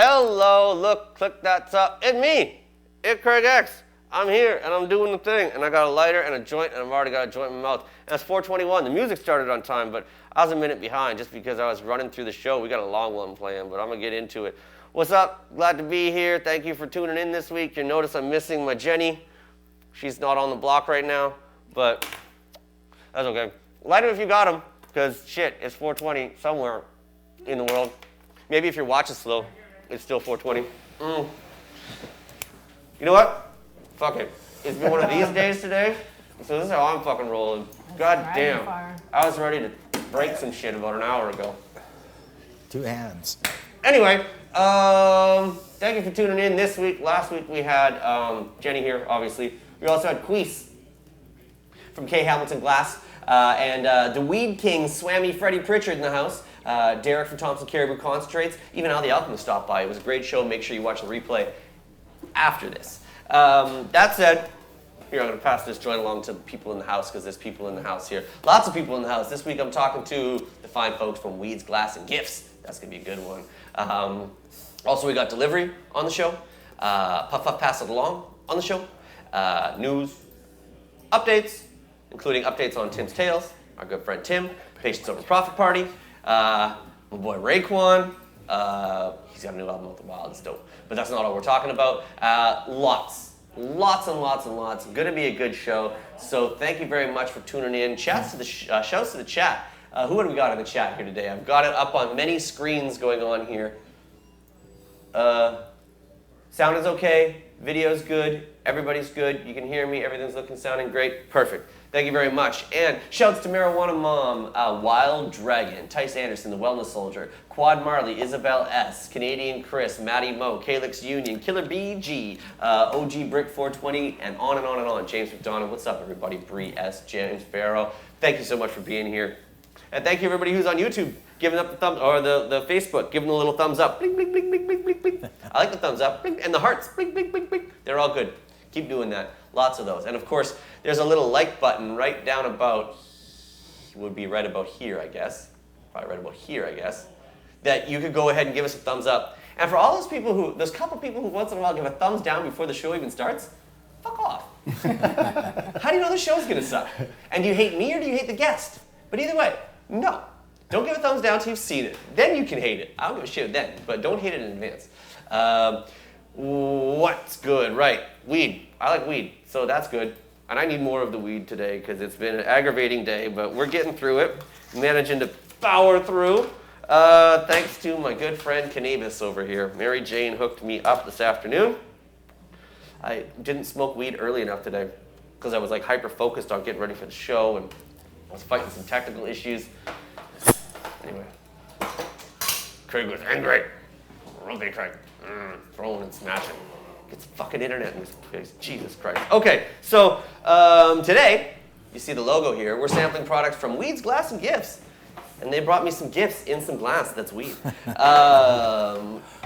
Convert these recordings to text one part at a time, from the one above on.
Hello, look, click that top. It's me, Craig X. I'm here and I'm doing the thing, and I got a lighter and a joint, and I've already got a joint in my mouth. And it's 4:21. The music started on time, but I was a minute behind just because I was running through the show. We got a long one playing, but I'm gonna get into it. What's up? Glad to be here. Thank you for tuning in this week. You'll notice I'm missing my Jenny. She's not on the block right now, but that's okay. Light him if you got him, because shit, it's 4:20 somewhere in the world. Maybe if your watch is slow, it's still 4:20. You know what? Fuck it. It's been one of these days today, so this is how I'm fucking rolling. God damn. I was ready to break some shit about an hour ago. 2 hands. Anyway, thank you for tuning in this week. Last week we had Jenny here, obviously. We also had Queese from K. Hamilton Glass, and the Weed King, Swammy Freddie Pritchard in the house. Derek from Thompson Caribou Concentrates. Even Al the Alchemist stopped by. It was a great show. Make sure you watch the replay after this. That said, here, I'm going to pass this joint along to the people in the house because there's people in the house here. Lots of people in the house. This week I'm talking to the fine folks from Weeds, Glass, and Gifts. That's going to be a good one. Also, we got Delivery on the show. Puff Puff Pass It Along on the show. News, updates, including updates on Tim's Tales, our good friend Tim, Patience Over Profit Party, my boy Raekwon. He's got a new album out, The Wild. It's dope. But that's not all we're talking about. Lots and lots. Gonna be a good show. So thank you very much for tuning in. Shouts to the chat. Who do we got in the chat here today? I've got it up on many screens going on here. Sound is okay. Video's good. Everybody's good. You can hear me. Everything's looking, sounding great. Perfect. Thank you very much. And shouts to Marijuana Mom, Wild Dragon, Tice Anderson, The Wellness Soldier, Quad Marley, Isabel S., Canadian Chris, Maddie Mo, Calix Union, Killer BG, OG Brick 420, and on and on and on. James McDonough, what's up, everybody? Bree S., James Farrow. Thank you so much for being here. And thank you, everybody who's on YouTube, giving up the thumbs, or the Facebook, giving the little thumbs up. Bling, bling, bling, bling, bling, bling, bling. I like the thumbs up. Bling, and the hearts. Bling, bling, bling, bling. They're all good. Keep doing that. Lots of those. And of course, there's a little like button right down about, would be right about here, I guess. Probably right about here, I guess. That you could go ahead and give us a thumbs up. And for all those people those couple people who once in a while give a thumbs down before the show even starts, fuck off. How do you know the show's gonna suck? And do you hate me or do you hate the guest? But either way, no. Don't give a thumbs down till you've seen it. Then you can hate it. I don't give a shit then, but don't hate it in advance. What's good? Right, weed. I like weed, so that's good. And I need more of the weed today because it's been an aggravating day, but we're getting through it, managing to power through. Thanks to my good friend Cannabis over here. Mary Jane hooked me up this afternoon. I didn't smoke weed early enough today because I was like hyper-focused on getting ready for the show and I was fighting some technical issues. Anyway, Craig was angry. Really, Craig. Throwing and smashing. It's fucking internet in this place. Jesus Christ. Okay, so today, you see the logo here, we're sampling products from Weeds, Glass, and Gifts. And they brought me some gifts in some glass that's weed.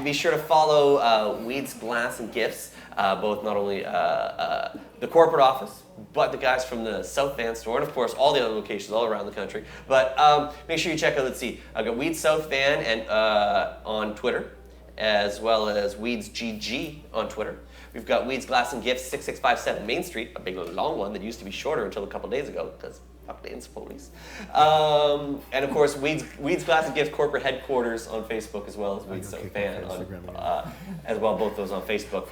Be sure to follow Weeds, Glass, and Gifts, both not only the corporate office, but the guys from the SouthVan store, and of course all the other locations all around the country. But make sure you check out, let's see, I've got Weeds SouthVan and on Twitter, as well as Weeds GG on Twitter. We've got Weeds, Glass, and Gifts, 6657 Main Street, a big long one that used to be shorter until a couple days ago, because fuck the ins police. And of course, Weeds, Glass, and Gifts corporate headquarters on Facebook, as well as Weeds SouthVan as well, both those on Facebook.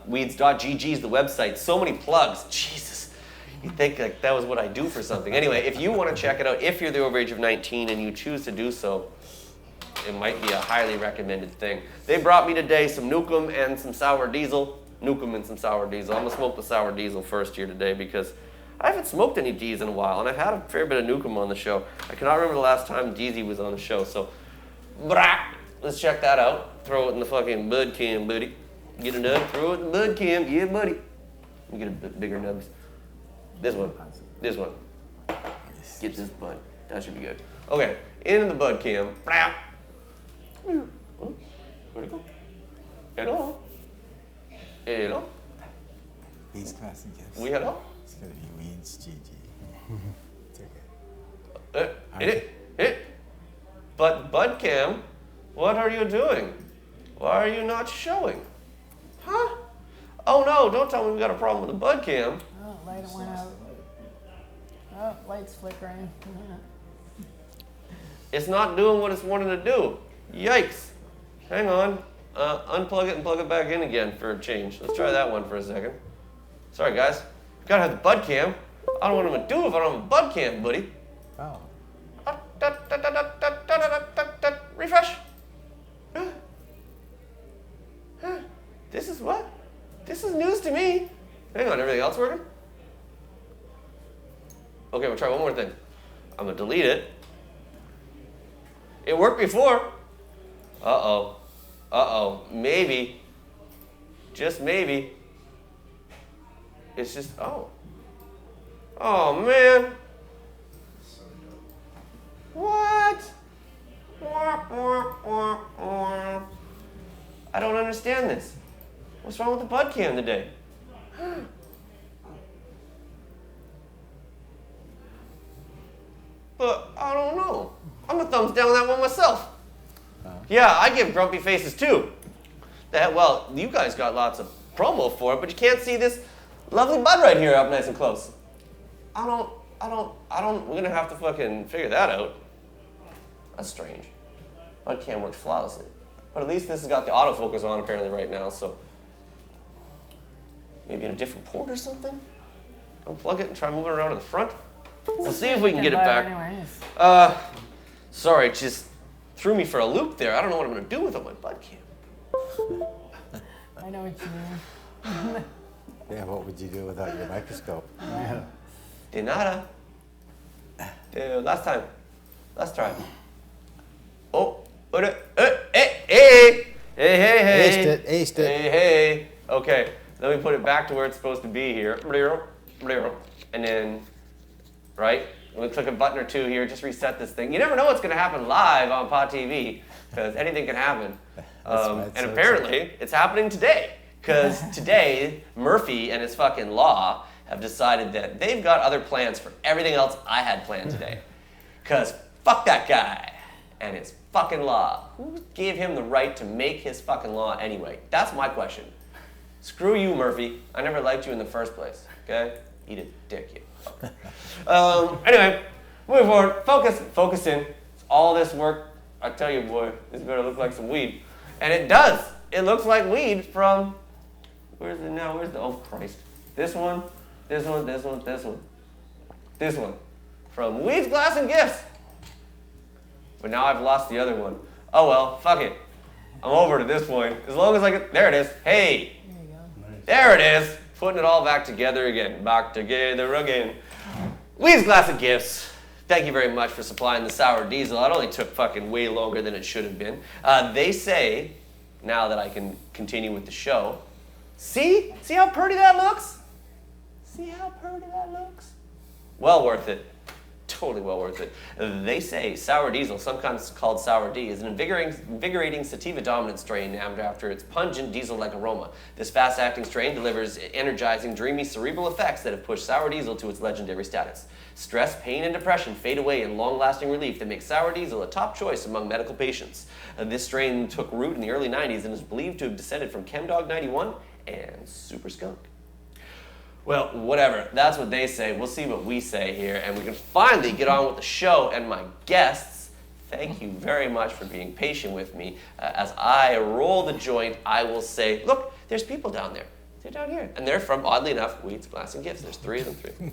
Weeds.gg is the website. So many plugs, Jesus. You'd think like that was what I do for something. Anyway, if you want to check it out, if you're the over age of 19 and you choose to do so, it might be a highly recommended thing. They brought me today some Nukem and some Sour Diesel. Nukem and some Sour Diesel. I'm gonna smoke the Sour Diesel first here today because I haven't smoked any D's in a while, and I've had a fair bit of Nukem on the show. I cannot remember the last time Deezy was on the show, so let's check that out. Throw it in the fucking bud can, buddy. Get a nub, throw it in the bud can, yeah, buddy. Let me get a bit bigger nubs. This one. Get this bud. That should be good. Okay, into the bud can. Where'd it go? Hello? Weeds, Glass, and Gifts. We hello? It's gonna be Weeds GG. It's okay. But Budcam, what are you doing? Why are you not showing? Huh? Oh no, don't tell me we got a problem with the bud cam. Oh, light went out. Oh, light's flickering. It's not doing what it's wanting to do. Yikes. Hang on. Unplug it and plug it back in again for a change. Let's try that one for a second. Sorry guys. Gotta have the bud cam. I don't know what I'm gonna do if I don't have a bud cam, buddy. Oh. Refresh. This is what? This is news to me. Hang on, everything else working? Okay, we'll try one more thing. I'm gonna delete it. It worked before. Uh-oh. Uh-oh. Maybe. Just maybe. It's just, oh. Oh, man. What? I don't understand this. What's wrong with the bud cam today? But I don't know. I'm a thumbs down on that one myself. Yeah, I give grumpy faces too. Well, you guys got lots of promo for it, but you can't see this lovely bud right here up nice and close. We're gonna have to fucking figure that out. That's strange. Bud cam works flawlessly. But at least this has got the autofocus on apparently right now, so maybe in a different port or something? Unplug it and try moving around to the front. We'll see if we can get it back. Anyways. Sorry, it just threw me for a loop there. I don't know what I'm gonna do with it on my bud cam. I know what you mean. Yeah, what would you do without your microscope? De nada. Last time. Let's try. Oh, hey. Aced it. Hey. Okay, let me put it back to where it's supposed to be here. And then, right? We'll click a button or two here, just reset this thing. You never know what's gonna happen live on Pod TV, because anything can happen. And apparently, it's happening today. Because today, Murphy and his fucking law have decided that they've got other plans for everything else I had planned today. Because fuck that guy and his fucking law. Who gave him the right to make his fucking law anyway? That's my question. Screw you, Murphy. I never liked you in the first place, okay? Eat a dick, you fucker. Anyway, moving forward. Focus in. All this work, I tell you, boy, it's gonna look like some weed. And it does. It looks like weed from, where's it now? Where's the, oh Christ. This one. From Weeds, Glass, and Gifts. But now I've lost the other one. Oh well, fuck it. I'm over to this point. As long as I get, there it is. Hey. There you go. Nice. There it is. Putting it all back together again. Back together again. Weeds, Glass, and Gifts. Thank you very much for supplying the sour diesel. It only took fucking way longer than it should have been. They say, now that I can continue with the show, see how pretty that looks? See how pretty that looks? Well worth it. Totally well worth it. They say sour diesel, sometimes called sour D, is an invigorating sativa-dominant strain named after its pungent diesel-like aroma. This fast-acting strain delivers energizing, dreamy, cerebral effects that have pushed sour diesel to its legendary status. Stress, pain, and depression fade away in long-lasting relief that makes sour diesel a top choice among medical patients. This strain took root in the early 90s and is believed to have descended from ChemDog 91 and Super Skunk. Well, whatever. That's what they say. We'll see what we say here, and we can finally get on with the show and my guests. Thank you very much for being patient with me. As I roll the joint, I will say, look, there's people down there. They're down here. And they're from, oddly enough, Weeds, Glass, and Gifts. There's three of them.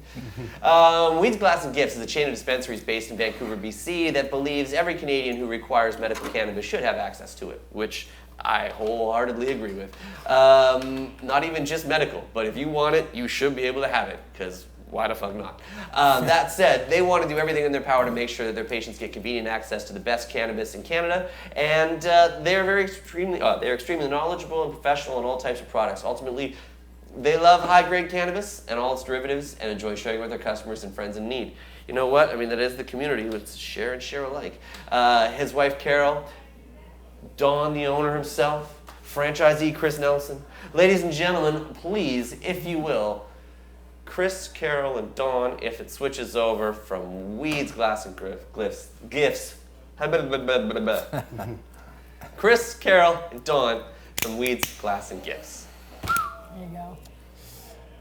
Weeds, Glass, and Gifts is a chain of dispensaries based in Vancouver, BC that believes every Canadian who requires medical cannabis should have access to it, which I wholeheartedly agree with. Not even just medical, but if you want it, you should be able to have it, because why the fuck not? That said, they want to do everything in their power to make sure that their patients get convenient access to the best cannabis in Canada, and they're extremely knowledgeable and professional in all types of products. Ultimately, they love high-grade cannabis and all its derivatives and enjoy sharing with their customers and friends in need. You know what? I mean, that is the community. Let's share and share alike. His wife, Carol, Don, the owner himself, franchisee Chris Nelson. Ladies and gentlemen, please, if you will, Chris, Carol, and Dawn, if it switches over from Weeds, Glass, and Gifts. Chris, Carol, and Dawn from Weeds, Glass, and Gifts. There you go.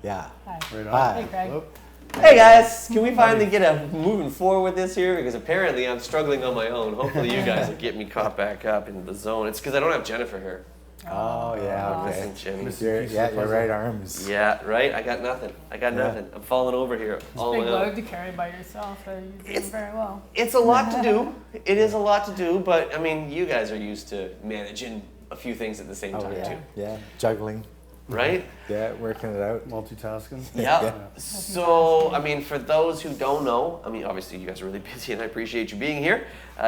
Yeah. Hi. Right on. Hi. Hey, Craig. Whoop. Hey guys, can we finally get moving forward with this here? Because apparently I'm struggling on my own. Hopefully you guys will get me caught back up into the zone. It's because I don't have Jennifer here. Oh, yeah, okay. Listen, Jenny. Your right arms. Yeah, right? I got nothing. I'm falling over here all Big my own. load to carry by yourself. You're doing very well. It's a lot to do. It is a lot to do, but I mean, you guys are used to managing a few things at the same time yeah. too, Yeah, juggling. right? Yeah, working it out. Multitasking. Yeah. So, I mean, for those who don't know, I mean, obviously you guys are really busy, and I appreciate you being here,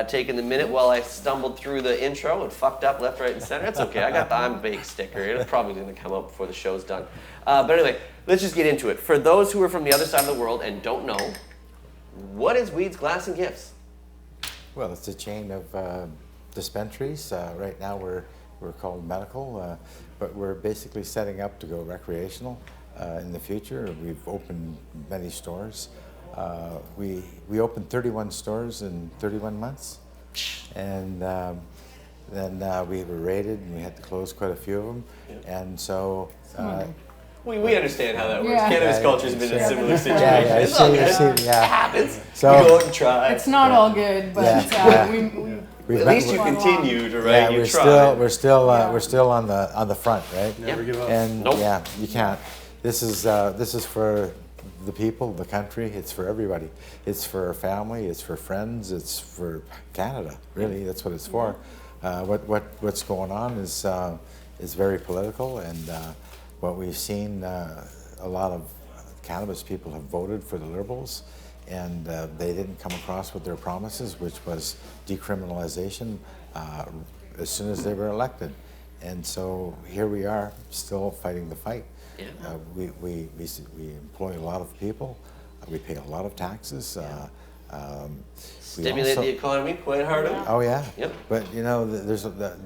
taking the minute while I stumbled through the intro and fucked up left, right, and center. It's okay. I got the I'm baked sticker. It's probably going to come out before the show's done. But anyway, let's just get into it. For those who are from the other side of the world and don't know, what is Weeds, Glass, and Gifts? Well, it's a chain of dispensaries. Right now we're called medical, but we're basically setting up to go recreational in the future. We've opened many stores. We opened 31 stores in 31 months, and then we were raided and we had to close quite a few of them, and so. We understand how that works. Yeah. Cannabis Yeah, culture's been in a similar situation. Yeah, It's all good. it It happens. So- you go out and try. It's not all good, but Yeah. we At least you Well, continue to Yeah, write. You we're try. we're still on the front, right? Never give up. And Nope. yeah, you can't. This is for the people, the country. It's for everybody. It's for family. It's for friends. It's for Canada. Really, that's what it's for. What's going on is very political, and what we've seen, a lot of cannabis people have voted for the Liberals, and they didn't come across with their promises, which was decriminalization as soon as they were elected. And so here we are, still fighting the fight. Yeah. We employ a lot of people. We pay a lot of taxes. We Stimulate also- the economy quite hard. Oh yeah. Yep. But you know,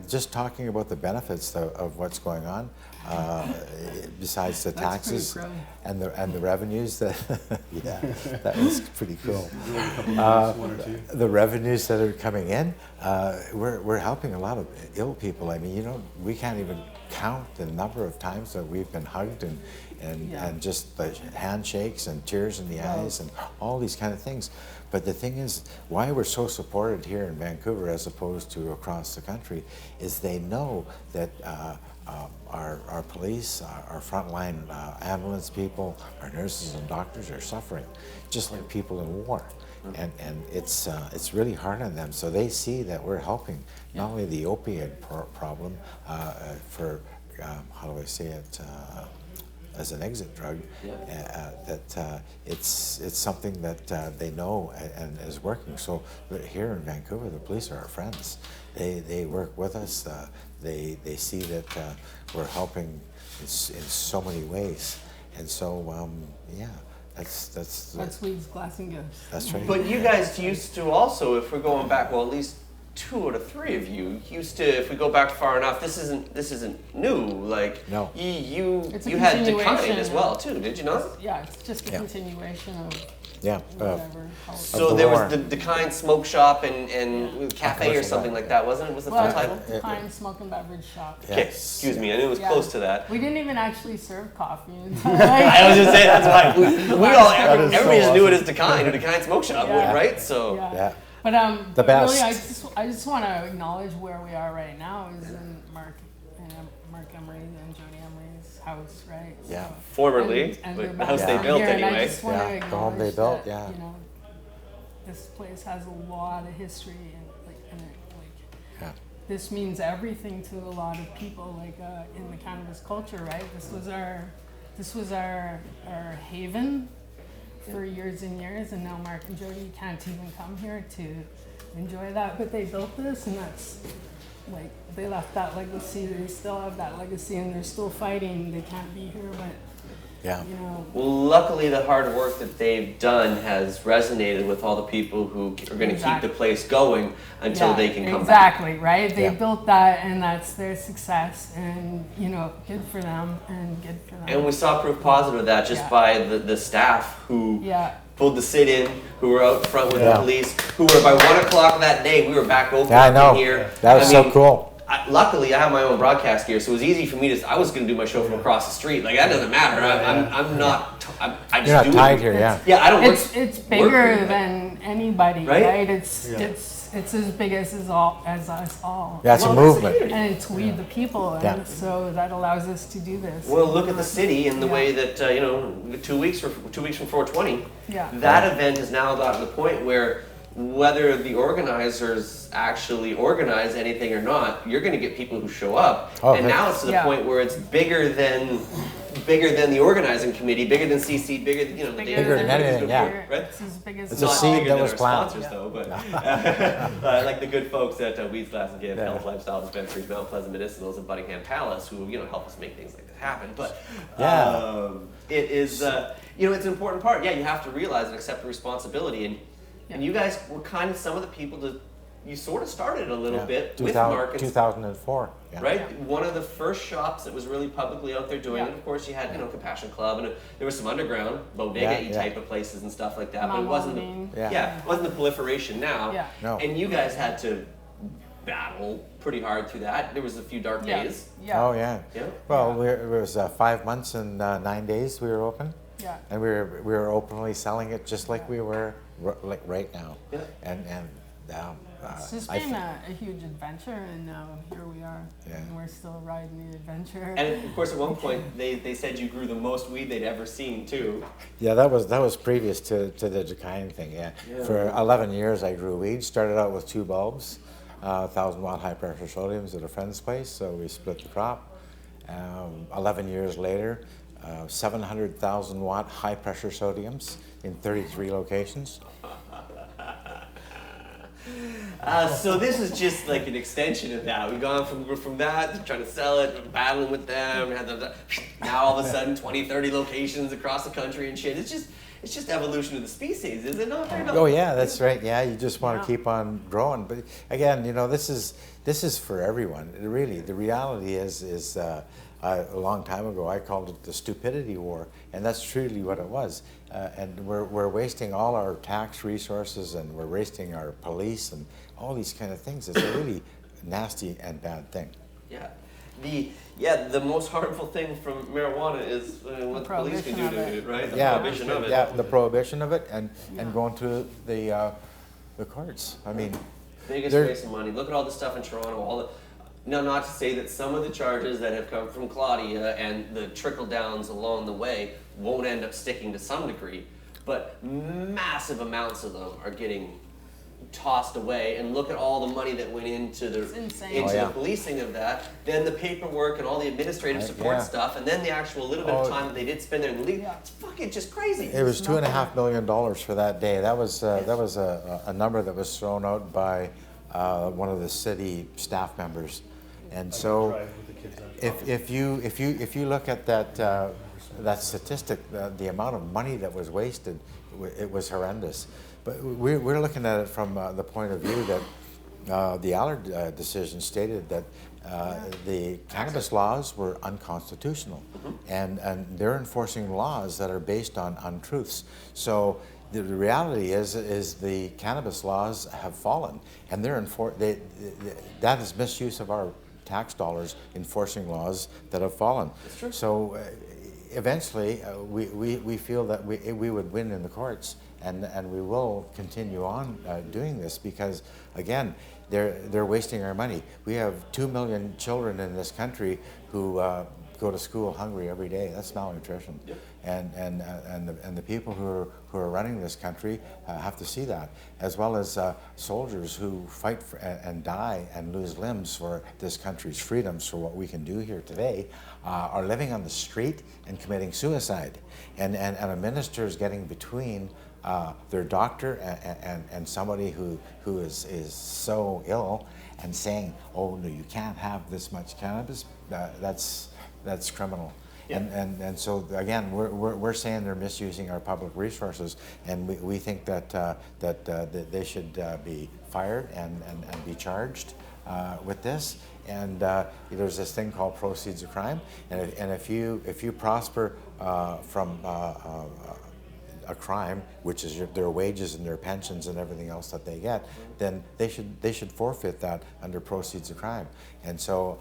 just talking about the benefits of what's going on, besides the taxes pretty and the revenues that, yeah, that was pretty cool. One or two. The revenues that are coming in, we're helping a lot of ill people. I mean, you know, we can't even count the number of times that we've been hugged and just the handshakes and tears in the eyes and all these kind of things. But the thing is, why we're so supported here in Vancouver as opposed to across the country is they know that our police, our frontline ambulance people, our nurses and doctors are suffering, just like people in war. And it's really hard on them. So they see that we're helping not only the opioid problem for, how do I say it, as an exit drug, that it's something that they know and is working. So here in Vancouver, the police are our friends. They work with us. They see that we're helping in so many ways. And so yeah, that's Weeds, Glass, and Gifts. that's right. But you guys used to also, if we're going back, well, at least 2 out of 3 of you used to. If we go back far enough, this isn't new. Like No. you It's a had Decline continuation as well too, did you not? Yeah, it's just a continuation of Yeah. whatever. So the there war. was the Decline Smoke Shop and cafe or something like that, wasn't it? Was the full title? Well, Pine Smoke and Beverage Shop. Okay, Yes. excuse me, I knew it was Yeah. close to that. We didn't even actually serve coffee until I was just saying that's why is so everybody just knew it awesome. as Decline or Decline Smoke Shop, Yeah. right? So Yeah. But The but really, best. I just want to acknowledge where we are right now is in Mark Emery and Jody Emery's house, right? Yeah. So, formerly, and but they're the house back they down built here, and I anyway. just want to Yeah, the acknowledge home they built, that, yeah. you know, this place has a lot of history and Yeah. this means everything to a lot of people, like in the cannabis culture, right? This was our haven for years and years, and now Mark and Jody can't even come here to enjoy that. But they built this, and that's like they left that legacy. They still have that legacy, and they're still fighting. They can't be here, but Yeah. you know. Well, luckily, the hard work that they've done has resonated with all the people who are going to keep Exactly. the place going until Yeah, they can come back. exactly, right? They Yeah. built that, and that's their success, and you know, good for them, and good for them. And we saw proof positive of that just Yeah. by the staff who yeah. pulled the sit in, who were out front with the Yeah. police, who were by 1 o'clock that day, we were back open Yeah, I know. here. That was I so mean, cool. luckily, I have my own broadcast gear, so it was easy for me to. I was going to do my show from across the street. Like that doesn't matter. I'm not. I just You're not do tied it. here, yeah. Yeah, I don't. It's bigger than anybody, Right? right? It's as big as us all. Yeah, it's a movement. And it's we the people, and Yeah. so that allows us to do this. Well, look at the city and the way that 2 weeks from 420. Yeah. That event has now gotten to the point where whether the organizers actually organize anything or not, you're going to get people who show up. Oh, and now it's to the yeah. point where it's bigger than the organizing committee, bigger than CC, bigger than the Bigger than anything, yeah. Right? It's as big as It's a Not seed bigger that than was our planted. sponsors, though, but like the good folks at Weeds Glass and Give, Health Lifestyle Dispensaries, Mount Pleasant Medicinals, and Buckingham Palace, who help us make things like this happen. But it is it's an important part. Yeah, you have to realize and accept the responsibility, and you guys were kind of some of the people that you sort of started a little bit with markets. 2004. Yeah. Right? One of the first shops that was really publicly out there doing it, of course, you had, Compassion Club, and there was some underground, bodega-y type of places and stuff like that, but it wasn't it wasn't the proliferation now. Yeah. No. And you guys had to battle pretty hard through that. There was a few dark days. Yeah. Oh, yeah. Yeah. Well, it was 5 months and 9 days we were open. Yeah. And we were openly selling it just like we were like right now. Yeah. And It's just been a huge adventure, and now here we are. Yeah. And we're still riding the adventure. And of course, at one point, they said you grew the most weed they'd ever seen, too. Yeah, that was previous to the decaying thing. Yeah. For 11 years I grew weed. Started out with 2 bulbs, 1,000-watt high pressure sodiums at a friend's place. So we split the crop. 11 years later, 700,000-watt high pressure sodiums in 33 locations. So this is just like an extension of that. We've gone from that to trying to sell it, battling with them. Now all of a sudden 20, 30 locations across the country and shit. It's just evolution of the species, is it not? Oh yeah, that's right. Yeah, you just want to keep on growing. But again, this is for everyone. Really, the reality is a long time ago I called it the stupidity war, and that's truly what it was. And we're wasting all our tax resources, and we're wasting our police and all these kind of things. It's a really nasty and bad thing. Yeah. The most harmful thing from marijuana is what the police can do to it, right? The prohibition of it. Yeah, the prohibition of it, and going through the courts. I mean, Biggest waste of money. Look at all the stuff in Toronto. Now, not to say that some of the charges that have come from Claudia and the trickle downs along the way won't end up sticking to some degree, but massive amounts of them are getting tossed away. And look at all the money that went into the the policing of that, then the paperwork and all the administrative support stuff, and then the actual little bit of time that they did spend there in the league. It's fucking just crazy. It was $2.5 million for that day. That was a number that was thrown out by one of the city staff members. And so, if you look at that statistic, the amount of money that was wasted, it was horrendous. But we're looking at it from the point of view that the Allard decision stated that the cannabis laws were unconstitutional, and they're enforcing laws that are based on untruths. So the reality is the cannabis laws have fallen, and that is misuse of our tax dollars enforcing laws that have fallen. That's true. So eventually we feel that we would win in the courts, and we will continue on doing this because, again, they're wasting our money. We have 2 million children in this country who go to school hungry every day. That's malnutrition. Yep. And the people who are running this country have to see that, as well as soldiers who fight for, and die and lose limbs for this country's freedoms, for what we can do here today, are living on the street and committing suicide. And a minister is getting between their doctor and somebody who is so ill, and saying, "Oh no, you can't have this much cannabis." That's criminal. Yeah. And so again, we're saying they're misusing our public resources, and we think that they should be fired and be charged with this. And there's this thing called proceeds of crime, and if you prosper from a crime, which is their wages and their pensions and everything else that they get, then they should forfeit that under proceeds of crime. And so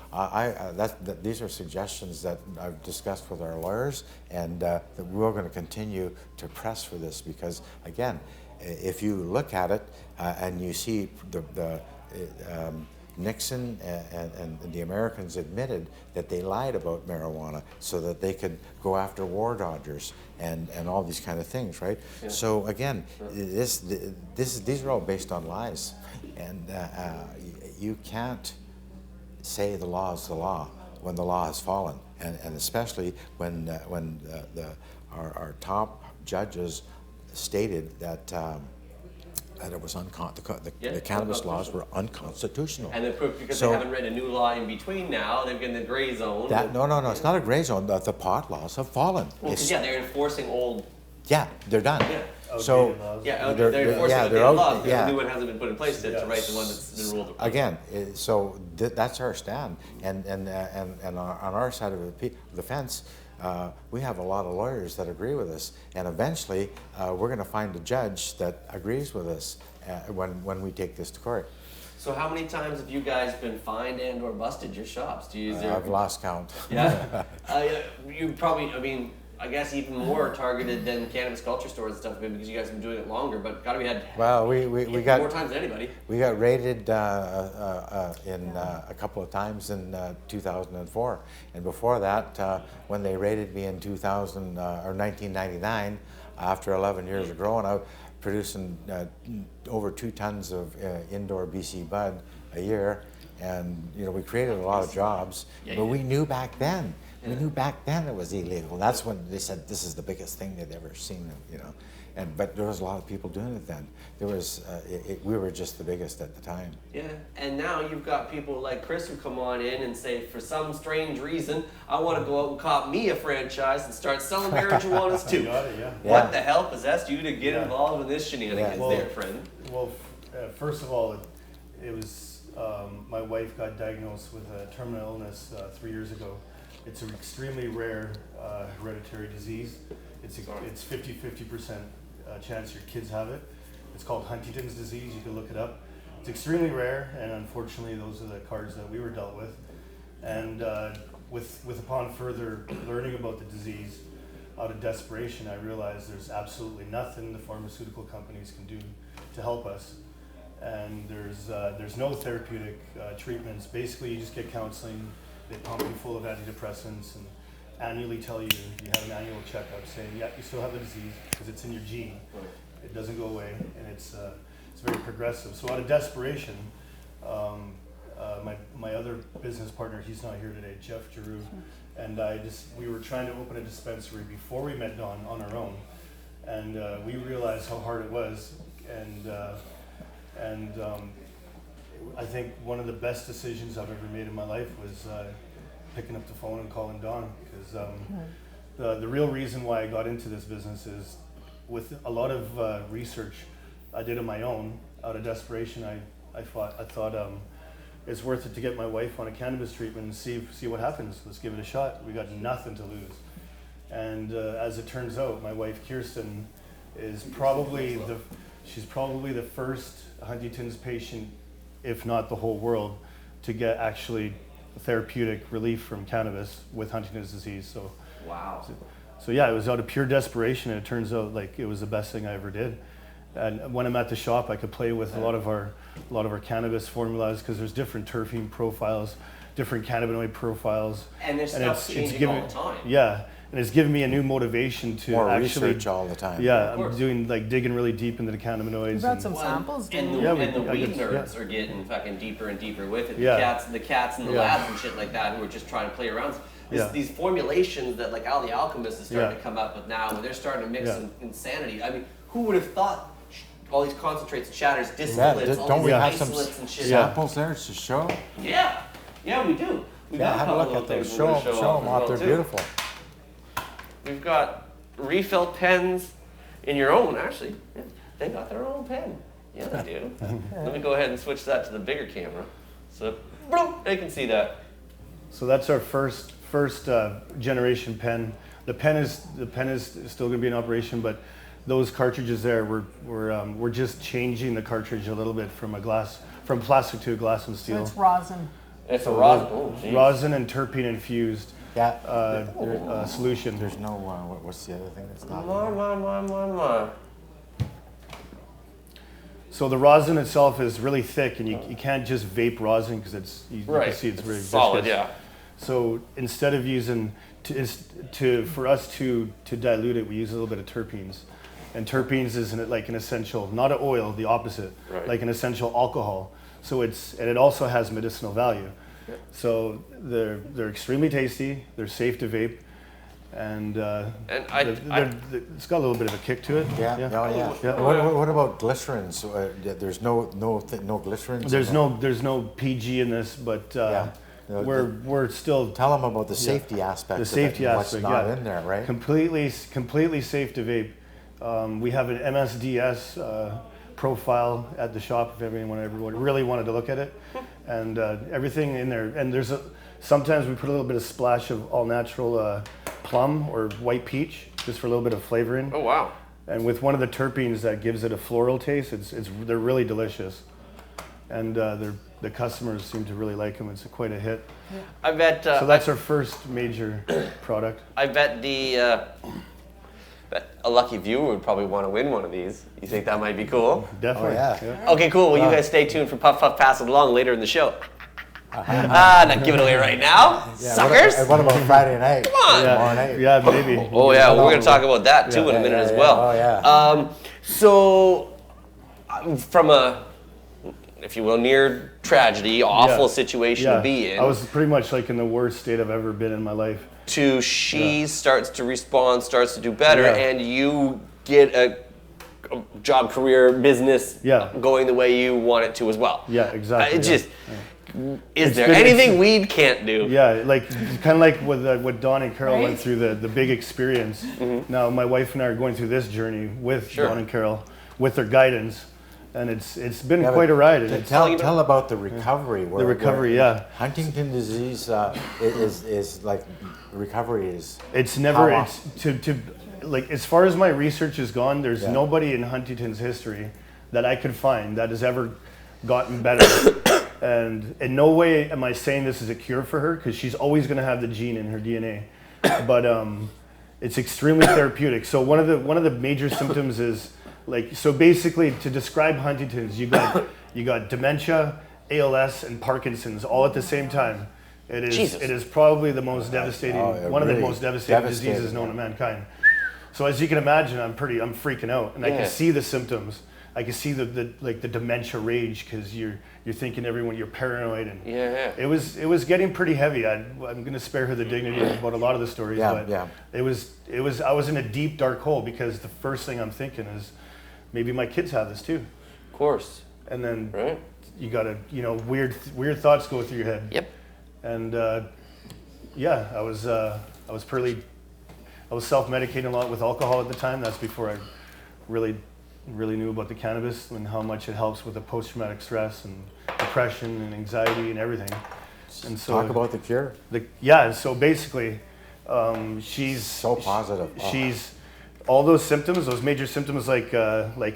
these are suggestions that I've discussed with our lawyers, and that we're going to continue to press for this, because again, if you look at it and you see Nixon and the Americans admitted that they lied about marijuana so that they could go after war dodgers and all these kind of things, right? Yeah. So again, these are all based on lies, and you can't say the law is the law when the law has fallen, and especially when our top judges stated that it was the cannabis laws were unconstitutional. And because they haven't read a new law in between now, they've been in the gray zone. No, it's not a gray zone. The pot laws have fallen. Well, they're enforcing old. Yeah, they're done. Yeah. So they're enforcing outdated laws. Yeah. The new one hasn't been put in place to write the one that's been ruled. Again, so that's our stand, and on our side of the fence. We have a lot of lawyers that agree with us, and eventually we're going to find a judge that agrees with us when we take this to court. So how many times have you guys been fined and or busted your shops? I've lost count. Yeah. You probably, I guess even more targeted than cannabis culture stores and stuff, maybe because you guys have been doing it longer, but we got more times than anybody. We got raided a couple of times in 2004, and before that, when they raided me in 1999, after 11 years of growing, I was producing over 2 tons of indoor BC bud a year, and we created a lot of jobs, but we knew back then. We knew back then it was illegal. That's when they said this is the biggest thing they'd ever seen, but there was a lot of people doing it then. There was, we were just the biggest at the time. Yeah, and now you've got people like Chris who come on in and say, for some strange reason, I want to go out and cop me a franchise and start selling marijuana too. What the hell possessed you to get involved in this shenanigans there, friend? Well, first of all, it was, my wife got diagnosed with a terminal illness 3 years ago. It's an extremely rare hereditary disease. It's 50% chance your kids have it. It's called Huntington's disease. You can look it up. It's extremely rare, and unfortunately, those are the cards that we were dealt with. And upon further learning about the disease, out of desperation, I realized there's absolutely nothing the pharmaceutical companies can do to help us. And there's no therapeutic treatments. Basically, you just get counseling. They pump you full of antidepressants and annually tell you have an annual checkup saying, yeah, you still have the disease because it's in your gene. It doesn't go away, and it's very progressive. So out of desperation, my other business partner, he's not here today, Jeff Giroux, and we were trying to open a dispensary before we met Don on our own, and we realized how hard it was, and I think one of the best decisions I've ever made in my life was picking up the phone and calling Don, because the real reason why I got into this business is with a lot of research I did on my own. Out of desperation, I thought it's worth it to get my wife on a cannabis treatment and see what happens. Let's give it a shot. We got nothing to lose. And as it turns out, my wife Kirsten is probably the first Huntington's patient, if not the whole world, to get actually therapeutic relief from cannabis with Huntington's disease. So wow. So yeah, it was out of pure desperation, and it turns out like it was the best thing I ever did. And when I'm at the shop, I could play with a lot of our cannabis formulas, because there's different terpene profiles, different cannabinoid profiles, and there's stuff changing all the time. Yeah. And it's given me a new motivation to more actually research all the time. Yeah, I'm digging really deep into the cannabinoids. You brought some samples, and the weed nerds are getting fucking deeper and deeper with it. The cats in the labs and shit like that, who are just trying to play around. These formulations that like Al the Alchemist is starting to come up with now, where they're starting to mix some insanity. I mean, who would have thought all these concentrates, shatters, distillates, all these isolates and shit? Samples there to show? Yeah, we do. We got have a look at those. Show them out. They're beautiful. We've got refill pens in your own, actually. Yeah, they got their own pen. Yeah, they do. Let me go ahead and switch that to the bigger camera, so they can see that. So that's our first generation pen. The pen is still going to be in operation, but those cartridges there, we're just changing the cartridge a little bit from plastic to a glass and So steel. it's rosin. It's a rosin. Oh, geez. Rosin and terpene infused solution. There's no, what's the other thing that's not My. So the rosin itself is really thick, and you can't just vape rosin because you can see it's very solid. viscous. Yeah. So instead of using for us to dilute it, we use a little bit of terpenes, and terpenes is like an essential, not an oil, the opposite, like an essential alcohol. So it also has medicinal value. Yeah. So they're extremely tasty. They're safe to vape, and it's got a little bit of a kick to it. Yeah. What about glycerins? There's no glycerins. There's no PG in this, but we're still tell them about the safety aspect. The safety aspect, what's not in there, right? Completely safe to vape. We have an MSDS profile at the shop if everyone really wanted to look at it, and everything in there. And sometimes we put a little bit of splash of all natural plum or white peach just for a little bit of flavoring. Oh wow! And with one of the terpenes that gives it a floral taste, they're really delicious, and the customers seem to really like them. It's quite a hit. Yeah. I bet. So that's our first major product. I bet a lucky viewer would probably want to win one of these. You think that might be cool? Definitely. Oh, yeah. Okay, cool. Well, you guys stay tuned for Puff Puff Pass It Along later in the show. Not give it away right now, suckers. What about Friday night? Come on. Tomorrow night. Yeah, maybe. Oh yeah, we're going to talk about that too in a minute as well. Oh yeah. So, from a, if you will, near tragedy, awful situation to be in. I was pretty much like in the worst state I've ever been in my life. To she starts to respond, starts to do better, and you get a job, career, business going the way you want it to as well. Yeah, exactly. Is there anything weed can't do? Yeah, like kind of like what Don and Carol went through, the big experience. Mm-hmm. Now my wife and I are going through this journey with Don and Carol, with their guidance, and it's been quite a ride. Tell about the recovery. The recovery, Huntington disease is like recovery is. It's never like as far as my research has gone. There's nobody in Huntington's history that I could find that has ever gotten better. And in no way am I saying this is a cure for her, because she's always going to have the gene in her DNA. But it's extremely therapeutic. So one of the major symptoms is so basically to describe Huntington's, you got dementia, ALS, and Parkinson's all at the same time. It is probably the most devastating, one of the most devastating diseases known to mankind. So as you can imagine, I'm freaking out, and I can see the symptoms. I can see the dementia rage, because you're thinking you're paranoid, and it was getting pretty heavy. I'm going to spare her the dignity about a lot of the stories, but I was in a deep dark hole, because the first thing I'm thinking is maybe my kids have this too. Of course. And then you gotta weird thoughts go through your head. Yep. And I was self-medicating a lot with alcohol at the time. That's before I really knew about the cannabis and how much it helps with the post-traumatic stress and depression and anxiety and everything. And so talk about the cure. So basically, she's so positive. She's all those symptoms, those major symptoms like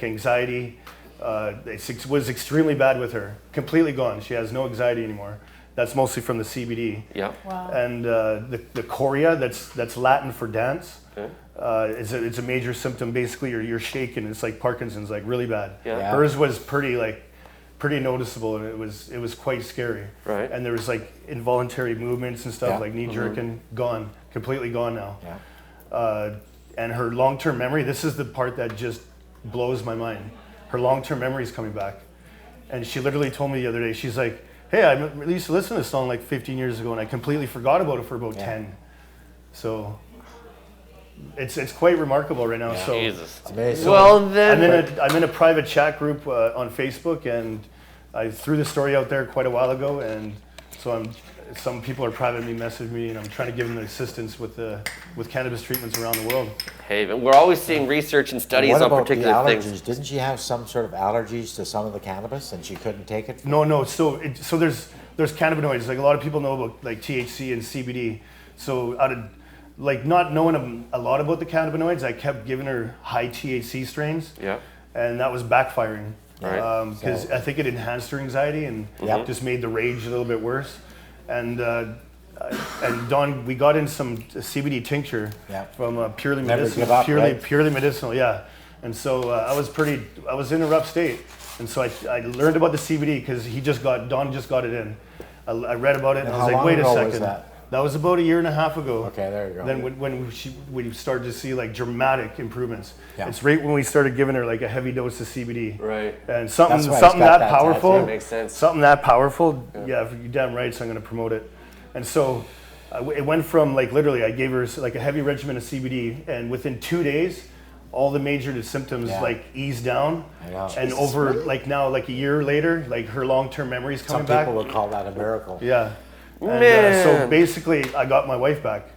anxiety, it was extremely bad with her. Completely gone. She has no anxiety anymore. That's mostly from the CBD. Yeah. Wow. And the chorea, that's Latin for dance. Okay. It's a major symptom. Basically, you're shaking. It's like Parkinson's, like really bad. Yeah. Hers was pretty noticeable, and it was quite scary. Right. And there was like involuntary movements and stuff, like knee jerking, gone, completely gone now. Yeah. And her long-term memory, this is the part that just blows my mind. Her long-term memory is coming back. And she literally told me the other day, she's like, hey, I used to listen to this song like 15 years ago, and I completely forgot about it for about 10. So it's quite remarkable right now. Yeah. So Jesus. It's amazing. Well, then I'm in a private chat group on Facebook, and I threw the story out there quite a while ago, and so some people are privately messaging me, and I'm trying to give them assistance with cannabis treatments around the world. Hey, but we're always seeing research and studies on particular the allergies? things. Didn't she have some sort of allergies to some of the cannabis, and she couldn't take it? No. So there's cannabinoids. Like a lot of people know about like THC and CBD. So like not knowing a lot about the cannabinoids, I kept giving her high THC strains, Yeah. and that was backfiring Right. because I think it enhanced her anxiety and just made the rage a little bit worse. And Don, we got in some CBD tincture from purely Never medicinal, give up, right? purely medicinal, yeah. And so I was in a rough state, and so I learned about the CBD because Don just got it in. I read about it, and I was how like, long wait a ago second. was that? That was about a year and a half ago. Okay, there you go. Then when we started to see like dramatic improvements. Yeah. It's right when we started giving her like a heavy dose of CBD. Right. And something That's why it's got that that powerful. tattoo. That makes sense. Something that powerful. Yeah, you're damn right. So I'm going to promote it. And so it went from like literally I gave her like a heavy regimen of CBD, and within 2 days, all the major symptoms like eased down. And over like now, like a year later, like her long-term memories coming Some back. people would call that a miracle. Yeah. And, Man. so basically, I got my wife back.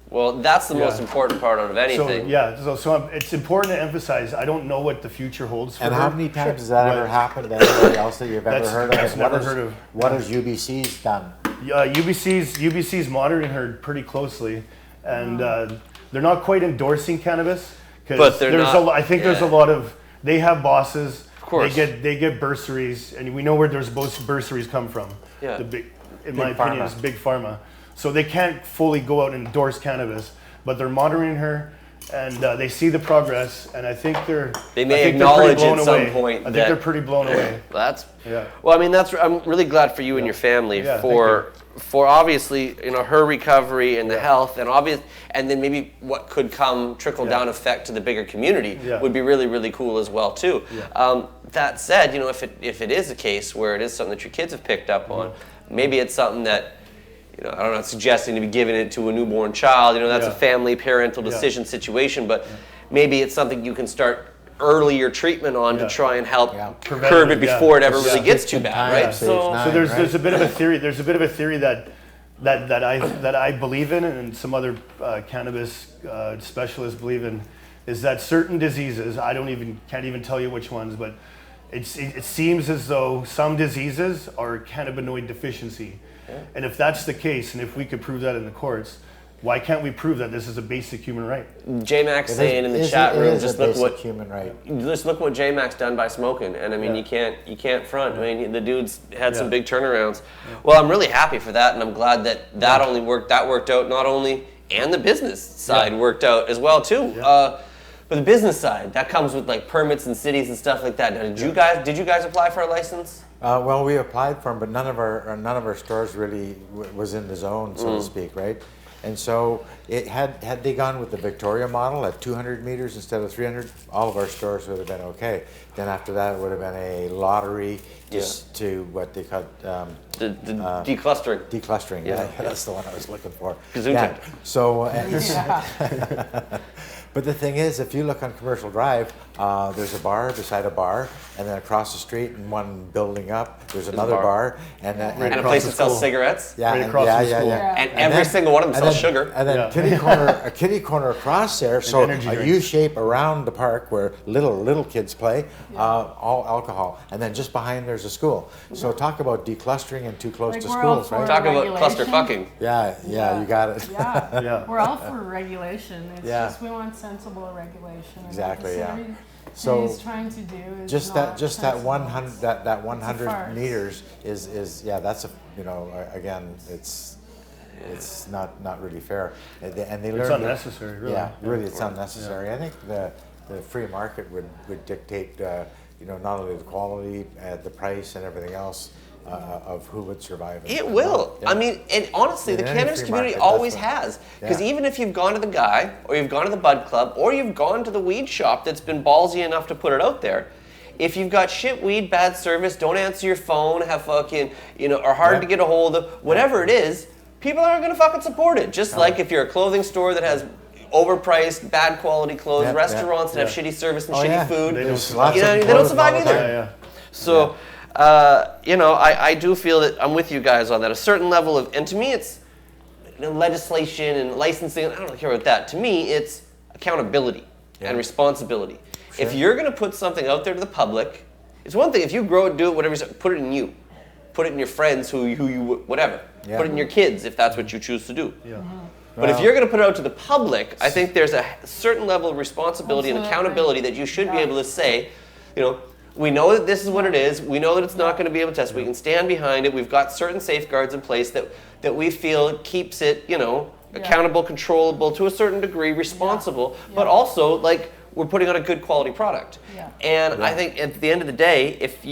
Well, that's the most important part out of anything. It's important to emphasize. I don't know what the future holds for And her. how many times has that ever happened to anybody else that you've ever heard of? That's never heard of. What has UBC's done? UBC's monitoring her pretty closely, and they're not quite endorsing cannabis But they're not- I think there's a lot of. They have bosses. Of course. They get bursaries, and we know where those bursaries come from. Yeah. In my opinion, pharma. it's big pharma. So they can't fully go out and endorse cannabis, but they're monitoring her, and they see the progress, and I think They may acknowledge at some away. point I think that- they're pretty blown away. That's Yeah. well. I mean, I'm really glad for you and your family Yeah, for obviously her recovery and the health and then maybe what could come trickle down effect to the bigger community would be really, really cool as well too. Yeah. That said, if it is a case where it is something that your kids have picked up on, maybe it's something that. I'm not suggesting to be giving it to a newborn child. That's a family parental decision situation, but maybe it's something you can start earlier treatment on to try and help curb it before it ever really gets too bad, right? So There's a bit of a theory. There's a bit of a theory that I believe in, and some other cannabis specialists believe in, is that certain diseases, can't even tell you which ones, but it seems as though some diseases are cannabinoid deficiency. And if that's the case, and if we could prove that in the courts, why can't we prove that this is a basic human right? J-Mac's saying in the chat room, just look what J-Mac's done by smoking, and I mean you can't front. I mean the dude's had some big turnarounds. Well, I'm really happy for that, and I'm glad that worked out not only, and the business side worked out as well too. But the business side, that comes with like permits and cities and stuff like that. Now, did you guys apply for a license? Well, we applied for them, but none of our stores really was in the zone, so to speak, right? And so had they gone with the Victoria model at 200 meters instead of 300, all of our stores would have been okay. Then after that, it would have been a lottery just to what they call The declustering. declustering. Yeah, that's the one I was looking for. Gesundheit. So, but the thing is, if you look on Commercial Drive, there's a bar beside a bar, and then across the street and one building up, there's another bar, and And a place that sells cigarettes. yeah, Right and, across from school. And every single one of them sells sugar. And then a kitty corner across there, so energy a drinks. U-shape around the park where little kids play, all alcohol, and then just behind there's a school. So talk about declustering and too close Like to we're all schools, for right? Talk about regulation. cluster fucking. Yeah, you got it. Yeah. Yeah. We're all for regulation. It's Yeah. just we want sensible regulation. And Exactly, what the yeah. city So is trying to do is Just not that sensible. 100 that 100 farce. meters is that's again it's not really fair, and they It's learn that- unnecessary, really. Yeah, really, it's unnecessary. I think the free market would dictate not only the quality, the price, and everything else of who would survive. It will. Yeah. I mean, and honestly, the In any cannabis free community market, always that's what- has. Because yeah. even if you've gone to the guy, or you've gone to the bud club, or you've gone to the weed shop that's been ballsy enough to put it out there, if you've got shit weed, bad service, don't answer your phone, have fucking, are hard to get a hold of, whatever it is, people aren't gonna fucking support it. Just like if you're a clothing store that has overpriced, bad quality clothes, Yep, restaurants yep, that have shitty service and Oh, shitty yeah. food, They don't There's survive. lots of they don't clothes survive all the either. time. Yeah. So, I do feel that I'm with you guys on that. A certain level of, and to me, it's legislation and licensing. I don't care about that. To me, it's accountability and responsibility. If you're going to put something out there to the public, it's one thing if you grow it, do it, whatever. Put it in you, put it in your friends, who you whatever. Yeah. Put it in your kids if that's what you choose to do. Yeah. But if Well- you're going to put it out to the public, I think there's a certain level of responsibility and Absolutely. accountability that you should be Yeah. able to say, you know, we know that this is what it is. We know that it's not going to be able to test. We can stand behind it. We've got certain safeguards in place that we feel keeps it, you know, accountable, controllable to a certain degree, responsible, but also like we're putting out a good quality product. Yeah. And I think at the end of the day, if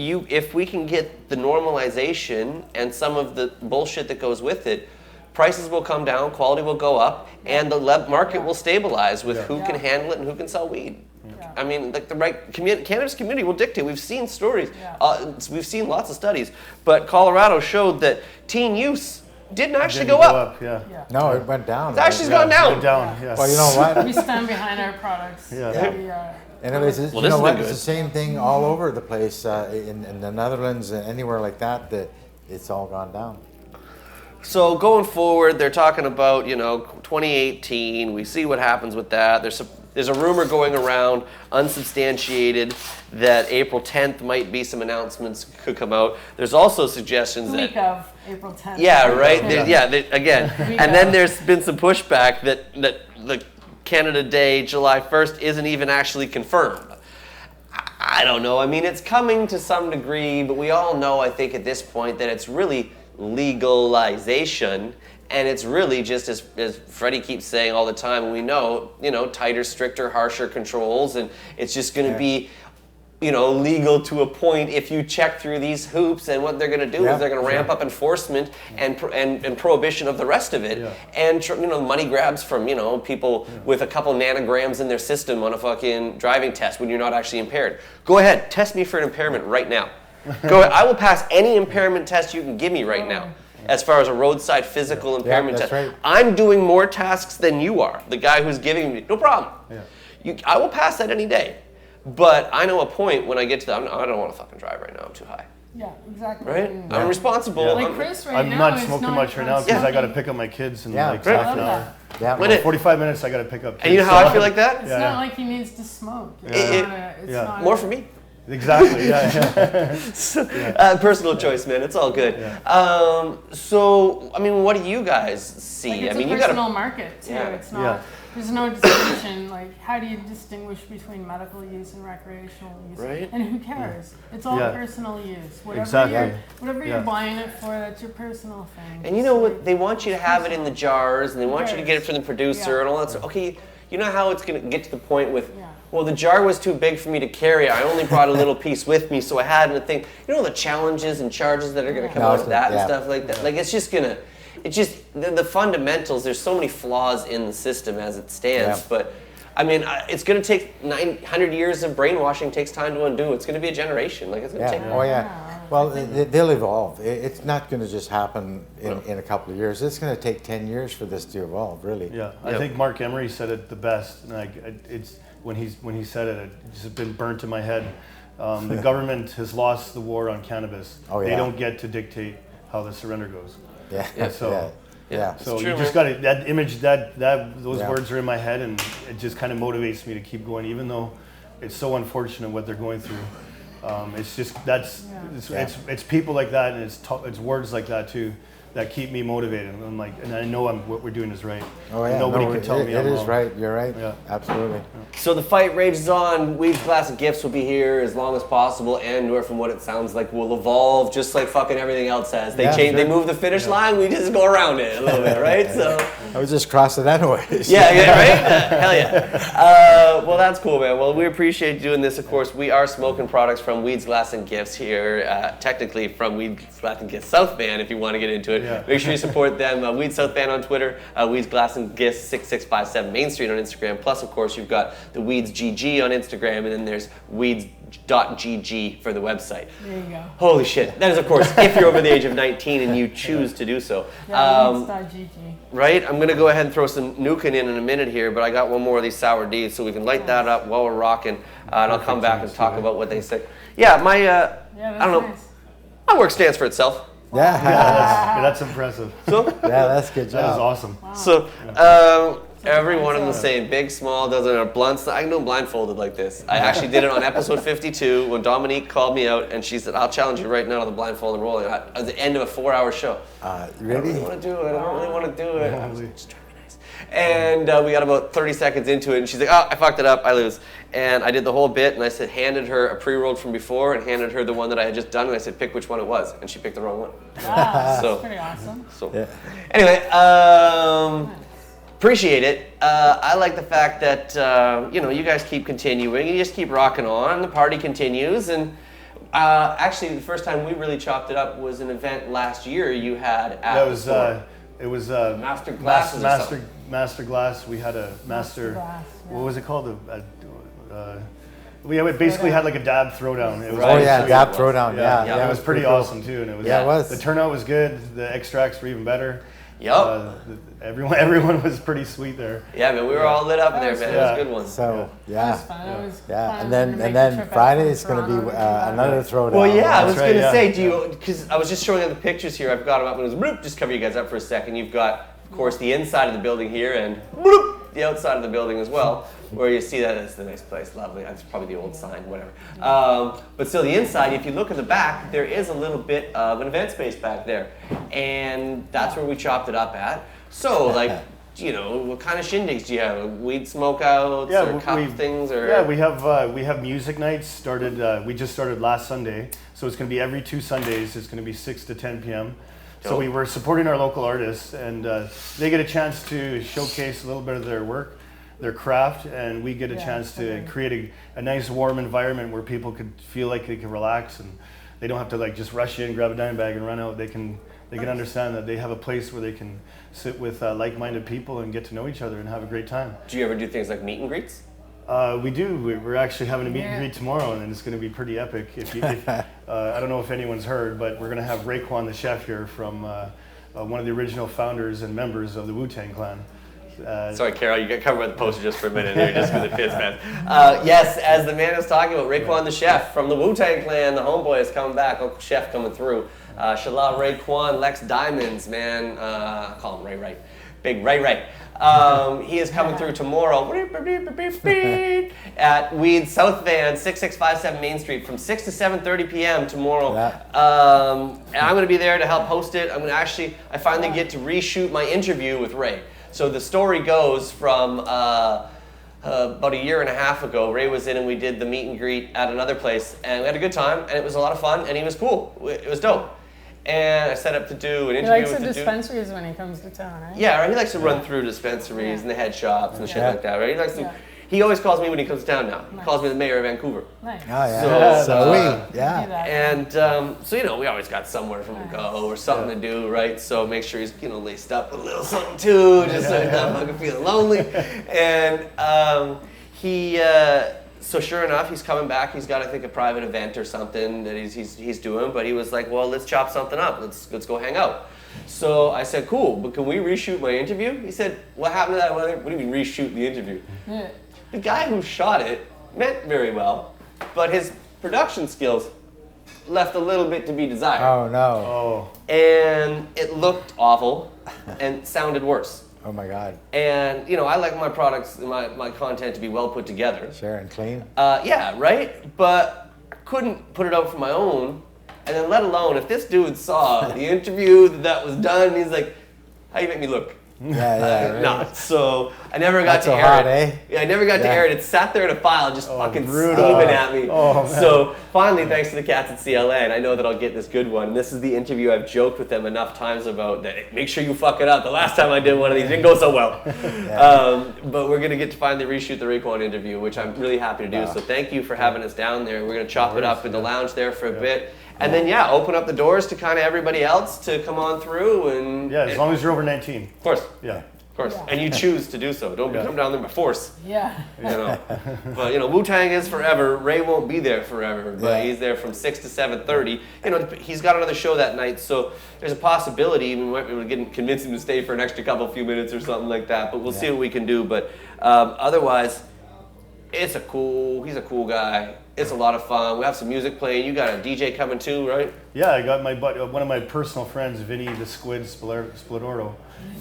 we can get the normalization and some of the bullshit that goes with it, prices will come down, quality will go up, and the market will stabilize with who can handle it and who can sell weed. Yeah. I mean, like the right cannabis community will dictate. We've seen stories, we've seen lots of studies, but Colorado showed that teen use didn't actually Didn't go up. Yeah. No, it went down. It's actually gone down. Went down. Yeah. Well, you know what? We stand behind our products. Yeah. We, Anyways, Well, you this know has what? been It's the same thing all over the place in the Netherlands and anywhere like that. That it's all gone down. So going forward, they're talking about, you know, 2018. We see what happens with that. There's a rumor going around, unsubstantiated, that April 10th might be some announcements could come out. There's also suggestions the that week of April 10th. yeah, right. Again, Week and then of. there's been some pushback that the Canada Day, July 1st, isn't even actually confirmed. I don't know. I mean, it's coming to some degree, but we all know, I think, at this point that it's really legalization, and it's really just as Freddie keeps saying all the time. We know, you know, tighter, stricter, harsher controls, and it's just going to be, you know, legal to a point if you check through these hoops. And what they're going to do is they're going to ramp up enforcement and prohibition of the rest of it, and you know, money grabs from, you know, people with a couple nanograms in their system on a fucking driving test when you're not actually impaired. Go ahead, test me for an impairment right now. Go ahead. I will pass any impairment test you can give me right now, as far as a roadside physical impairment that's test. right. I'm doing more tasks than you are. The guy who's giving me, no problem. I will pass that any day. But I know a point when I get to that, I don't want to fucking drive right now. I'm too high. Yeah, exactly. Right? I'm responsible. Yeah. Like Chris right I'm now not is smoking much right now because I got to pick up my kids in like exactly. half an hour. Yeah. When it- 45 minutes, I got to pick up kids. And you know how I feel like that? It's Yeah, not yeah. like he needs to smoke. It's It- not More for me. Exactly. Yeah. Personal choice, man. It's all good. So, I mean, what do you guys see? Like it's I mean, a you got personal to. market too. Yeah. It's not. Yeah. There's no distinction. Like, how do you distinguish between medical use and recreational use? Right. And who cares? It's all Yeah. personal use. Whatever Exactly. whatever Yeah. you're buying it for, that's your personal thing. And you know what? They want you to have it in the jars, and they want you to get it from the producer Yeah. and all that stuff. Okay, you know how it's going to get to the point with, Yeah. well, the jar was too big for me to carry. I only brought a little piece with me, so I had to think. You know the challenges and charges that are going to come No, out of that and yeah. stuff like that. Like it's just gonna, it's just the fundamentals. There's so many flaws in the system as it stands, Yeah. but. I mean, it's going to take 900 years of brainwashing. Takes time to undo. It's going to be a generation. Like it's going to take. Oh yeah. Well, they'll evolve. It's not going to just happen in a couple of years. It's going to take 10 years for this to evolve, really. Yeah. I think Mark Emery said it the best. Like it's when he said it, it's just been burnt in my head. The government has lost the war on cannabis. Oh, They yeah. don't get to dictate how the surrender goes. Yeah. So- Yeah. So true, you just man. got to, that image, those Yeah. words are in my head, and it just kind of motivates me to keep going, even though it's so unfortunate what they're going through. It's just it's people like that, and it's words like that too that keep me motivated. And I'm like, and I know what we're doing is right. Oh yeah. Nobody No, can tell me it I'm is wrong. right. You're right. Yeah. Absolutely. So the fight rages on. Weed's Classic Gifts will be here as long as possible, and/or from what it sounds like, will evolve just like fucking everything else has. They Yeah, change, sure. they move the finish line. We just go around it a little bit, right? So I was just crossing that anyways. yeah, right? Hell yeah. Well, that's cool, man. Well, we appreciate you doing this. Of course, we are smoking products from Weed's Glass and Gifts here. Technically from Weed's Glass and Gifts SouthVan, if you want to get into it. Yeah. Make sure you support them. Weed's SouthVan on Twitter. Weed's Glass and Gifts 6657 Main Street on Instagram. Plus, of course, you've got the Weeds GG on Instagram, and then there's weeds.gg for the website. There you go. Holy shit. That is, of course, if you're over the age of 19 and you choose to do so. Yeah, Right? I'm going to go ahead and throw some nuking in a minute here, but I got one more of these sour D's, so we can light that up while we're rocking, and I'll come back and talk about what they say. Yeah, my, Yeah, that's I don't know, nice. my work stands for itself. Yeah. That's impressive. So, Yeah, that's a good That is job. awesome. Everyone in the same, big, small, doesn't have blunts. I can do them blindfolded like this. I actually did it on episode 52 when Dominique called me out and she said, I'll challenge you right now to the blindfold and rolling at the end of a 4-hour show. I don't Really? really want to do it. I don't really want to do it. Just trying to be nice. And we got about 30 seconds into it, and she's like, oh, I fucked it up, I lose. And I did the whole bit, and I handed her a pre-rolled from before, and handed her the one that I had just done, and I said, pick which one it was. And she picked the wrong one. Wow, So- that's pretty awesome. So, Yeah. anyway, Nice. appreciate it. I like the fact that you guys keep continuing, and you just keep rocking on. The party continues, and actually, the first time we really chopped it up was an event last year you had at That the was store. it was Master classes or something. master glass. We had a master. glass, yeah. What was it called? We basically had like a dab throwdown. It was Right. Oh yeah, Sweet. dab throwdown. Yeah, Yeah, it was pretty cool. awesome too, and it was. Yeah, it was. The turnout was good. The extracts were even better. Yup. Everyone was pretty sweet there. Yeah, man, we were all lit up in there, man. It was Yeah. a good one. So That yeah, was fun. It was yeah, fun and to then make and the then trip back Friday from is going to be Toronto to do that. another throwdown. Well, yeah, I That's was right, gonna yeah. say, because I was just showing you the pictures here. I've got them up, and it was bloop, just cover you guys up for a second. You've got, of course, the inside of the building here, and bloop, the outside of the building as well, where you see that it's a nice place, lovely. That's probably the old sign, whatever. But still, the inside, if you look at the back, there is a little bit of an event space back there, and that's where we chopped it up at. So, like, what kind of shindigs do you have? Weed smokeouts or cup things, or Yeah, we have music nights started. We just started last Sunday, so it's going to be every 2 Sundays. It's going to be 6 to 10 p.m. So Dope. we were supporting our local artists, and they get a chance to showcase a little bit of their work, their craft, and we get a Yeah, chance to totally. create a nice warm environment where people could feel like they can relax, and they don't have to like just rush in, grab a dime bag, and run out. They can understand that they have a place where they can sit with like-minded people and get to know each other and have a great time. do you ever do things like meet and greets? We do. We're actually having a meet and Yeah. greet tomorrow, and it's going to be pretty epic. I don't know if anyone's heard, but we're going to have Raekwon the chef here from one of the original founders and members of the Wu-Tang Clan. Sorry, Carol, you got covered by the poster just for a minute there, just for the piss, man. Yes, as the man was talking about, Raekwon the chef from the Wu-Tang Clan, the homeboy is coming back, Uncle Chef coming through. Shala Raekwon, Lex Diamonds, man. I call him Ray Ray. Big Ray Ray. He is coming through tomorrow at Weed SouthVan, 6657 Main Street from 6 to 7:30 p.m. tomorrow. Yeah. And I'm going to be there to help host it. I finally get to reshoot my interview with Ray. So the story goes from about a year and a half ago, Ray was in and we did the meet and greet at another place, and we had a good time, and it was a lot of fun, and he was cool. It was dope. And I set up to do an He interview likes with the the dude. dispensaries when he comes to town, right? Yeah, right. He likes to run through dispensaries and the head shops and shit Yeah. like that, right? He likes to. Yeah. He always calls me when he comes to town now. He Nice. calls me the mayor of Vancouver. Nice. Oh yeah. So, So, uh, we yeah. Do that. And so we always got somewhere from to Nice. go or something to do, right? So make sure he's laced up with a little something too, just so he's not fucking feeling lonely. And so sure enough, he's coming back. He's got, I think, a private event or something that he's doing. But he was like, well, let's chop something up. Let's go hang out. So I said, cool, but can we reshoot my interview? He said, what happened to that? What do you mean reshoot the interview? Yeah. The guy who shot it meant very well, but his production skills left a little bit to be desired. Oh no. Oh, And it looked awful and sounded worse. Oh my God. And, I like my products, my content to be well put together. Sure and clean. Yeah, right? But I couldn't put it out for my own. And then let alone, if this dude saw the interview that was done, he's like, how you make me look? Yeah. Right. Not. So I never got Not to so air hot, it. eh? Yeah, I never got to Yeah. air it. It sat there in a file, just fucking brutal. steaming at me. Oh, man. So finally, thanks to the cats at CLA, and I know that I'll get this good one. This is the interview I've joked with them enough times about that. Make sure you fuck it up. The last time I did one of these, it didn't go so well. But we're gonna get to finally reshoot the Raekwon interview, which I'm really happy to do. So thank you for having us down there. We're gonna chop it up in the lounge there for a bit. And then, open up the doors to kind of everybody else to come on through. And yeah, as long as you're over 19. of course. Yeah. Of course, Yeah. and you choose to do so. Don't Yeah. come down there by force, Yeah. But Wu-Tang is forever. Ray won't be there forever, but Yeah. he's there from 6 to 7:30. He's got another show that night, so there's a possibility we might be able to convince him to stay for an extra few minutes or something like that. But we'll see what we can do. But otherwise, he's a cool guy. It's a lot of fun. We have some music playing. You got a DJ coming too, right? Yeah, I got one of my personal friends, Vinny the Squid Splodoro.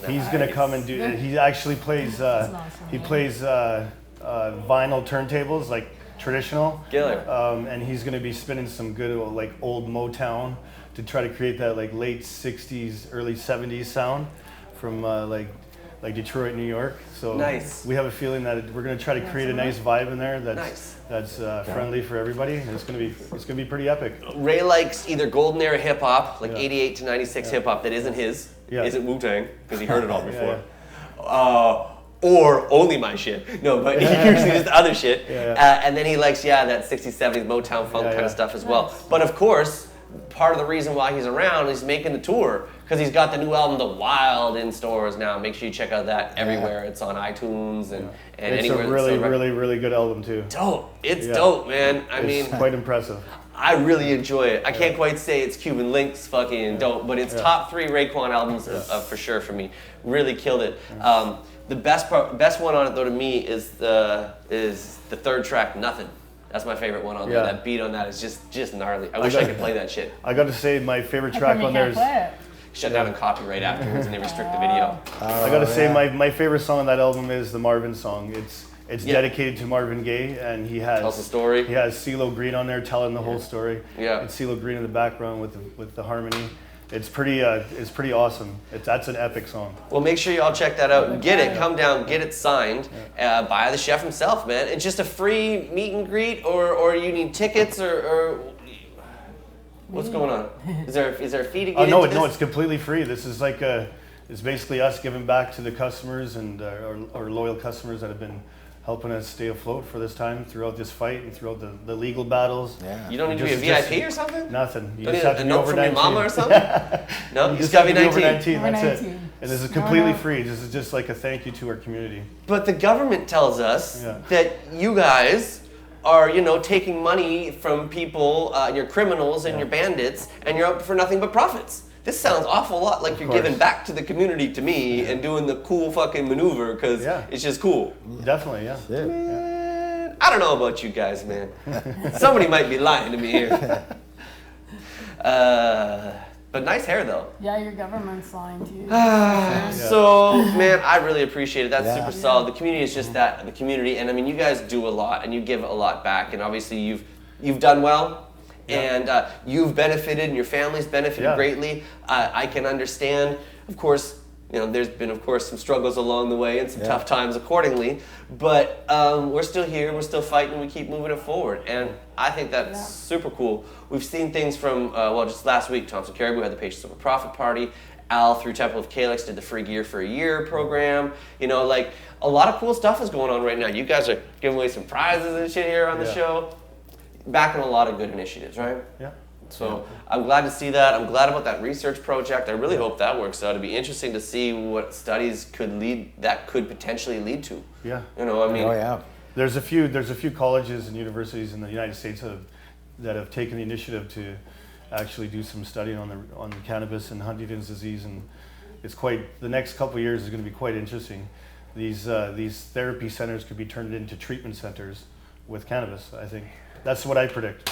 He's gonna come and do. He actually plays. awesome, He yeah. plays vinyl turntables, like traditional. Killer. And he's gonna be spinning some good old Motown to try to create that late '60s, early '70s sound from like Detroit, New York. So Nice. we have a feeling that we're going to try to create a nice vibe in there Nice. that's friendly for everybody, and it's going to be pretty epic. Ray likes either golden era hip hop, like Yeah. 88 to 96 hip hop that isn't his, Yeah. isn't Wu-Tang, because he heard it all before. Yeah. Or only my shit. No, but usually just other shit. Yeah. And then he likes, that 60s, 70s Motown funk kind of stuff as well. But of course, part of the reason why he's around is making the tour, because he's got the new album, The Wild, in stores now. Make sure you check out that everywhere. It's on iTunes and It's anywhere. a really, really, really good album too. Dope. It's dope, man. I mean, It's quite impressive. I really enjoy it. I can't quite say it's Cuban Links fucking dope, but it's top 3 Raekwon albums for sure for me. Really killed it. The best one on it though to me is the third track, Nothing. That's my favorite one on there. That beat on that is just gnarly. I wish I could play that shit. I got to say my favorite track on there is. Shut down on copyright afterwards and they restrict the video. I got to say my favorite song on that album is the Marvin song. It's dedicated to Marvin Gaye, and he has Tells the story. He has CeeLo Green on there telling the whole story. Yeah. It's CeeLo Green in the background with the harmony. It's pretty awesome. That's an epic song. Well, make sure you all check that out and get it. Come down, get it signed by the chef himself, man. It's just a free meet and greet, or you need tickets, or what's going on? Is there a fee to get into this? No, it's completely free. This is like it's basically us giving back to the customers and our loyal customers that have been helping us stay afloat for this time throughout this fight and throughout the legal battles. Yeah. You don't need to be a VIP or something? Nothing. You Don't just need have a to be note over from 19. your mama or something? No, You you just got have to to be be over 19. 19. That's it. 19. And this is completely free. This is just like a thank you to our community. But the government tells us that you guys are, taking money from people, your criminals and your bandits, and you're up for nothing but profits. This sounds awful lot like you're giving back to the community to me and doing the cool fucking maneuver because it's just cool. Definitely, yeah. Man, I don't know about you guys, man. Somebody might be lying to me here. But nice hair though. Yeah, your government's lying to you. So, man, I really appreciate it. That's super solid. The community is just that, the community. And I mean, you guys do a lot and you give a lot back. And obviously you've done well. And you've benefited and your family's benefited greatly. I can understand, of course, there's been, of course, some struggles along the way and some tough times accordingly. But we're still here, we're still fighting, we keep moving it forward. And I think that's super cool. We've seen things from, just last week, Thompson Caribou had the Patients of a Profit Party. Al through Temple of Calyx did the Free Gear for a Year program. Like a lot of cool stuff is going on right now. You guys are giving away some prizes and shit here on the show. Backing a lot of good initiatives, right? Yeah. So I'm glad to see that. I'm glad about that research project. I really hope that works out. It'd be interesting to see what studies could potentially lead to. Yeah. I mean, There's a few colleges and universities in the United States that have taken the initiative to actually do some study on the cannabis and Huntington's disease, and it's the next couple of years is going to be quite interesting. These therapy centers could be turned into treatment centers with cannabis, I think. That's what I predict.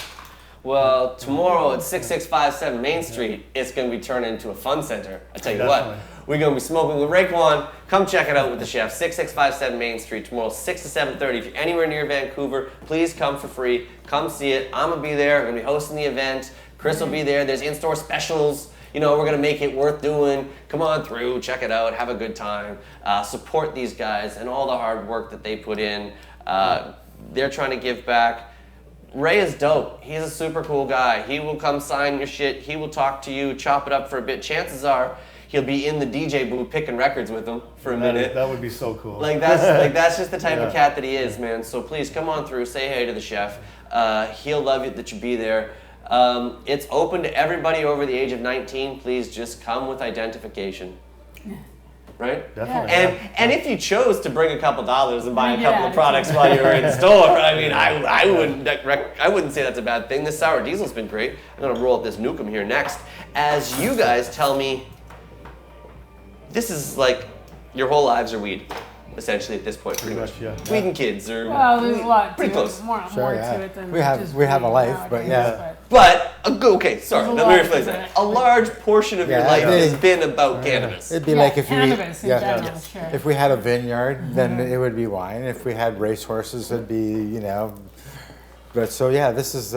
Well, tomorrow at 6657 Main Street, it's going to be turned into a fun center. I tell you Definitely. what, we're going to be smoking with Raekwon. Come check it out with the chef. 6657 Main Street tomorrow, 6 to 7:30. If you're anywhere near Vancouver, please come for free. Come see it. I'm going to be there. I'm going to be hosting the event. Chris will be there. There's in-store specials. We're going to make it worth doing. Come on through, check it out, have a good time. Support these guys and all the hard work that they put in. They're trying to give back. Ray is dope. He's a super cool guy. He will come sign your shit. He will talk to you, chop it up for a bit. Chances are he'll be in the DJ booth picking records with them for a minute. That would be so cool. That's just the type of cat that he is, man. So please come on through, say hey to the chef. He'll love it that you be there. It's open to everybody over the age of 19. Please just come with identification. Right? Definitely. And if you chose to bring a couple dollars and buy a couple of products while you were in store, I mean, I wouldn't say that's a bad thing. This sour diesel's been great. I'm gonna roll up this Nukem here next. As you guys tell me, this is like your whole lives are weed, essentially at this point, pretty much. Yeah. Weed and kids are There's a lot pretty to close. it. More Sure, to it than we have just a weed life, but nowadays, But okay, sorry, There's a let me lot rephrase to that. it. A large portion of your life has been about cannabis. It'd be like if cannabis in general, yes. sure. If we had a vineyard, then it would be wine. If we had racehorses, it'd be, But so this is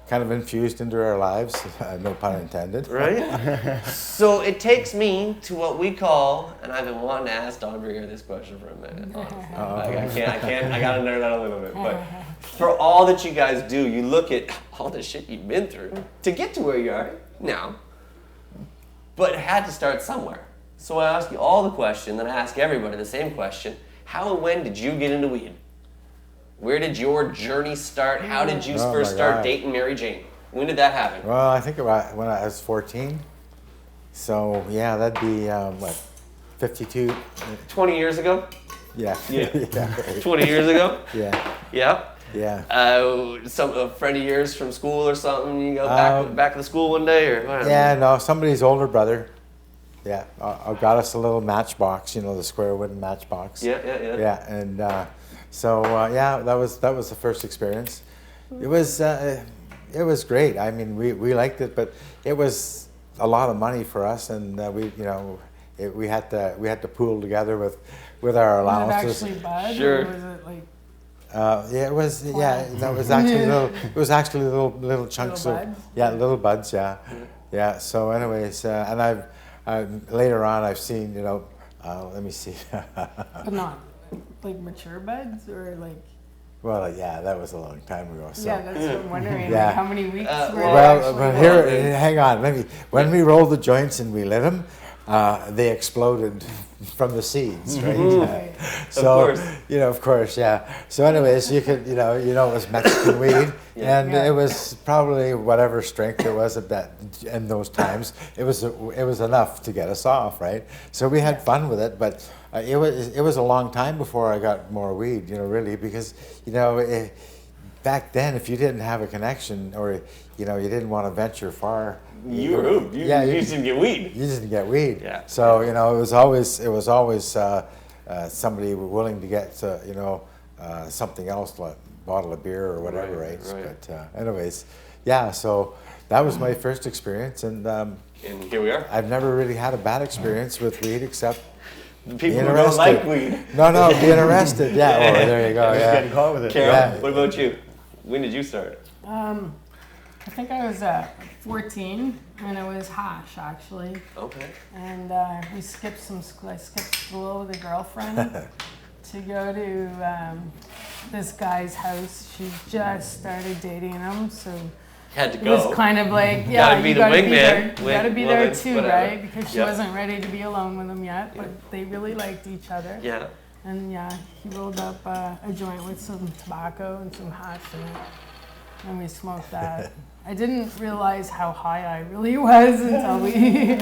kind of infused into our lives, no pun intended. Right? So it takes me to what we call, and I've been wanting to ask Don Briere this question for a minute. Honestly. I gotta nerd out a little bit. But for all that you guys do, you look at all the shit you've been through to get to where you are now. But it had to start somewhere. So I ask you all the question, then I ask everybody the same question. How and when did you get into weed? Where did your journey start? How did you first start dating Mary Jane? When did that happen? Well, I think when I was 14. So yeah, that'd be what, 52? 20 years ago? Yeah. Yeah. Yeah, right. 20 years ago? Yeah. Yeah. Yeah. A friend of yours from school or something, you go back to the school one day or whatever? Yeah, no, somebody's older brother. Yeah, got us a little matchbox, the square wooden matchbox. Yeah. Yeah, and that was the first experience. It was great. I mean, we liked it, but it was a lot of money for us, and we had to pool together with our allowances. Was it actually bud, Sure. or was it like? It was. Yeah, that was actually little. It was actually little chunks Little of. buds? Yeah, little buds. Yeah, yeah. So, anyways, and I've later on I've seen. Let me see. But not like mature buds, or like. Well, yeah, that was a long time ago. So. Yeah, that's what I'm wondering. Yeah. Like, how many weeks were Well, but actually? here, hang on. When we rolled the joints and we lit them, they exploded from the seeds, right? Right. So, course. Of course, yeah. So, anyways, you could, it was Mexican weed, and Yeah. it was probably whatever strength it was at that in those times. It was enough to get us off, right? So we had fun with it, but it was a long time before I got more weed, really, because back then, if you didn't have a connection or you didn't want to venture far. You were hooped. You just didn't get weed. You didn't get weed. Yeah. So it was always somebody willing to get something else, like a bottle of beer or whatever, right? But anyways, yeah. So that was my first experience, and here we are. I've never really had a bad experience with weed except People being who don't arrested. like weed. No, being arrested. Yeah. Oh, there you go. Just Yeah. getting caught with it. Carol, Yeah. what about you? When did you start? I think I was 14, and it was hash actually. Okay. And I skipped school with a girlfriend to go to this guy's house. She just started dating him, so Had to it go. was kind of like, yeah, Gotta be you the gotta be wingman, there. You wing- gotta be there woman, too, whatever. right? Because she Yep. wasn't ready to be alone with him yet, but they really liked each other. Yeah. And yeah, he rolled up a joint with some tobacco and some hash in it, and we smoked that. I didn't realize how high I really was until we.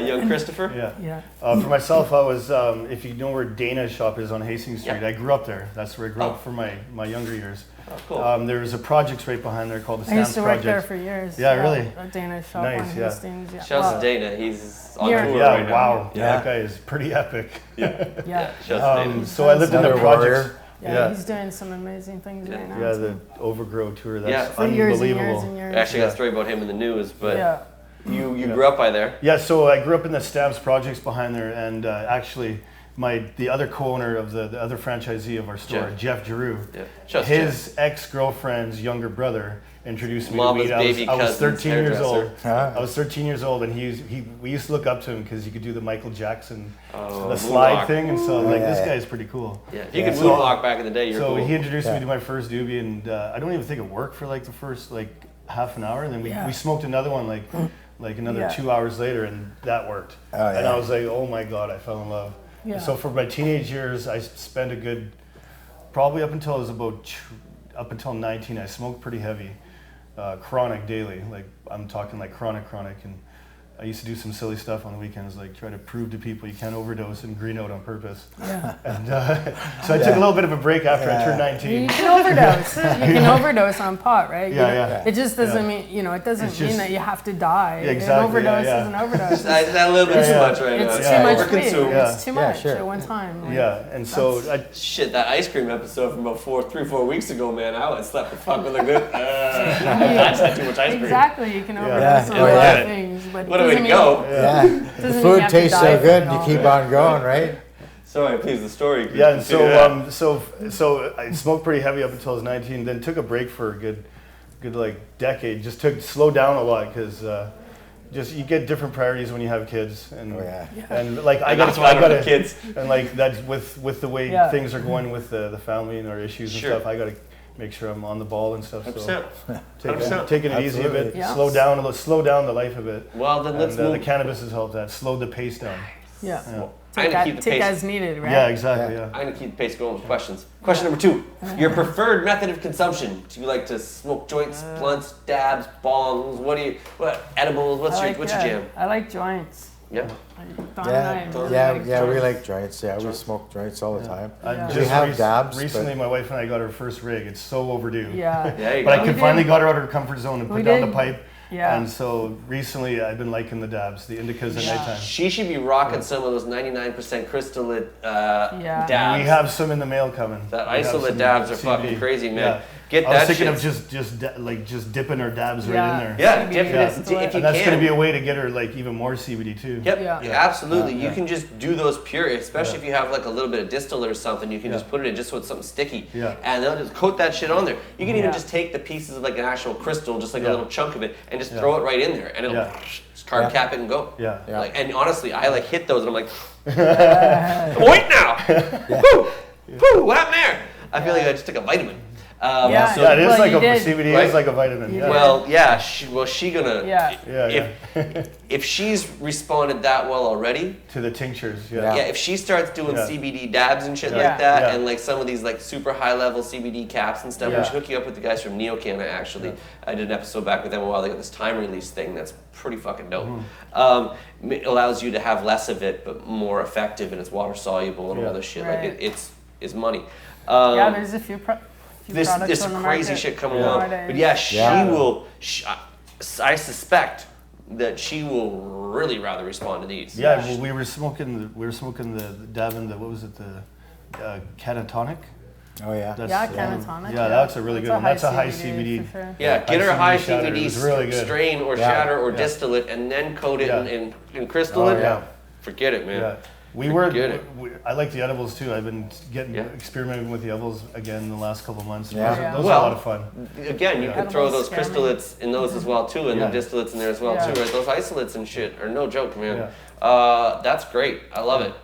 Young Christopher? Yeah. Yeah. For myself, I was, if you know where Dana's shop is on Hastings Street, Yeah. I grew up there. That's where I grew up for my younger years. Oh, cool. There was a project right behind there called the I used Stamps to work Project. there for years. Yeah, really? At Dana's shop Nice, on yeah. Hastings. Yeah. Shouts Well, to Dana. He's on Yeah. tour Yeah, right now. wow. Yeah. That guy is pretty epic. Yeah. Shouts to Dana. So I lived in the Another projects. warrior. Yeah, he's doing some amazing things right now. Yeah, too. the Overgrow tour. That's Yeah. For years and unbelievable. years and years. I actually got a story about him in the news, but Yeah. you grew up by there. Yeah, so I grew up in the Stamps projects behind there, and actually, the other co-owner of the other franchisee of our store, Jeff Giroux, Yeah. Shouts to his ex-girlfriend's younger brother introduced me Mama's to weed. baby I was cousin's 13 years old. hairdresser. I was 13 years old, and we used to look up to him because he could do the Michael Jackson, Oh, the slide moonwalk. thing, and so like yeah, this yeah. guy's pretty cool. Yeah. If you could So- moonwalk back in the day, you're So cool. he introduced Yeah. me to my first doobie, and I don't even think it worked for like the first half an hour, and then Yeah. we smoked another one like another Yeah. 2 hours later, and that worked. Oh, And yeah. I was like, oh my god, I fell in love. Yeah. So for my teenage years, I spent a good, probably up until I was up until 19, I smoked pretty heavy, chronic daily. Like I'm talking like chronic, and I used to do some silly stuff on the weekends, like try to prove to people you can't overdose and green out on purpose. Yeah. And so I took a little bit of a break after I turned You 19. can overdose. You can overdose on pot, right? Yeah. It just doesn't Yeah. mean, it doesn't It's mean just- that you have to die. Yeah, exactly, An overdose yeah. is an overdose. Is that a little bit too Yeah. much right now? It's Yeah. too much Overconsumed. weed. Yeah. It's too Yeah, much sure. at one time. Like, Yeah, and so Shit, that ice cream episode from about 3-4 weeks ago, man, I slept the fuck with a good. I just had too much ice cream. Exactly, you can overdose Yeah. on Oh, a lot yeah. of things, but What it a way to doesn't go. mean- Yeah. The Doesn't mean you food have to tastes die so from good, it you all. keep on going, right? Sorry, please, the story. yeah, and Continue that. so I smoked pretty heavy up until I was 19. Then took a break for a good good like decade, just took slow down a lot because just you get different priorities when you have kids, and and like I gotta kids, and like that's with the way things are going with the family and our issues and stuff. I gotta make sure I'm on the ball and stuff. 100%. So taking it easy a bit, slow down the life a bit. Well, then let's move. The cannabis has helped that, slow the pace down. I'm gonna keep the take pace. as needed, right? Yeah, exactly. Yeah. I'm gonna keep the pace going with questions. Question number 2: your preferred method of consumption? Do you like to smoke joints, blunts, dabs, bongs? What edibles? What's your jam? I like joints. Yeah. We like joints. Yeah, we smoke joints all the time. We have dabs. Recently, my wife and I got our first rig. It's so overdue. Yeah. But I finally got her out of her comfort zone and put down the pipe. Yeah. And so recently I've been liking the dabs, the indicas at nighttime. She should be rocking some of those 99% crystalline dabs. We have some in the mail coming. That isolate dabs are fucking crazy, man. Yeah. Get I that was thinking shit. of just dipping our dabs right in there. Yeah, dip it if you and that's going to be a way to get her like even more CBD too. Yep, absolutely. You can just do those pure, especially if you have like a little bit of distillate or something. You can just put it in just with something sticky, and they'll just coat that shit on there. You can even just take the pieces of like an actual crystal, just like a little chunk of it, and just throw it right in there, and it'll just carb cap it and go. Like, and honestly, I like hit those, and I'm like, wait now, woo, what happened there? I feel like I just took a vitamin. It is like a CBD is like a vitamin. Well, she gonna if she's responded that well already to the tinctures. If she starts doing CBD dabs and shit like that, and like some of these like super high level CBD caps and stuff, we should hook you up with the guys from Neocan. I did an episode back with them a while ago. This time release thing that's pretty fucking dope. It allows you to have less of it but more effective, and it's water soluble and all other shit. Like it's money. There's a few. This crazy shit coming along, but she will. I suspect that she will really rather respond to these. Well, we were smoking the dab and what was it, the catatonic? Oh yeah. Catatonic. That's a really good one. That's a high CBD. Sure. Get her a high CBD really strain or shatter or distillate, and then coat it in crystalline. Forget it, man. I like the edibles too. I've been experimenting with the edibles again in the last couple of months. Those are a lot of fun. Again, you could throw those crystalates in those as well too, and the distillates in there as well too. Right? Those isolates and shit are no joke, man. That's great. I love it.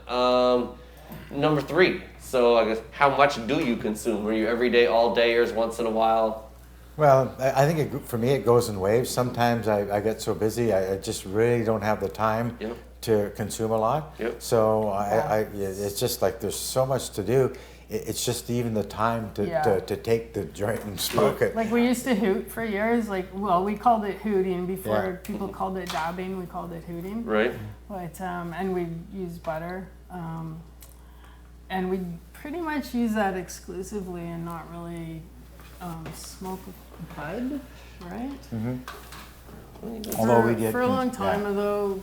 Number 3. So I guess, how much do you consume? Are you every day, all dayers, once in a while? Well, I think for me it goes in waves. Sometimes I get so busy I just really don't have the time to consume a lot. So it's just like there's so much to do. It's just even the time to take the joint and smoke it. Like we used to hoot for years. We called it hooting before people called it dabbing. We called it hooting. Right. But and we'd use butter, and we pretty much use that exclusively and not really smoke bud, right? Although we did for a long time, although.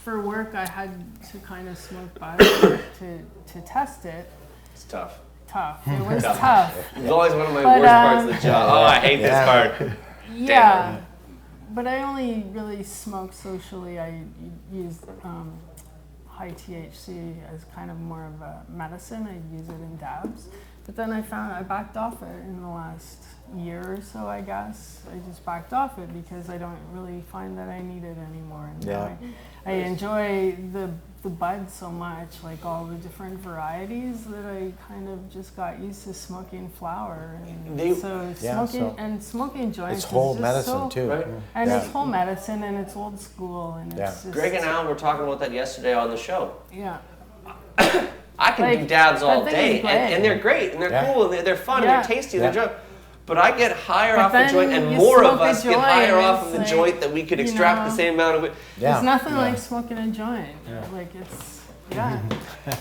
For work, I had to kind of smoke butter to test it. It's tough. It was tough. It's always one of my worst parts of the job. Oh, I hate this part. Yeah, but I only really smoke socially. I used high THC as kind of more of a medicine. I use it in dabs. But then I backed off it in the last year or so, I guess. I just backed off it because I don't really find that I need it anymore. And I enjoy the bud so much, like all the different varieties, that I kind of just got used to smoking flower. And smoking joints it's whole is just medicine too. Right? And it's whole medicine, and it's old school, and it's just... Greg and Al were talking about that yesterday on the show. Yeah. I can do dabs all day, and they're great, and they're cool, and they're fun, and they're tasty, and they're but I get higher off the joint, and more of us get higher off of the joint that we could extract the same amount of it. There's nothing like smoking a joint. Like it's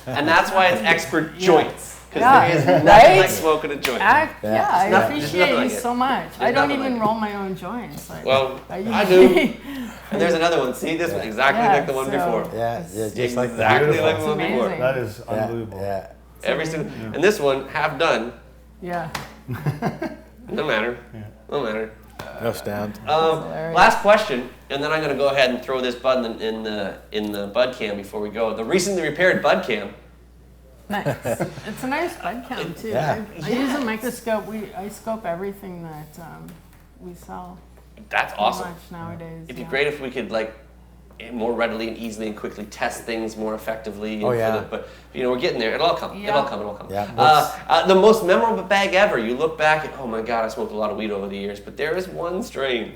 and that's why it's expert joints, because there is nothing like smoking a joint. I appreciate you so much. I don't even roll my own joints. I do. And there's another one. See, this one exactly like the one before. Just like exactly like the one before. That is unbelievable. Every single, and this one half done. No matter. No stand. Last question, and then I'm going to go ahead and throw this bud in the bud cam before we go. The recently repaired bud cam. Nice. It's a nice bud cam too. I use a microscope. I scope everything that we sell That's pretty awesome. much nowadays. It'd be great if we could like more readily and easily and quickly test things more effectively. Oh, yeah. But we're getting there. It'll all come. Yeah. It'll all come. Yeah, The most memorable bag ever. You look back and, oh my God, I smoked a lot of weed over the years, but there is one strain,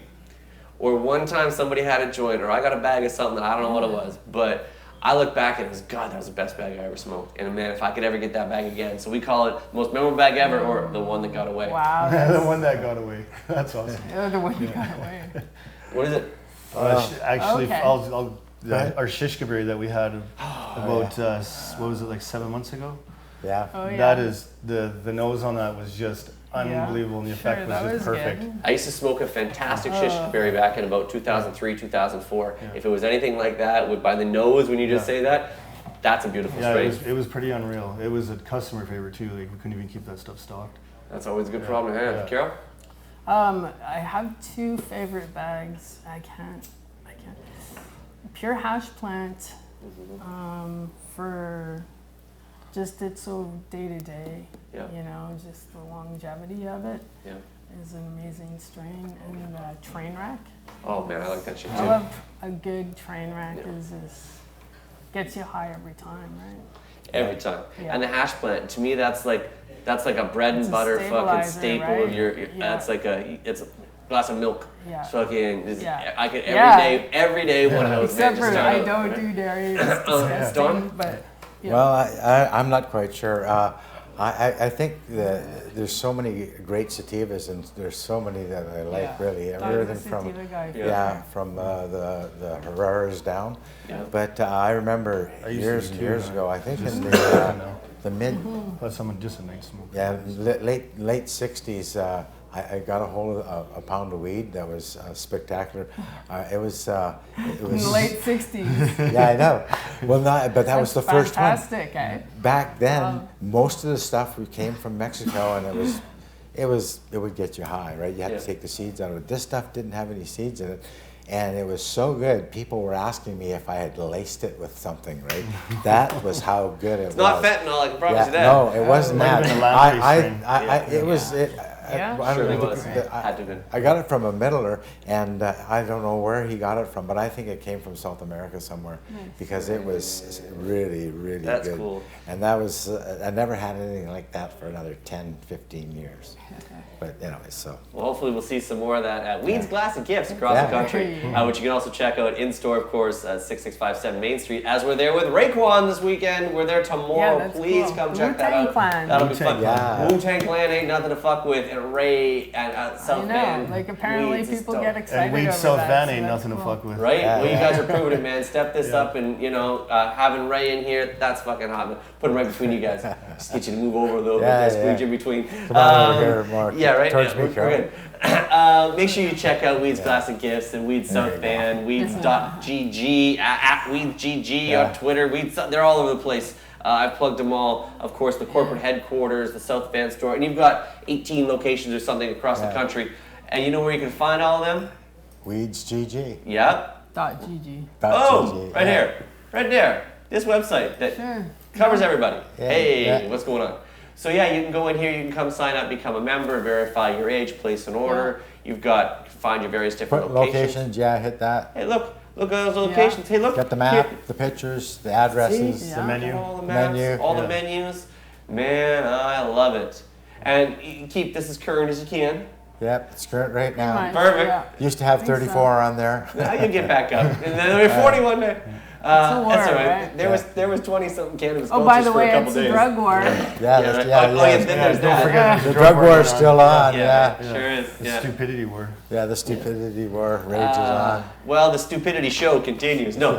or one time somebody had a joint, or I got a bag of something that I don't know what it was, but I look back and it was, God, that was the best bag I ever smoked. And man, if I could ever get that bag again. So we call it the most memorable bag ever, or the one that got away. Wow. The one that got away. That's awesome. The one that got away. What is it? Actually, Okay. our shish kabiri that we had about what was it, like 7 months ago? Yeah. Oh yeah. That is the nose on that was just unbelievable, and the Sure, effect was that just was perfect. good. I used to smoke a fantastic shish berry back in about 2003, 2004. Yeah. If it was anything like that, by the nose when you just Yeah. say that, that's a beautiful Yeah, strain. it was pretty unreal. It was a customer favorite too. Like we couldn't even keep that stuff stocked. That's always a good Yeah. problem to have. Yeah. Carol? I have two favorite bags. I can't. Pure hash plant, for just it's so day to day. Yeah. You know, just the longevity of it Yeah. is an amazing strain. And train wreck. Oh man, I like that shit I too. love a good train wreck. Yeah. Is just gets you high every time, right? Every time. Yeah. And the hash plant, to me, that's like a bread and It's a butter fucking stabilizer, staple right? of your. Yeah. It's a glass of milk. Yeah. Fucking. Yeah. I could Yeah. every day when I was Except for just I started, don't right? do dairy. It's Dawn? disgusting. But yeah. Well, I'm not quite sure. I think that there's so many great sativas, and there's so many that I like, Yeah. really. Don Everything is a from sativa guy for yeah, sure. from the Herreras down. Yeah. But I remember I used to years do and too, years man. ago. I think Just in now. the mid Plus, someone just a night smoke. yeah late '60s. I got a hold of a pound of weed that was spectacular. It was In the late 60s. yeah, I know. Well, not, but that was the That's first one. fantastic, eh? Back then, Wow. most of the stuff we came from Mexico, and it would get you high, right? You had Yeah. to take the seeds out of it. This stuff didn't have any seeds in it, and it was so good. People were asking me if I had laced it with something, right? That was how good it was. It's not fentanyl, I can promise you that. No, it wasn't Might have that. been a Lamprey strain. It was. Yeah. I don't Surely know, was. Had to have been. I got it from a middler, and I don't know where he got it from, but I think it came from South America somewhere, because it was really, really That's good. cool. And that was, I never had anything like that for another 10, 15 years. But anyway, so. Well, hopefully we'll see some more of that at Weed's Glass and Gifts across Yeah. the country, Hey. which you can also check out in store, of course, 6657 Main Street. As we're there with Raekwon this weekend, we're there tomorrow. that's Please cool. come check that Wu-Tang out. Clan. That'll be Wu-Tang fun. Clan. Wu-Tang Clan ain't nothing to fuck with, and Ray and I SouthVan. know. Like apparently Weeds is people dope. get excited And weed over South that. Van so ain't that's nothing to cool. fuck with. Right? Yeah, Well, you yeah. guys are proving it, man. Step this Yeah. up, and having Ray in here, that's fucking hot. Put him right between you guys. Just get you to move over a little Yeah, bit, there, squeeze yeah. you in between. Come on over here, Mark. Yeah, right. Towards Yeah, me, we're Carol. good. Make sure you check out Weeds Glass and Gifts and Weeds There you SouthVan, Weeds.gg, at WeedsGG Yeah. on Twitter. They're all over the place. I've plugged them all. Of course, the corporate headquarters, the SouthVan store, and you've got 18 locations or something across the Yeah. country. And you know where you can find all of them? Weeds GG. Yep. .gg. Boom! .gg. Right here. Right there. This website that Sure. covers everybody. Yeah, Hey, yeah. what's going on? So yeah, you can go in here, you can come sign up, become a member, verify your age, place an order. You've got, find your various different Put locations. locations, yeah, hit that. Hey, look at those locations. Hey, look. Get the map, the pictures, the addresses. See? Yeah. The menu. All the maps, Menu, all the yeah. menus. Man, I love it. And you keep this as current as you can. Yep, it's current right now. Fine. Perfect. Yeah. Used to have Think so. 34 on there. Now you get back up. And then there were 41 day. a war, That's all right. right? There was 20 something cannabis Oh, by cultures the for a way, couple it's days. a drug war. Yeah, Yeah, that's, right. yeah, Oh, yeah, yeah. then there's don't that. forget The drug war is still on, Yeah, yeah. sure is. The Yeah. stupidity war. Yeah, the stupidity war rages on. Well, the stupidity show continues. No.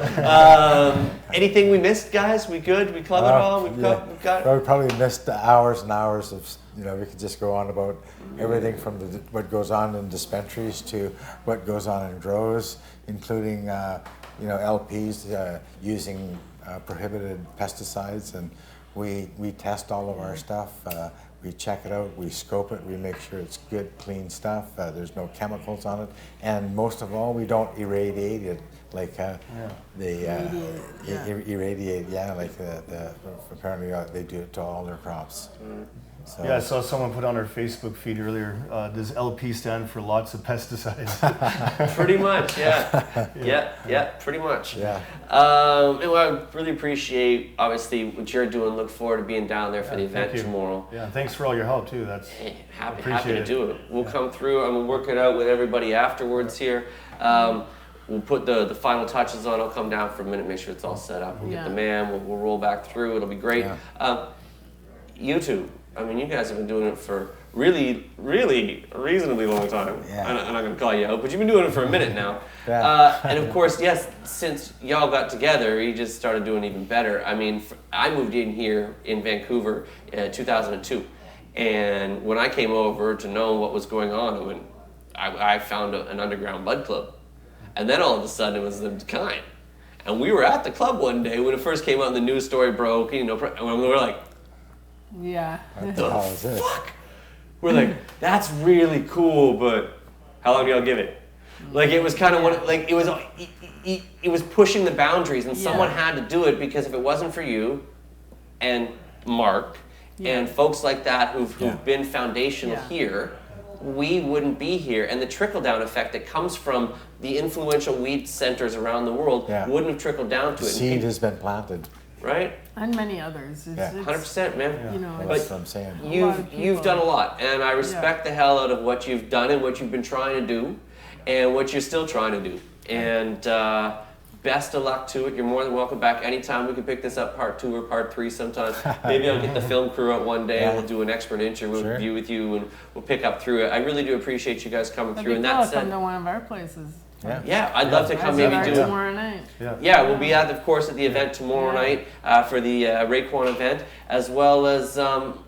Anything we missed, guys? We good? We club it all? We've got. Well, we probably missed hours and hours of, we could just go on about everything from what goes on in dispensaries to what goes on in grows, including, LPs using prohibited pesticides, and we test all of our stuff. We check it out, we scope it, we make sure it's good, clean stuff. There's no chemicals on it, and most of all, we don't irradiate it like irradiate. Yeah, like apparently they do it to all their crops. So, Yeah, I saw someone put on our Facebook feed earlier, does LP stand for lots of pesticides? Pretty much, yeah. Yeah, pretty much. Yeah. And I really appreciate, obviously, what you're doing. Look forward to being down there for the event Thank you. tomorrow. Yeah, thanks for all your help too. That's Hey, happy Appreciate to it. do it. We'll come through. I'm gonna work it out with everybody afterwards here. We'll put the final touches on. I'll come down for a minute, make sure it's all set up. We'll get the man. We'll roll back through. It'll be great. Yeah. You two, I mean, you guys have been doing it for really, really a reasonably long time. Yeah. I'm not gonna call you out, but you've been doing it for a minute now. Yeah. And of course, yes, since y'all got together, you just started doing even better. I mean, I moved in here in Vancouver in 2002. And when I came over to know what was going on, I found an underground bud club. And then all of a sudden it was the decline. And we were at the club one day when it first came out and the news story broke, and we were like, Yeah. What the hell is this? fuck? We're like, that's really cool, but how long do y'all give it? Like, it was kind of it was pushing the boundaries, and someone had to do it, because if it wasn't for you and Mark and folks like that who've been foundational here, we wouldn't be here. And the trickle-down effect that comes from the influential weed centers around the world wouldn't have trickled down to it. Seed has been planted. Right? And many others. It's, 100%, man. You know, That's what I'm saying. You've done a lot, and I respect the hell out of what you've done and what you've been trying to do, and what you're still trying to do. And best of luck to it. You're more than welcome back anytime. We can pick this up part 2 or part 3 sometime. Maybe I'll get the film crew out one day and we'll do an expert interview with you, and we'll pick up through it. I really do appreciate you guys coming that'd through. be And cool. that's Come to one of our places. Yeah, I'd love to come maybe do tomorrow night. we'll be at, of course, at the event tomorrow night for the Raekwon event, as well as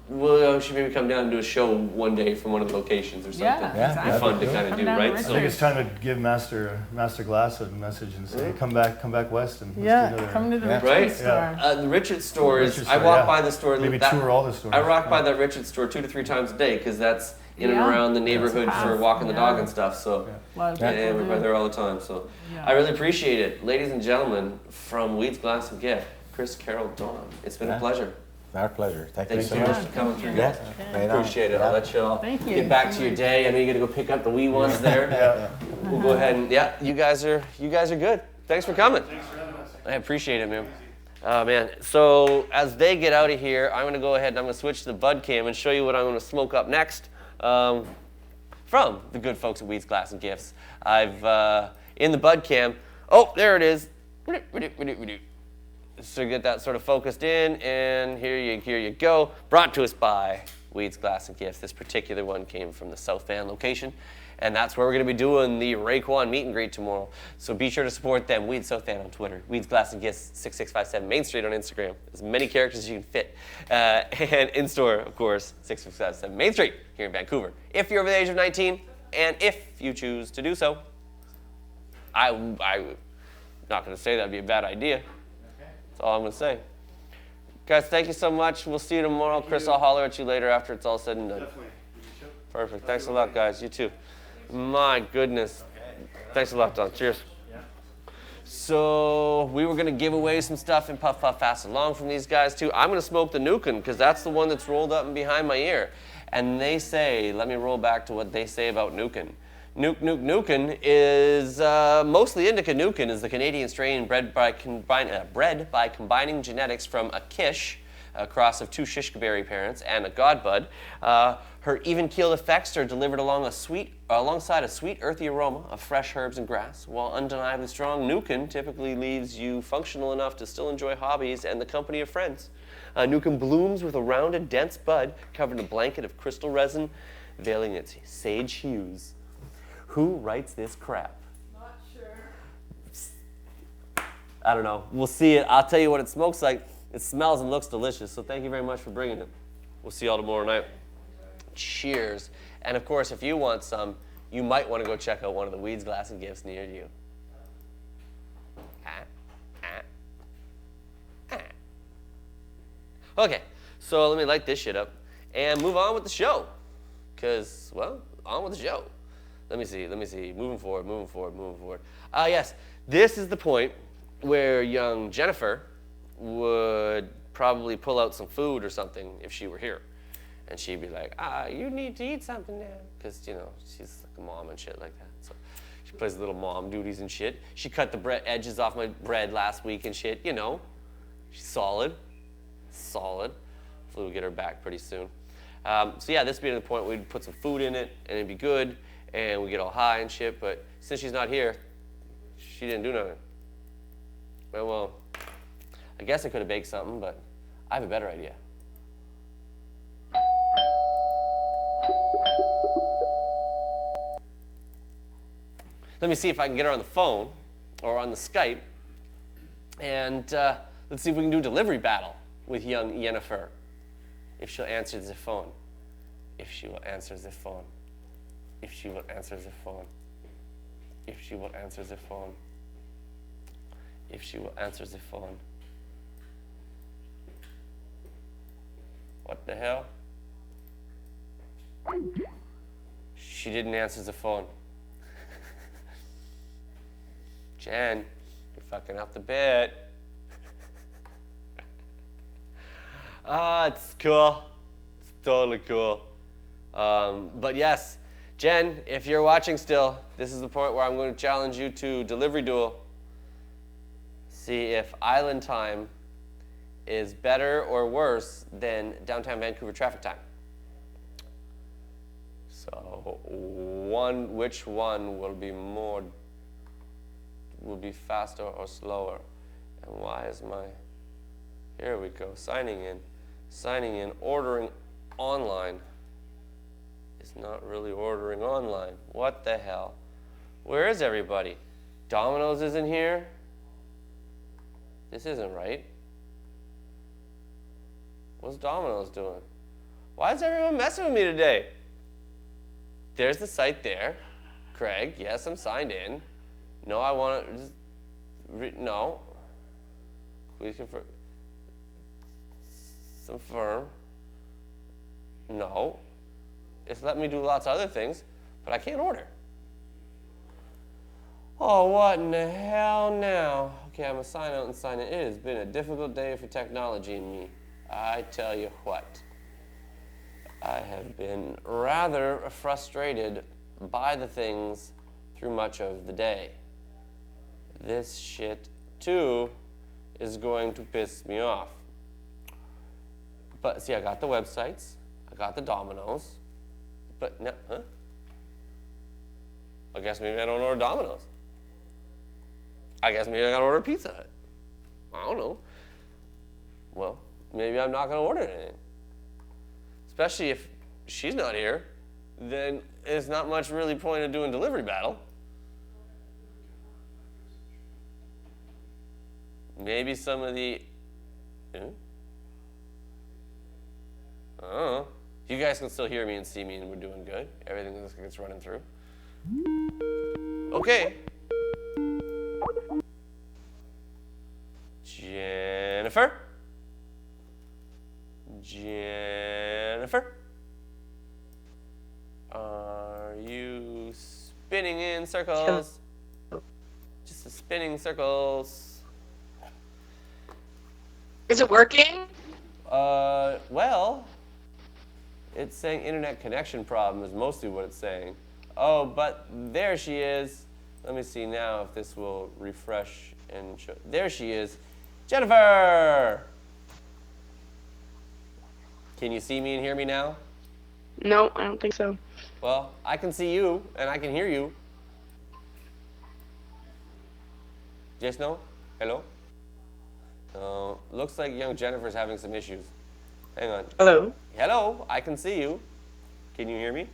we should maybe come down and do a show one day from one of the locations or something. Yeah, exactly. Be fun to kind of Come do, down right? to I think it's time to give Master Glass a message and say, come back west and let's do another. Come to the Right? Richard store. The Richard store is. Richard I store, walk by the store. Maybe that- tour all the stores. I walk by that Richard store 2 to 3 times a day, because that's in and around the neighborhood for walking the dog and stuff. So. A lot of Yeah, people we're do. by there all the time, so I really appreciate it. Ladies and gentlemen, from Weeds, Glass, and Gift, Chris, Carol, Dawn, it's been a pleasure. Our pleasure. Thank you Thanks so so much. much for coming through, Yeah. guys. Right on. Appreciate it. I'll let you all Thank you. get back to your day. I know you got to go pick up the wee ones there. We'll go ahead and you guys are good. Thanks for coming. Thanks for having us. I appreciate it, man. Man, so as they get out of here, I'm going to go ahead and I'm going to switch to the bud cam and show you what I'm going to smoke up next. From the good folks at Weeds, Glass, and Gifts. I've, in the bud cam, oh, there it is. So get that sort of focused in, and here you go. Brought to us by Weeds, Glass, and Gifts. This particular one came from the SouthVan location, and that's where we're going to be doing the Raekwon meet and greet tomorrow. So be sure to support them. Weeds SouthVan on Twitter. Weeds, Glass, and Gifts 6657 Main Street on Instagram. As many characters as you can fit. And in store, of course, 6657 Main Street here in Vancouver. If you're over the age of 19, and if you choose to do so, I'm not going to say that'd be a bad idea. That's all I'm going to say. Guys, thank you so much. We'll see you tomorrow. Chris, I'll holler at you later after it's all said and done. Definitely. Perfect. Thanks a lot, guys. You too. My goodness. Thanks a lot, Don. Cheers. So we were going to give away some stuff in Puff Puff Fast Along from these guys too. I'm going to smoke the Nukin, because that's the one that's rolled up and behind my ear. And they say, let me roll back to what they say about Nukin. Nukin is mostly indica. Nukin is the Canadian strain bred by combining genetics from a Kish, a cross of 2 shishkaberry parents, and a Godbud. Her even-keeled effects are delivered alongside a sweet, earthy aroma of fresh herbs and grass. While undeniably strong, Nukin typically leaves you functional enough to still enjoy hobbies and the company of friends. Nukin blooms with a rounded, dense bud covered in a blanket of crystal resin, veiling its sage hues. Who writes this crap? Not sure. I don't know. We'll see it. I'll tell you what it smokes like. It smells and looks delicious, so thank you very much for bringing it. We'll see you all tomorrow night. Cheers. And of course, if you want some, you might want to go check out one of the Weeds, Glass, and Gifts near you. Okay, so let me light this shit up and move on with the show. Because, well, on with the show. Let me see. Moving forward. Yes, this is the point where young Jennifer would probably pull out some food or something if she were here. And she'd be like, you need to eat something now. Because, she's like a mom and shit like that. So she plays little mom duties and shit. She cut the edges off my bread last week and shit, She's solid. Hopefully we'll get her back pretty soon. So yeah, this would be the point where we'd put some food in it and it'd be good and we get all high and shit, but since she's not here, she didn't do nothing. Well, I guess I could have baked something, but I have a better idea. Let me see if I can get her on the phone or on the Skype, and let's see if we can do a delivery battle with young Yennefer. If she'll answer the phone. If she will answer the phone. If she will answer the phone. If she will answer the phone. If she will answer the phone. What the hell? She didn't answer the phone. Jen, you're fucking up the bit. It's cool. It's totally cool. But yes, Jen, if you're watching still, this is the point where I'm going to challenge you to delivery duel. See if island time is better or worse than downtown Vancouver traffic time. So which one will be faster or slower? And why is here we go, signing in, ordering online. It's not really ordering online. What the hell? Where is everybody? Domino's isn't here? This isn't right. What's Domino's doing? Why is everyone messing with me today? There's the site there. Craig, yes, I'm signed in. No, I want to just, no. Please confirm. No. It's letting me do lots of other things, but I can't order. Oh, what in the hell now? Okay, I'm gonna sign out and sign in. It has been a difficult day for technology and me. I tell you what. I have been rather frustrated by the things through much of the day. This shit, too, is going to piss me off. But see, I got the websites, I got the Domino's, but no, I guess maybe I don't order Domino's. I guess maybe I gotta order Pizza Hut. I don't know. Well, maybe I'm not gonna order anything. Especially if she's not here, then it's not much really point of doing delivery battle. Maybe some of the, I don't know. You guys can still hear me and see me and we're doing good. Everything looks like it's running through. Okay. Jennifer? Are you spinning in circles? Just a spinning circles. Is it working? Well, it's saying internet connection problem is mostly what it's saying. Oh, but there she is. Let me see now if this will refresh and show. There she is. Jennifer! Can you see me and hear me now? No, I don't think so. Well, I can see you and I can hear you. Yes, no? Hello? Looks like young Jennifer's having some issues. Hang on. Hello? Hello, I can see you. Can you hear me?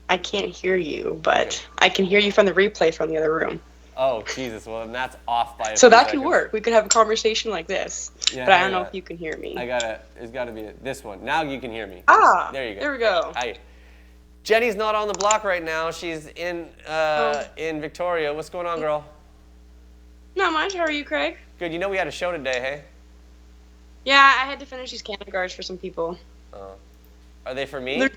I can't hear you, but I can hear you from the replay from the other room. Oh, Jesus. Well, then that's off by a So few that seconds. could work. We could have a conversation like this. Yeah, but I don't know if you can hear me. It's gotta be this one. Now you can hear me. Ah, there you go. There we go. Hi. Jenny's not on the block right now. She's in Victoria. What's going on, girl? Not much. How are you, Craig? Good. You know we had a show today, hey? Yeah, I had to finish these candy guards for some people. Are they for me?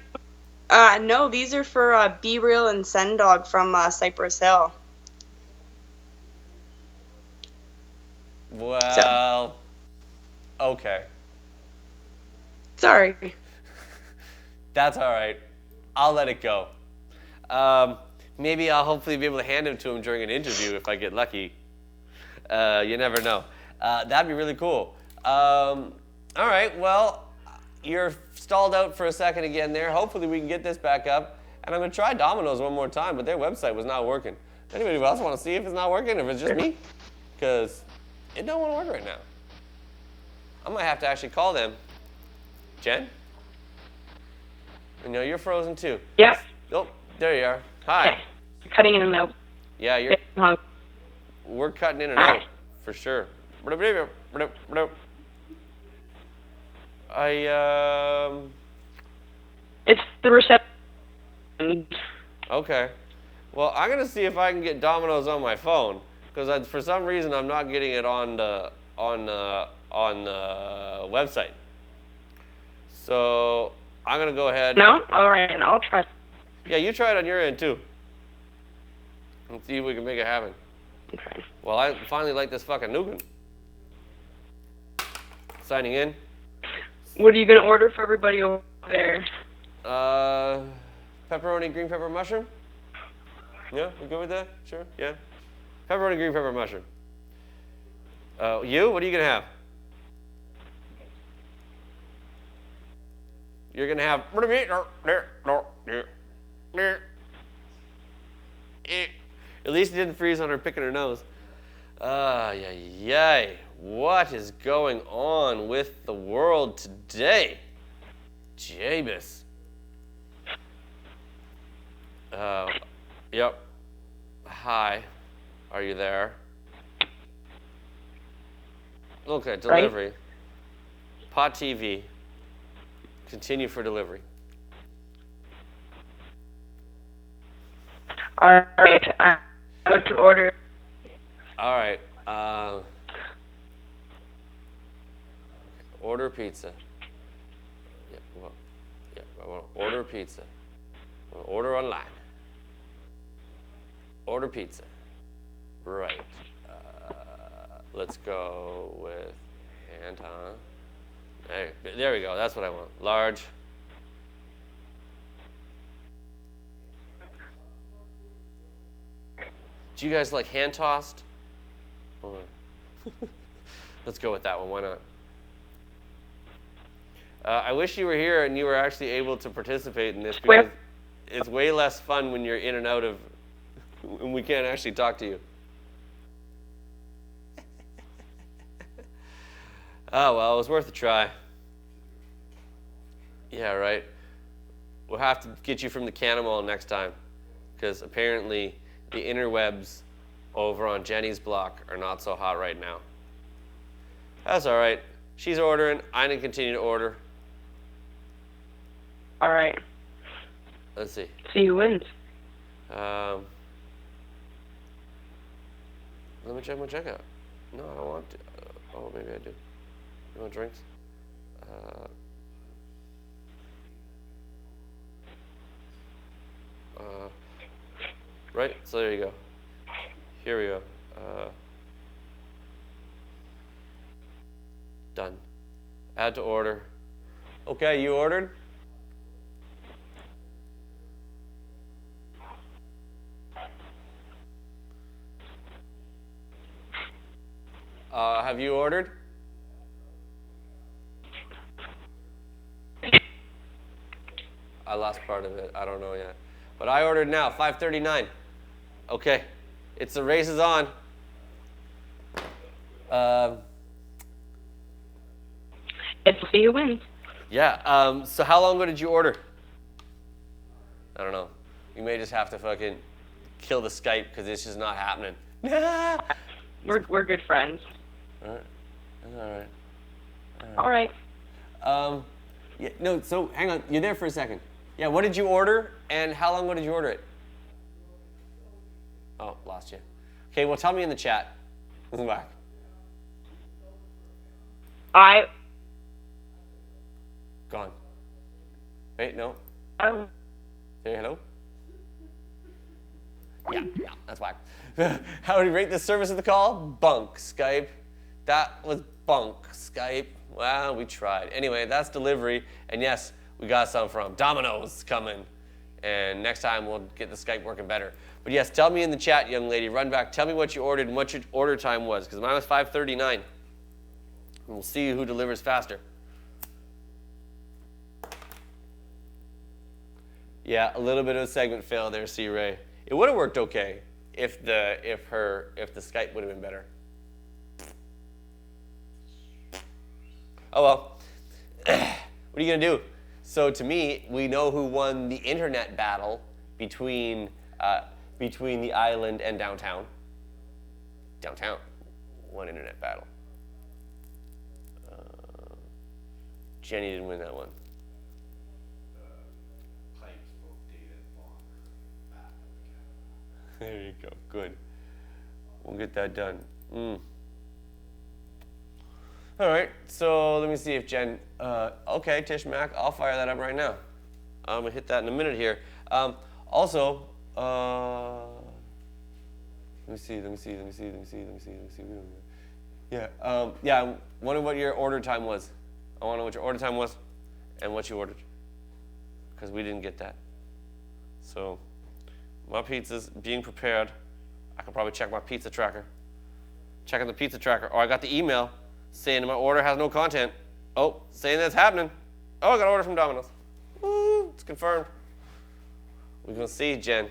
No, these are for Briere and Sendog from Cypress Hill. Well, okay. Sorry. That's all right. I'll let it go. Maybe I'll hopefully be able to hand him to him during an interview if I get lucky. You never know. That'd be really cool. All right, well, you're stalled out for a second again there. Hopefully we can get this back up. And I'm going to try Domino's one more time, but their website was not working. Anybody else want to see if it's not working, if it's just me? Because it don't want to work right now. I might have to actually call them. Jen? No, you're frozen too. Yep. Oh, there you are. Hi. Okay. You're cutting in and out. Yeah, we're cutting in and out, for sure. It's the reception. Okay. Well, I'm gonna see if I can get Domino's on my phone, because for some reason I'm not getting it on the website. So I'm gonna go ahead. No? All right, I'll try. Yeah, you try it on your end too. And see if we can make it happen. Okay. Well, I finally like this fucking Nukin. Signing in. What are you gonna order for everybody over there? Pepperoni, green pepper, mushroom? Yeah, we good with that? Sure, yeah. Pepperoni, green pepper, mushroom. You? What are you gonna have? You're gonna have. At least it didn't freeze on her picking her nose. Yay. What is going on with the world today? Jabus. Yep. Hi. Are you there? Okay, delivery. Right. Pot TV. Continue for delivery. All right. I'm going to order. All right. Order pizza. I want to order pizza. I want to order online. Order pizza. Right. Let's go with hand on. There we go. That's what I want. Large. Do you guys like hand tossed? Let's go with that one. Why not? I wish you were here and you were actually able to participate in this, because it's way less fun when you're in and out of, when we can't actually talk to you. Oh, well, it was worth a try. Yeah, right. We'll have to get you from the Cannamall next time, because apparently the interwebs over on Jenny's block are not so hot right now. That's all right. She's ordering. I'm going to continue to order. All right. Let's see. See who wins. Let me check my checkout. No, I don't want to. Oh, maybe I do. You want drinks? Right, so there you go. Here we go. Done. Add to order. Okay, you ordered? Have you ordered? I lost part of it. I don't know yet. But I ordered now, 5:39. Okay. It's the race is on. Let's see who wins. Yeah. So how long ago did you order? I don't know. You may just have to fucking kill the Skype because it's just not happening. We're good friends. All right. All right. All right. Yeah, no, so hang on. You're there for a second. Yeah, what did you order and how long ago did you order it? Oh, lost you. Okay, well, tell me in the chat. Listen back. Gone. Wait, no. Oh. Say hello? Yeah, that's whack. How would you rate the service of the call? Bunk, Skype. That was bunk, Skype. Well, we tried. Anyway, that's delivery. And yes, we got some from Domino's coming. And next time we'll get the Skype working better. But yes, tell me in the chat, young lady, run back, tell me what you ordered and what your order time was, because mine was 5:39. And we'll see who delivers faster. Yeah, a little bit of a segment fail there, C. Ray. It would have worked okay if the Skype would have been better. Oh well. What are you gonna do? So to me, we know who won the internet battle between the island and downtown. Downtown won internet battle. Jenny didn't win that one. There you go. Good. We'll get that done. All right. So let me see if Jen. Okay, Tish Mac. I'll fire that up right now. I'm gonna hit that in a minute here. Also, let me see. Yeah. I wonder what your order time was. I want to know what your order time was, and what you ordered, because we didn't get that. So. My pizza's being prepared. I can probably check my pizza tracker. Checking the pizza tracker. Oh, I got the email saying my order has no content. Oh, saying that's happening. Oh, I got an order from Domino's. Woo, it's confirmed. We're going to see, Jen.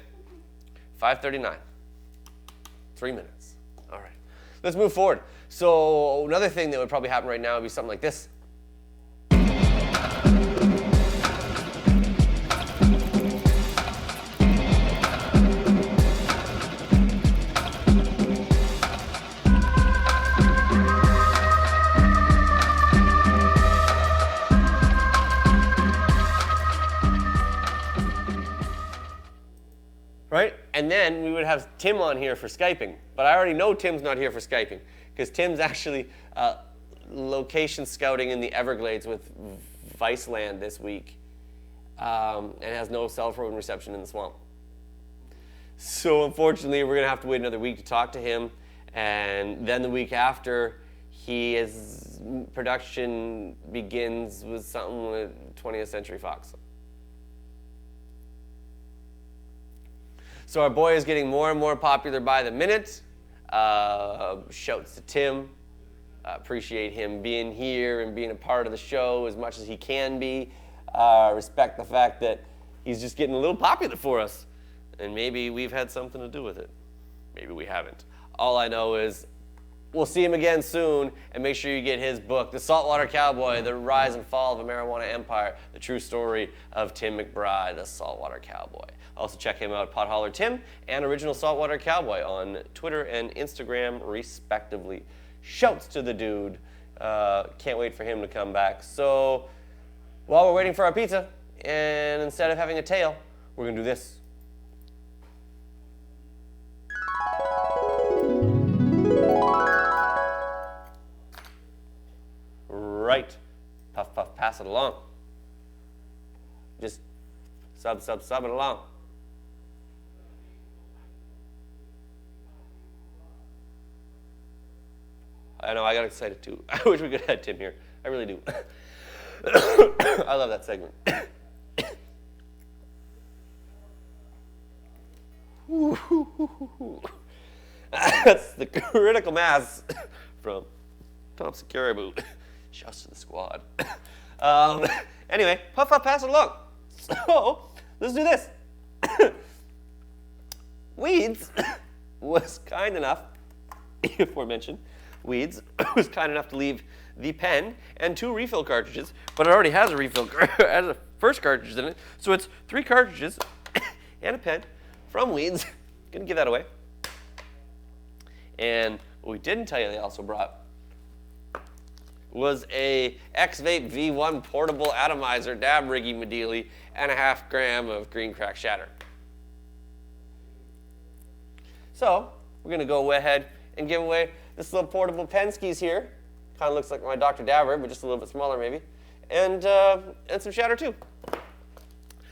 5:39. 3 minutes. All right. Let's move forward. So another thing that would probably happen right now would be something like this. Right? And then we would have Tim on here for Skyping. But I already know Tim's not here for Skyping, because Tim's actually location scouting in the Everglades with Viceland this week, and has no cell phone reception in the swamp. So unfortunately, we're going to have to wait another week to talk to him. And then the week after, his production begins with something with 20th Century Fox. So our boy is getting more and more popular by the minute. Shouts to Tim. Appreciate him being here and being a part of the show as much as he can be. Respect the fact that he's just getting a little popular for us. And maybe we've had something to do with it. Maybe we haven't. All I know is we'll see him again soon, and make sure you get his book, The Saltwater Cowboy, The Rise and Fall of a Marijuana Empire, the true story of Tim McBride, the Saltwater Cowboy. Also check him out, Potholler Tim and Original Saltwater Cowboy on Twitter and Instagram, respectively. Shouts to the dude. Can't wait for him to come back. So while we're waiting for our pizza, and instead of having a tail, we're going to do this. Right. Puff, puff, pass it along. Just sub it along. I know, I got excited too. I wish we could have had Tim here. I really do. I love that segment. That's the critical mass from Thompson Caribou. Shouts to the squad. Anyway, puff, pass it along. So, let's do this. Weeds was kind enough, aforementioned, Weeds was kind enough to leave the pen and 2 refill cartridges, but it already has a refill has a first cartridge in it, so it's 3 cartridges and a pen from Weeds. Gonna give that away. And what we didn't tell you they also brought was a X-Vape V1 portable atomizer dab riggy Medeely and a ½ gram of green crack shatter. So we're gonna go ahead and give away this little portable Penskis here. Kind of looks like my Dr. Dabber, but just a little bit smaller maybe. And some shatter too.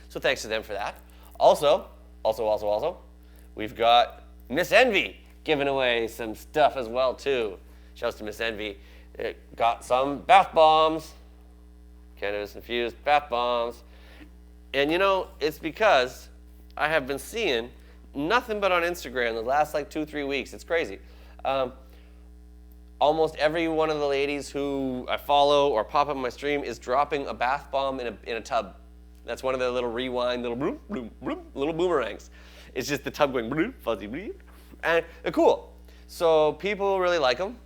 So thanks to them for that. Also, we've got Miss Envy giving away some stuff as well too. Shouts to Miss Envy. It got some bath bombs, cannabis infused bath bombs. And it's because I have been seeing nothing but on Instagram the last like 2-3 weeks. It's crazy. Almost every one of the ladies who I follow or pop up on my stream is dropping a bath bomb in a tub. That's one of the little rewind, little bloop, bloop, bloop, little boomerangs. It's just the tub going bloop, fuzzy bloop, and they're cool. So people really like them.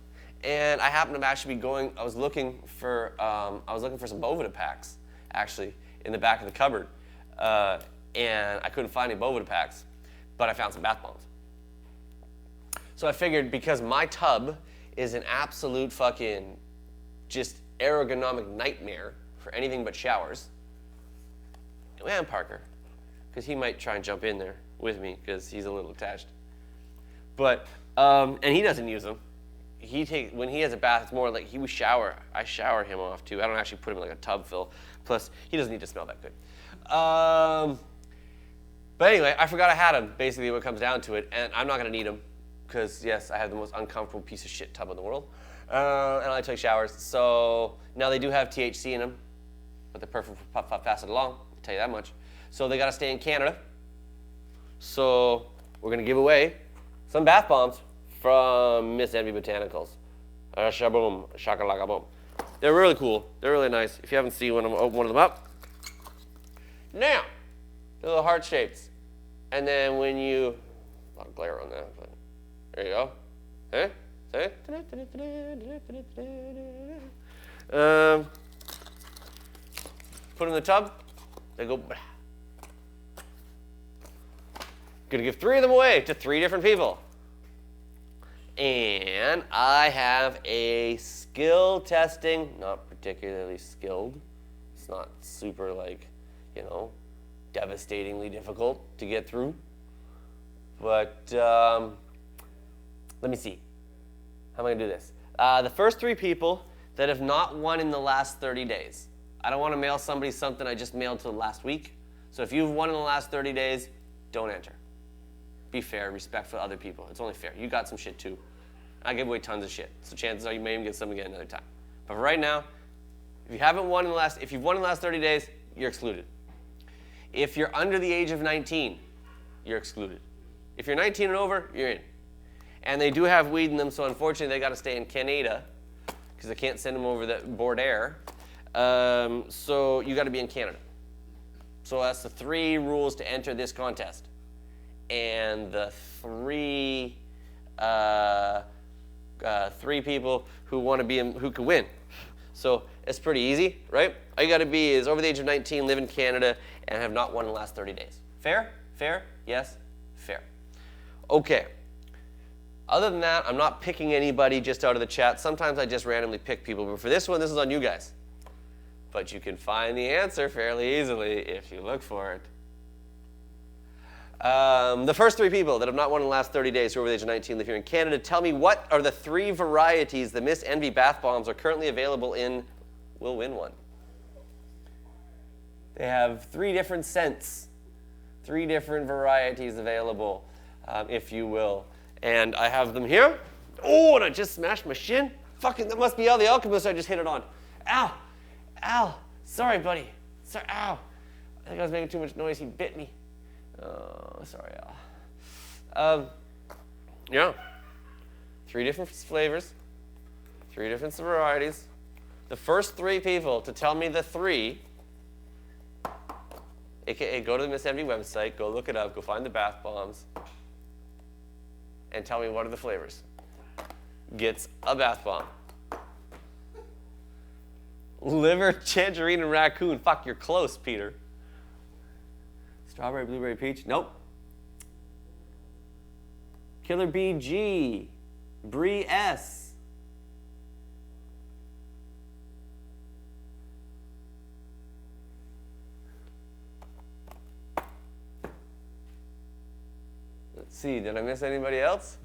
And I happen to actually be going. I was looking for some Bovida packs actually in the back of the cupboard, and I couldn't find any Bovida packs, but I found some bath bombs. So I figured because my tub is an absolute fucking just ergonomic nightmare for anything but showers. And Parker, because he might try and jump in there with me because he's a little attached. But and he doesn't use them. When he has a bath, it's more like I shower him off too. I don't actually put him in like a tub fill. Plus, he doesn't need to smell that good. But anyway, I forgot I had them, basically what comes down to it, and I'm not gonna need them because yes, I have the most uncomfortable piece of shit tub in the world, and I like to take showers. So now they do have THC in them, but they're perfect for puff pass it along. I'll tell you that much. So they gotta stay in Canada. So we're gonna give away some bath bombs from Miss Envy Botanicals. Shaboom, shakalaka boom. They're really cool. They're really nice. If you haven't seen one, I'm gonna open one of them up. Now, they're little heart shapes. And then when you, a lot of glare on that, but there you go. Hey, see? Put them in the tub. They go. Gonna give 3 of them away to 3 different people. And I have a skill testing, not particularly skilled. It's not super devastatingly difficult to get through. But let me see. How am I gonna do this? The first 3 people that have not won in the last 30 days. I don't wanna mail somebody something I just mailed to last week. So if you've won in the last 30 days, don't enter. Be fair, respectful to other people. It's only fair. You got some shit too. I give away tons of shit. So chances are you may even get some again another time. But for right now, if you've won in the last 30 days, you're excluded. If you're under the age of 19, you're excluded. If you're 19 and over, you're in. And they do have weed in them, so unfortunately they got to stay in Canada because I can't send them over the Briere. So you got to be in Canada. So that's the 3 rules to enter this contest. And the 3 people who want to be who can win. So it's pretty easy, right? All you got to be is over the age of 19, live in Canada, and have not won in the last 30 days. Fair? Fair? Yes? Fair. Okay. Other than that, I'm not picking anybody just out of the chat. Sometimes I just randomly pick people, but for this one, this is on you guys. But you can find the answer fairly easily if you look for it. The first 3 people that have not won in the last 30 days who are over the age of 19 live here in Canada, tell me what are the 3 varieties the Miss Envy bath bombs are currently available in. Will win one. They have 3 different scents, 3 different varieties available, if you will. And I have them here. Oh, and I just smashed my shin. Fucking, that must be Al the Alchemist I just hit it on. Ow, Al, sorry buddy. Sorry, ow. I think I was making too much noise, he bit me. Oh, sorry, Al. Yeah. 3 different flavors, 3 different varieties. The first 3 people to tell me the 3, aka go to the Miss Envy website, go look it up, go find the bath bombs, and tell me what are the flavors, gets a bath bomb. Liver, tangerine, and raccoon. Fuck, you're close, Peter. Strawberry, blueberry, peach. Nope. Killer BG. Briere. Let's see, did I miss anybody else?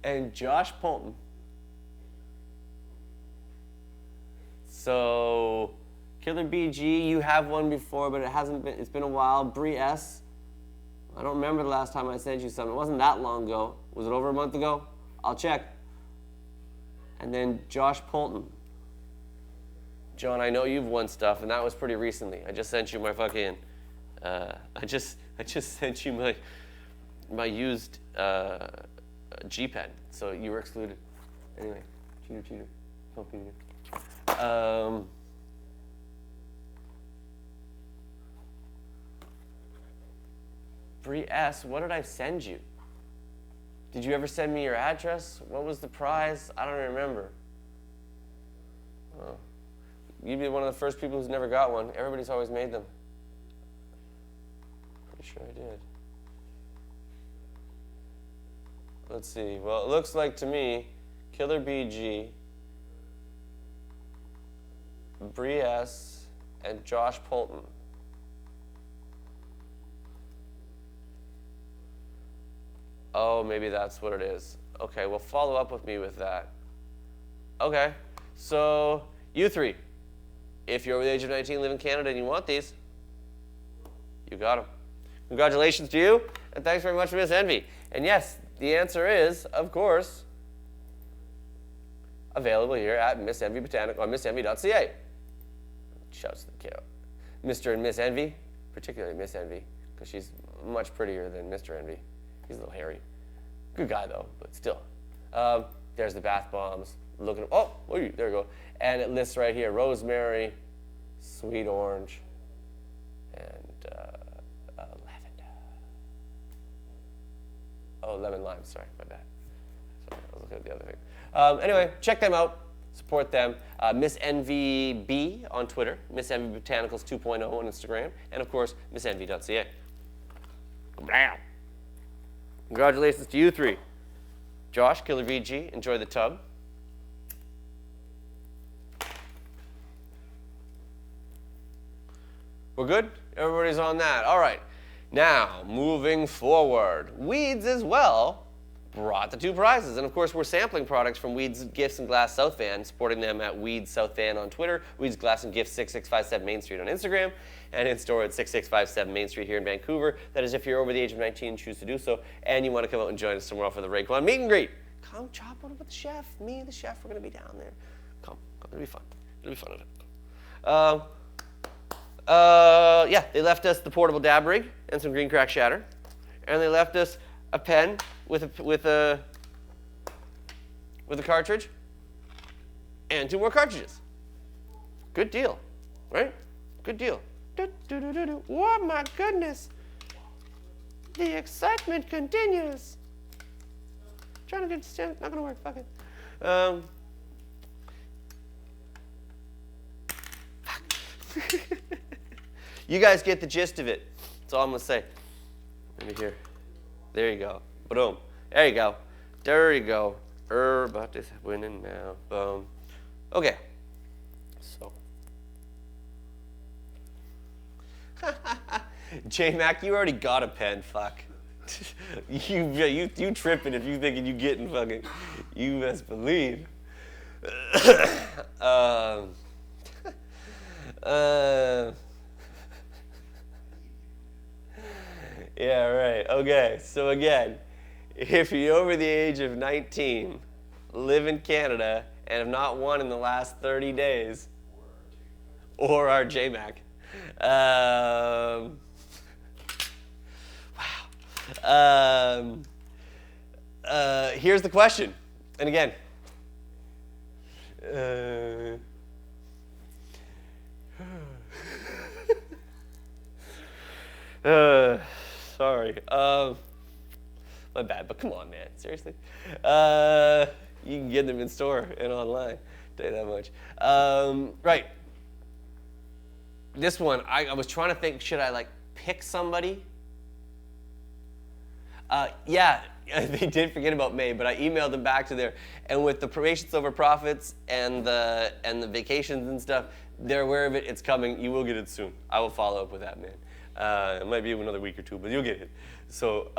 And Josh Polton. So, Killer BG, you have one before, but it's been a while. Briere. I don't remember the last time I sent you something. It wasn't that long ago. Was it over a month ago? I'll check. And then Josh Polton. John, I know you've won stuff, and that was pretty recently. I just sent you my fucking, I just sent you my used G pen, so you were excluded. Anyway, cheater. Don't be here. Bree S, what did I send you? Did you ever send me your address? What was the prize? I don't remember. Oh. You'd be one of the first people who's never got one. Everybody's always made them. Pretty sure I did. Let's see. Well, it looks like to me, Killer BG, Bree S, and Josh Polton. Oh, maybe that's what it is. Okay, well, follow up with me with that. Okay, so you three, if you're over the age of 19, live in Canada, and you want these, you got them. Congratulations to you, and thanks very much for Miss Envy. And yes, the answer is, of course, available here at Miss Envy Botanical on missenvy.ca. Shouts to the kiddo. Mr. and Miss Envy, particularly Miss Envy, because she's much prettier than Mr. Envy. He's a little hairy. Good guy, though, but still. There's the bath bombs. Looking, oh, there you go. And it lists right here, rosemary, sweet orange, and lavender. Oh, lemon lime, sorry, my bad. Sorry, I was looking at the other thing. Anyway, check them out. Support them. Miss Envy B on Twitter, Miss Envy Botanicals 2.0 on Instagram, and of course, missenvy.ca. Bam. Congratulations to you three. Josh, Killer VG, enjoy the tub. We're good? Everybody's on that. All right. Now, moving forward, Weeds as well brought the two prizes. And of course, we're sampling products from Weeds Gifts and Glass SouthVan, supporting them at Weeds SouthVan on Twitter, Weeds Glass and Gifts 6657 Main Street on Instagram, and in store at 6657 Main Street here in Vancouver. That is if you're over the age of 19 and choose to do so, and you want to come out and join us tomorrow for the Rayquan meet and greet. Come chop one up with the chef. Me and the chef, we're going to be down there. Come. It'll be fun. It'll be fun. Yeah, they left us the portable dab rig and some green crack shatter, and they left us a pen with a cartridge and 2 more cartridges. Good deal, right? Good deal. Oh my goodness! The excitement continues. Trying to get stand, not gonna work. Fuck it. You guys get the gist of it. That's all I'm gonna say. Let me hear. There you go. Boom. There you go. There you go. But is winning now. Boom. Okay. So. J-Mac, you already got a pen. Fuck. you tripping if you thinking you getting fucking. You best believe. Yeah, right. Okay, so again, if you're over the age of 19, live in Canada, and have not won in the last 30 days, or are JMac, here's the question. And again, sorry. My bad, but come on, man. Seriously? You can get them in store and online. Tell you that much. Right. This one, I was trying to think, should I like pick somebody? Yeah, they did forget about May, but I emailed them back to there. And with the Patience Over Profits and the vacations and stuff, they're aware of it. It's coming. You will get it soon. I will follow up with that, man. It might be another week or two, but you'll get it. So,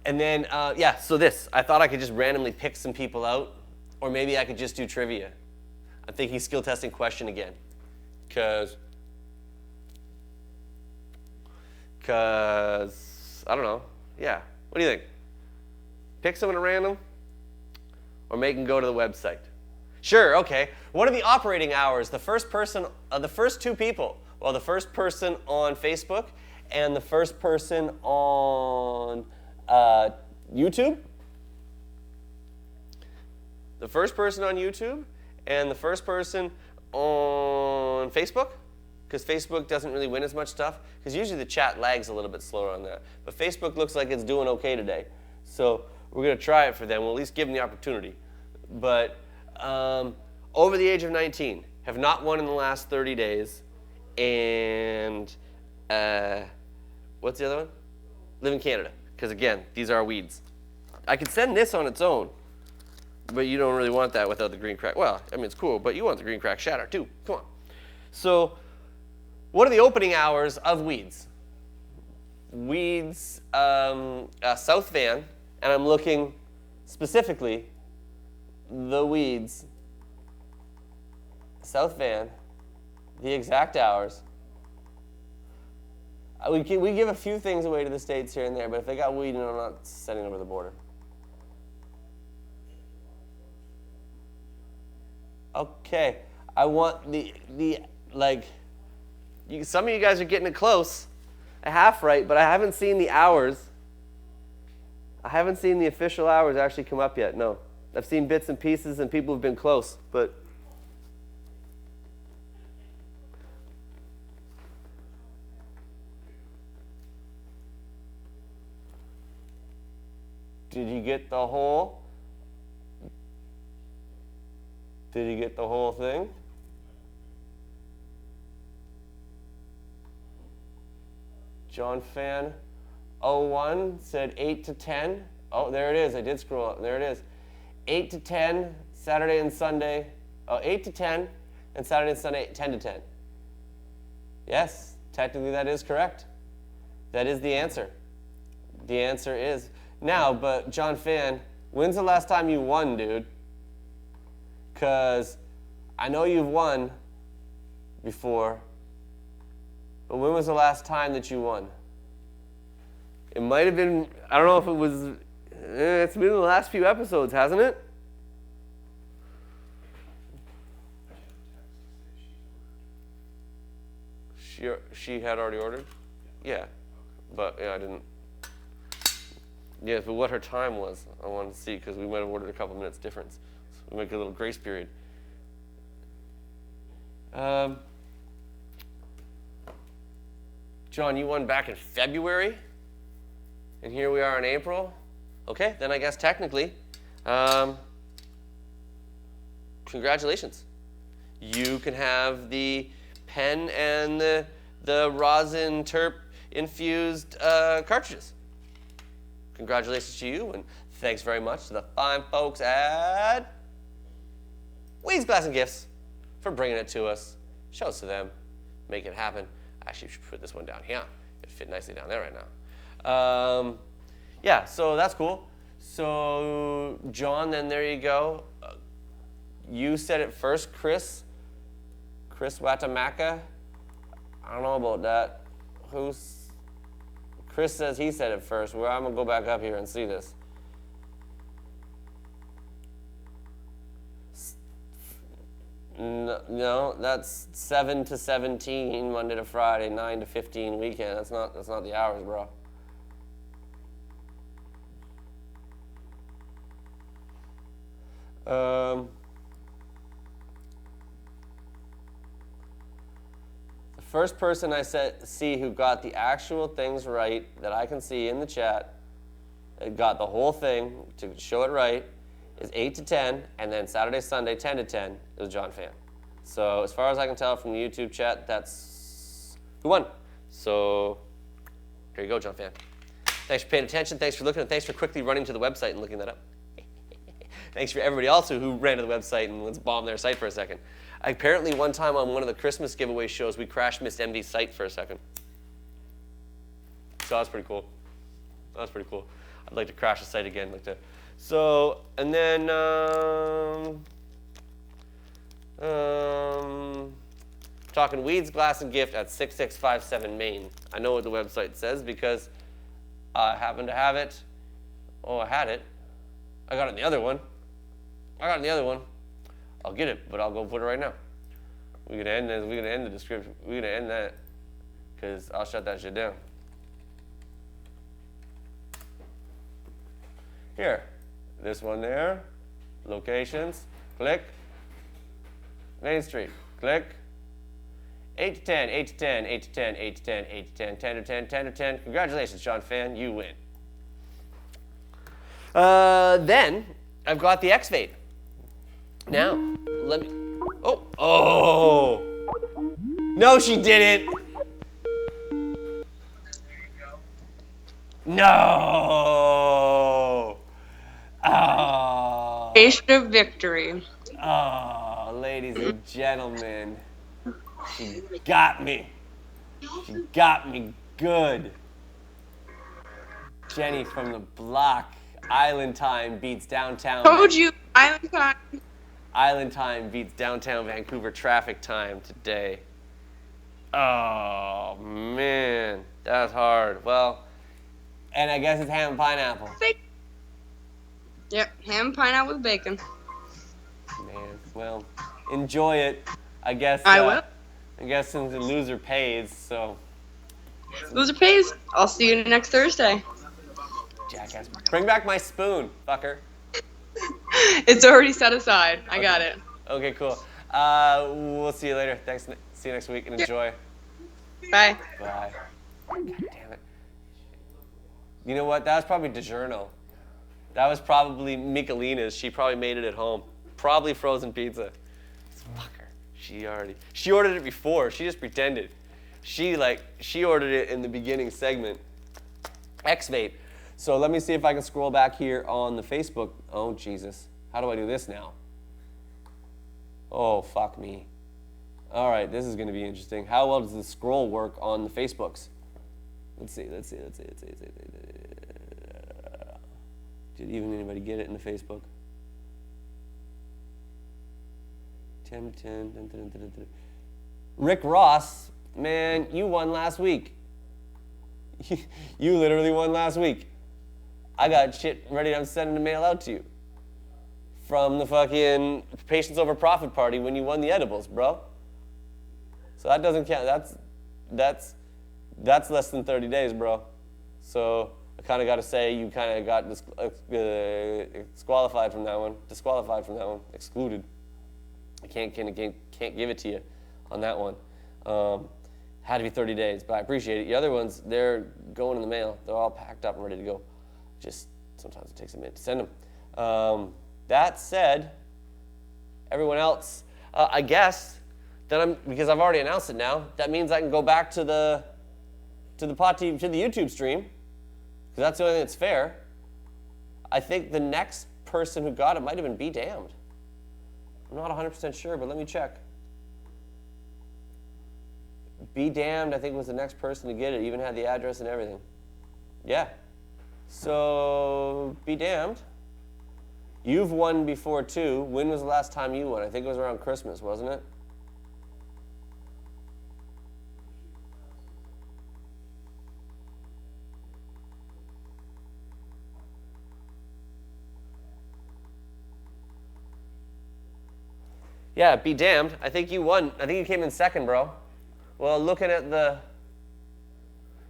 and then, yeah, so this. I thought I could just randomly pick some people out, or maybe I could just do trivia. I'm thinking skill testing question again. Because, I don't know. Yeah, what do you think? Pick someone at random, or make them go to the website? Sure, okay. What are the operating hours? The first two people. Well, the first person on Facebook and the first person on YouTube. The first person on YouTube and the first person on Facebook, because Facebook doesn't really win as much stuff, because usually the chat lags a little bit slower on that. But Facebook looks like it's doing okay today. So we're going to try it for them. We'll at least give them the opportunity. But over the age of 19, have not won in the last 30 days, and what's the other one? Live in Canada, because again, these are weeds. I could send this on its own, but you don't really want that without the green crack. Well, I mean, it's cool, but you want the green crack shatter too. Come on. So what are the opening hours of weeds? Weeds, SouthVan, and I'm looking specifically the weeds, SouthVan, the exact hours. We give a few things away to the States here and there, but if they got weed, I'm not sending over the border. Okay, I want some of you guys are getting it close. I half right, but I haven't seen the hours. I haven't seen the official hours actually come up yet, no. I've seen bits and pieces and people have been close, but did you get the whole? Did you get the whole thing? John Fan 01 said 8 to 10. Oh, there it is. I did scroll up. There it is. 8 to 10, Saturday and Sunday. Oh, 8 to 10, and Saturday and Sunday, 10 to 10. Yes, technically that is correct. That is the answer. The answer is. Now, but John Fan, when's the last time you won, dude? Because I know you've won before, but when was the last time that you won? It might have been, I don't know if it was, it's been in the last few episodes, hasn't it? She had already ordered? Yeah, but yeah, I didn't. Yeah, but what her time was, I wanted to see, because we might have ordered a couple minutes difference. So we make a little grace period. John, you won back in February, and here we are in April. Okay, then I guess technically, congratulations. You can have the pen and the rosin terp infused cartridges. Congratulations to you, and thanks very much to the fine folks at Weeds, Glass, and Gifts for bringing it to us. Show us to them. Make it happen. Actually, we should put this one down here. It'd fit nicely down there right now. Yeah, so that's cool. So, John, then there you go. You said it first, Chris Watamaka. I don't know about that. Chris says he said it first. Well, I'm going to go back up here and see this. No, that's 7 to 17 Monday to Friday, 9 to 15 weekend. That's not the hours, bro. The first person I see who got the actual things right that I can see in the chat, that got the whole thing to show it right, is 8 to 10, and then Saturday, Sunday, 10 to 10, it was John Fan. So as far as I can tell from the YouTube chat, that's who won. So here you go, John Fan. Thanks for paying attention, thanks for looking, and thanks for quickly running to the website and looking that up. Thanks for everybody also who ran to the website and let's bomb their site for a second. Apparently one time on one of the Christmas giveaway shows, we crashed Miss MD's site for a second. So that's pretty cool. That's pretty cool. I'd like to crash the site again. So, and then, talking Weeds, Glass, and Gift at 6657 Main. I know what the website says because I happen to have it. Oh, I had it. I got it in the other one. I'll get it, but I'll go put it right now. We're gonna end this. We're gonna end the description. We're gonna end that, cause I'll shut that shit down. Here, this one there. Locations. Click. Main Street. Click. 8 to 10, 8 to 10, 8 to 10, 8 to 10, 8 to 10, 10 to 10, 10 to 10. Congratulations, SouthVan, you win. Then I've got the X-Vape. Now, let me. Oh! No, she didn't. No. Oh. Nation of victory. Oh, ladies and gentlemen, she got me. She got me good. Jenny from the block. Island time beats downtown. Told you, island time. Island time beats downtown Vancouver traffic time today. Oh, man. That's hard. Well, and I guess it's ham and pineapple. Yep, ham, pineapple with bacon. Man, well, enjoy it. I guess. I will. I guess since the loser pays, so. Loser pays. I'll see you next Thursday. Jackass. Bring back my spoon, fucker. It's already set aside. I got it. Okay, cool. We'll see you later. Thanks. See you next week and enjoy. Bye. Bye. God damn it. You know what? That was probably DiGiorno. That was probably Michelina's. She probably made it at home. Probably frozen pizza. Fucker. She ordered it before. She just pretended. She ordered it in the beginning segment. X-Vape. So let me see if I can scroll back here on the Facebook. Oh, Jesus. How do I do this now? Oh, fuck me. All right, this is going to be interesting. How well does the scroll work on the Facebooks? Let's see. Did even anybody get it in the Facebook? 10. Rick Ross, man, you won last week. You literally won last week. I got shit ready. I'm sending the mail out to you from the fucking Patience Over Profit party when you won the edibles, bro. So that doesn't count. That's less than 30 days, bro. So I kind of got to say you kind of got disqualified from that one. Excluded. I can't give it to you on that one. Had to be 30 days, but I appreciate it. The other ones, they're going in the mail. They're all packed up and ready to go. Just sometimes it takes a minute to send them. That said, everyone else, I guess that because I've already announced it now. That means I can go back to the YouTube stream, because that's the only thing that's fair. I think the next person who got it might have been Be Damned. I'm not 100% sure, but let me check. Be Damned, I think, was the next person to get it. Even had the address and everything. Yeah. So, Be Damned. You've won before, too. When was the last time you won? I think it was around Christmas, wasn't it? Yeah, Be Damned. I think you won. I think you came in second, bro. Well, looking at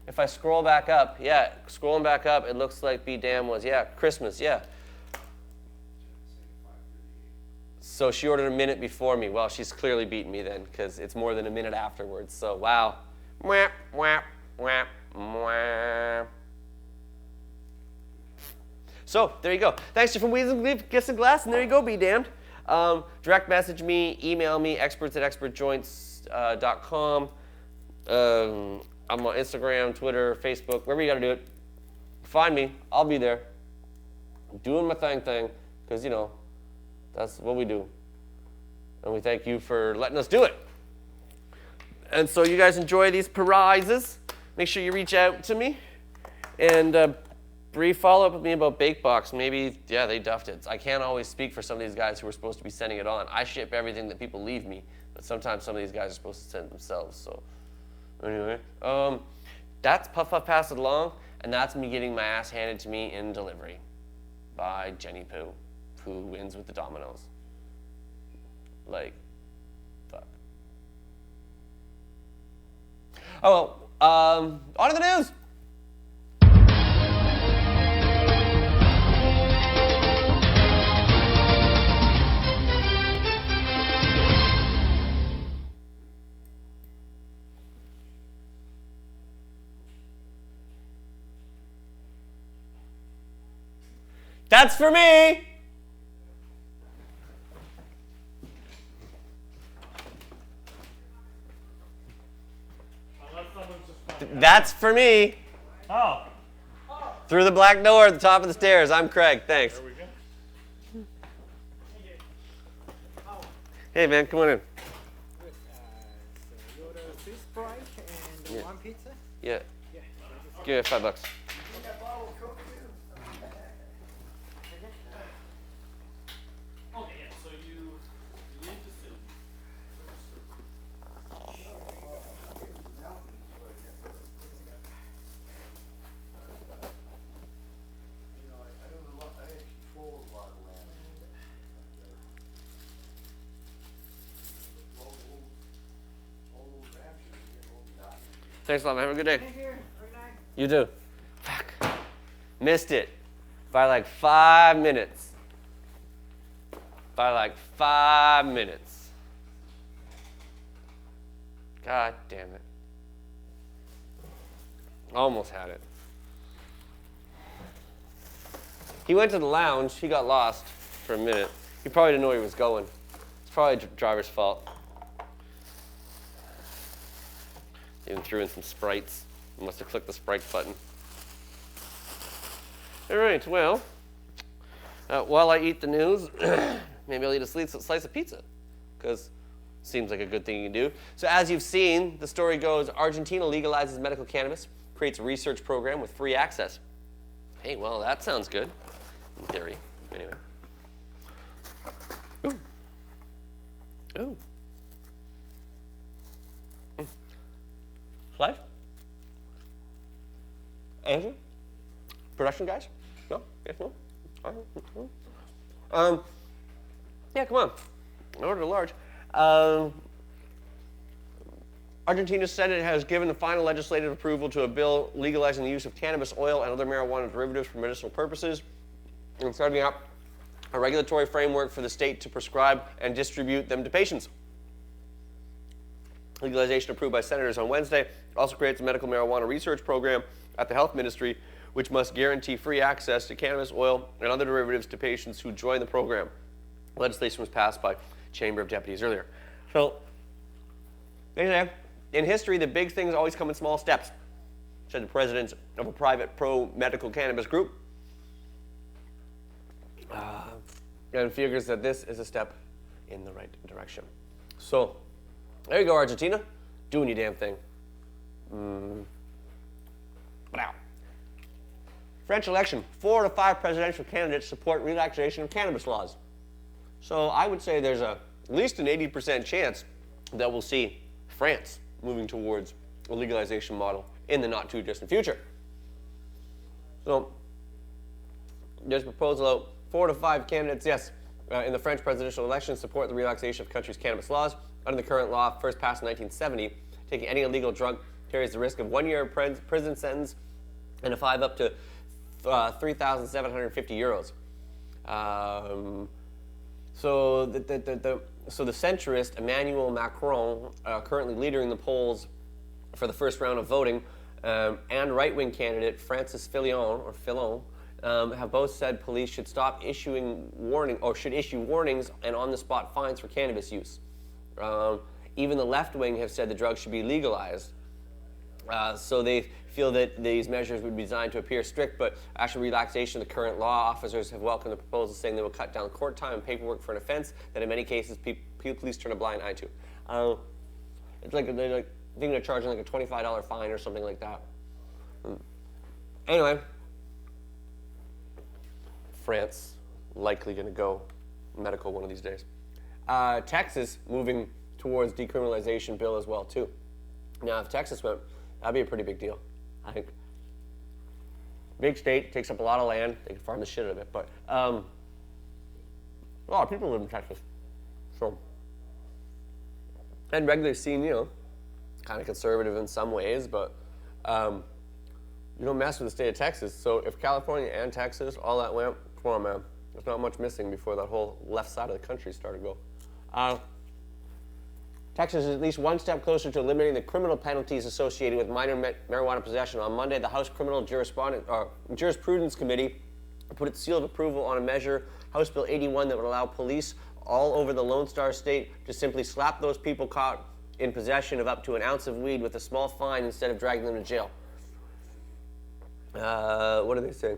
if I scroll back up, yeah, scrolling back up, it looks like Be Damned was, yeah, Christmas, yeah. So she ordered a minute before me. Well, she's clearly beaten me then, because it's more than a minute afterwards. So, wow. Mwah, mwah, mwah, mwah. So, there you go. Thanks from Weasel Gifts and Glass, and there you go, Be Damned. Direct message me, email me, experts@expertjoints.com. I'm on Instagram, Twitter, Facebook, wherever you got to do it. Find me. I'll be there. Doing my thing, because, that's what we do. And we thank you for letting us do it. And so you guys enjoy these prizes. Make sure you reach out to me. And Briere, follow up with me about BakeBox. Maybe, yeah, they duffed it. I can't always speak for some of these guys who are supposed to be sending it on. I ship everything that people leave me, but sometimes some of these guys are supposed to send it themselves. So anyway, that's Puff Puff Pass It Along, and that's me getting my ass handed to me in delivery by Jenny Pooh, who wins with the dominoes. Like, fuck. Oh, well, on to the news. That's for me. That's for me. Oh. Through the black door at the top of the stairs. I'm Craig. Thanks. There we go. Hey, man, come on in. So you order a fish fry and one pizza? Yeah. Give me $5. Okay, yeah, so you leave the soup. Thanks a lot, man. Have a good day. You too. Fuck. Missed it by like 5 minutes. By like 5 minutes. God damn it. Almost had it. He went to the lounge. He got lost for a minute. He probably didn't know where he was going. It's probably the driver's fault. Even threw in some Sprites. He must have clicked the Sprite button. All right, well, while I eat the news, maybe I'll eat a slice of pizza, because it seems like a good thing you can do. So as you've seen, the story goes, Argentina legalizes medical cannabis, creates a research program with free access. Hey, well, that sounds good, in theory. Anyway. Ooh. Ooh. Live? Anything? Production guys? No? Yes, no? All right. Yeah, come on. I ordered a large. Argentina's Senate has given the final legislative approval to a bill legalizing the use of cannabis oil and other marijuana derivatives for medicinal purposes and starting up a regulatory framework for the state to prescribe and distribute them to patients. Legalization approved by senators on Wednesday also creates a medical marijuana research program at the health ministry, which must guarantee free access to cannabis oil and other derivatives to patients who join the program. Legislation was passed by Chamber of Deputies earlier. So, in history, the big things always come in small steps, said the president of a private pro-medical cannabis group. And figures that this is a step in the right direction. So, there you go, Argentina. Doing your damn thing. Now, French election. 4 to 5 presidential candidates support relaxation of cannabis laws. So I would say there's at least an 80% chance that we'll see France moving towards a legalization model in the not too distant future. So there's a proposal out, 4 to 5 candidates, yes, in the French presidential election support the relaxation of the country's cannabis laws. Under the current law, first passed in 1970, taking any illegal drug carries the risk of 1 year prison sentence and a fine up to 3,750 euros. So the centrist Emmanuel Macron, currently leading the polls for the first round of voting, and right-wing candidate Francis Fillon, have both said police should stop issuing should issue warnings and on-the-spot fines for cannabis use. Even the left wing have said the drug should be legalized. So they feel that these measures would be designed to appear strict, but actual relaxation of the current law. Officers have welcomed the proposal, saying they will cut down court time and paperwork for an offense that in many cases police turn a blind eye to. It's like they're like thinking of charging like a $25 fine or something like that. Anyway, France likely going to go medical one of these days. Texas moving towards decriminalization bill as well too. Now, if Texas went, that'd be a pretty big deal, I think. Big state, takes up a lot of land. They can farm the shit out of it, but a lot of people live in Texas, so and regularly seen, kind of conservative in some ways, but you don't mess with the state of Texas. So if California and Texas, all that went, come on, man. There's not much missing before that whole left side of the country started to go. Texas is at least one step closer to eliminating the criminal penalties associated with minor marijuana possession. On Monday, the House Criminal Jurisprudence Committee put its seal of approval on a measure, House Bill 81, that would allow police all over the Lone Star State to simply slap those people caught in possession of up to an ounce of weed with a small fine instead of dragging them to jail. What do they say?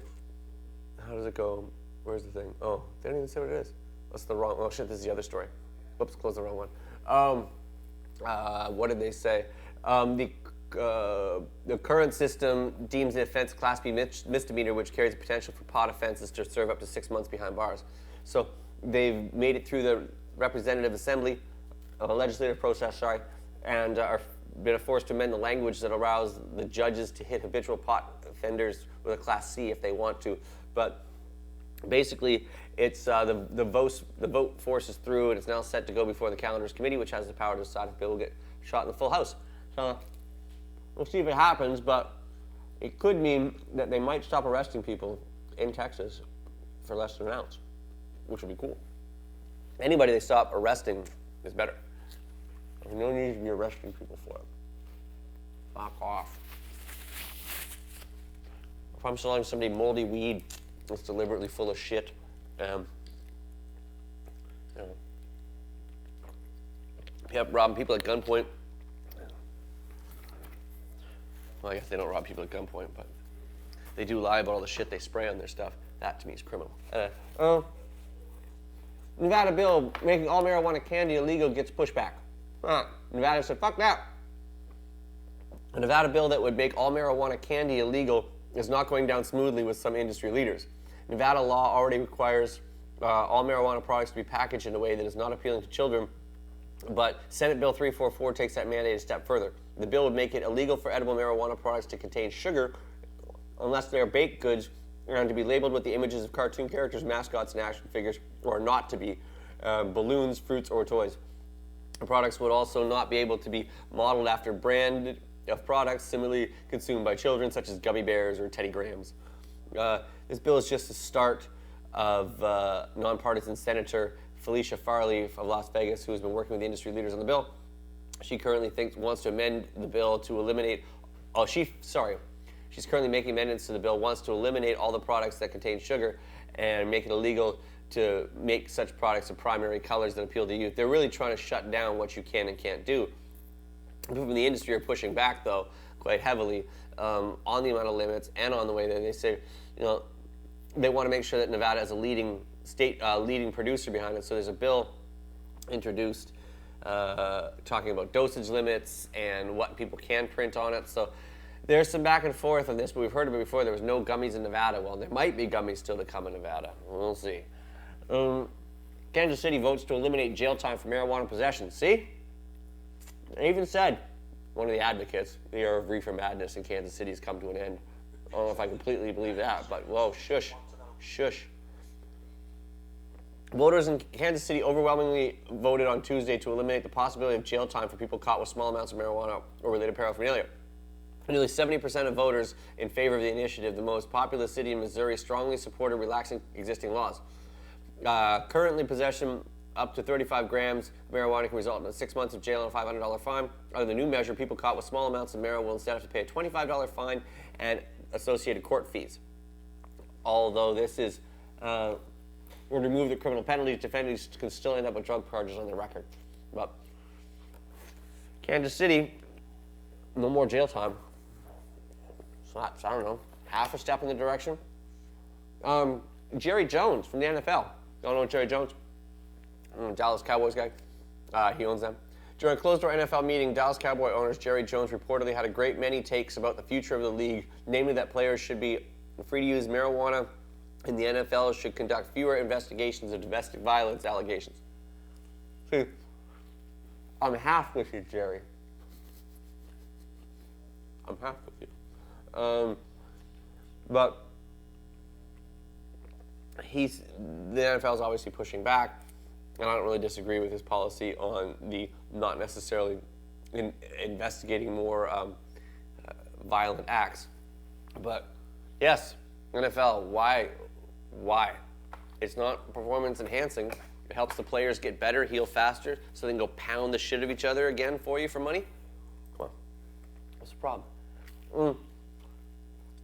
How does it go? Where's the thing? Oh, they don't even say what it is. That's the wrong, oh shit, this is the other story. Whoops, closed the wrong one. What did they say? The current system deems the offense Class B misdemeanor, which carries the potential for pot offenses to serve up to 6 months behind bars. So they've made it through the representative assembly, legislative process, and are been forced to amend the language that allows the judges to hit habitual pot offenders with a Class C if they want to. But basically, it's the vote forces through, and it's now set to go before the Calendars Committee, which has the power to decide if the bill will get shot in the full House. So we'll see if it happens, but it could mean that they might stop arresting people in Texas for less than an ounce, which would be cool. Anybody they stop arresting is better. There's no need to be arresting people for it. Fuck off. If I'm selling somebody moldy weed that's deliberately full of shit, robbing people at gunpoint. Well, I guess they don't rob people at gunpoint, but they do lie about all the shit they spray on their stuff. That, to me, is criminal. Nevada bill making all marijuana candy illegal gets pushback. Nevada said, fuck that. A Nevada bill that would make all marijuana candy illegal is not going down smoothly with some industry leaders. Nevada law already requires all marijuana products to be packaged in a way that is not appealing to children, but Senate Bill 344 takes that mandate a step further. The bill would make it illegal for edible marijuana products to contain sugar unless they are baked goods and to be labeled with the images of cartoon characters, mascots, and action figures, or not to be balloons, fruits, or toys. The products would also not be able to be modeled after brand of products similarly consumed by children, such as gummy bears or Teddy Grahams. This bill is just the start of nonpartisan Senator Felicia Farley of Las Vegas, who has been working with the industry leaders on the bill. She currently wants to amend the bill to eliminate. She's currently making amendments to the bill, wants to eliminate all the products that contain sugar and make it illegal to make such products of primary colors that appeal to youth. They're really trying to shut down what you can and can't do. People in the industry are pushing back, though, quite heavily on the amount of limits and on the way that they say, they want to make sure that Nevada is a leading state, leading producer behind it. So there's a bill introduced talking about dosage limits and what people can print on it. So there's some back and forth on this, but we've heard of it before. There was no gummies in Nevada. Well, there might be gummies still to come in Nevada. We'll see. Kansas City votes to eliminate jail time for marijuana possession. See? I even said, one of the advocates, the era of reefer madness in Kansas City has come to an end. I don't know if I completely believe that, but whoa, shush, shush. Voters in Kansas City overwhelmingly voted on Tuesday to eliminate the possibility of jail time for people caught with small amounts of marijuana or related paraphernalia. Nearly 70% of voters in favor of the initiative, the most populous city in Missouri, strongly supported relaxing existing laws. Currently, possession up to 35 grams of marijuana can result in 6 months of jail and a $500 fine. Under the new measure, people caught with small amounts of marijuana will instead have to pay a $25 fine and associated court fees. Although this is would remove the criminal penalties, defendants can still end up with drug charges on their record. But Kansas City, no more jail time. So that's, I don't know, half a step in the direction. Jerry Jones from the NFL. Don't know Jerry Jones? Dallas Cowboys guy. He owns them. During a closed-door NFL meeting, Dallas Cowboy owners Jerry Jones reportedly had a great many takes about the future of the league, namely that players should be free to use marijuana and the NFL should conduct fewer investigations of domestic violence allegations. See, I'm half with you, Jerry. I'm half with you. But the NFL is obviously pushing back, and I don't really disagree with his policy on the not necessarily investigating more violent acts. But yes, NFL, why? It's not performance enhancing. It helps the players get better, heal faster, so they can go pound the shit of each other again for you for money? Come on. What's the problem?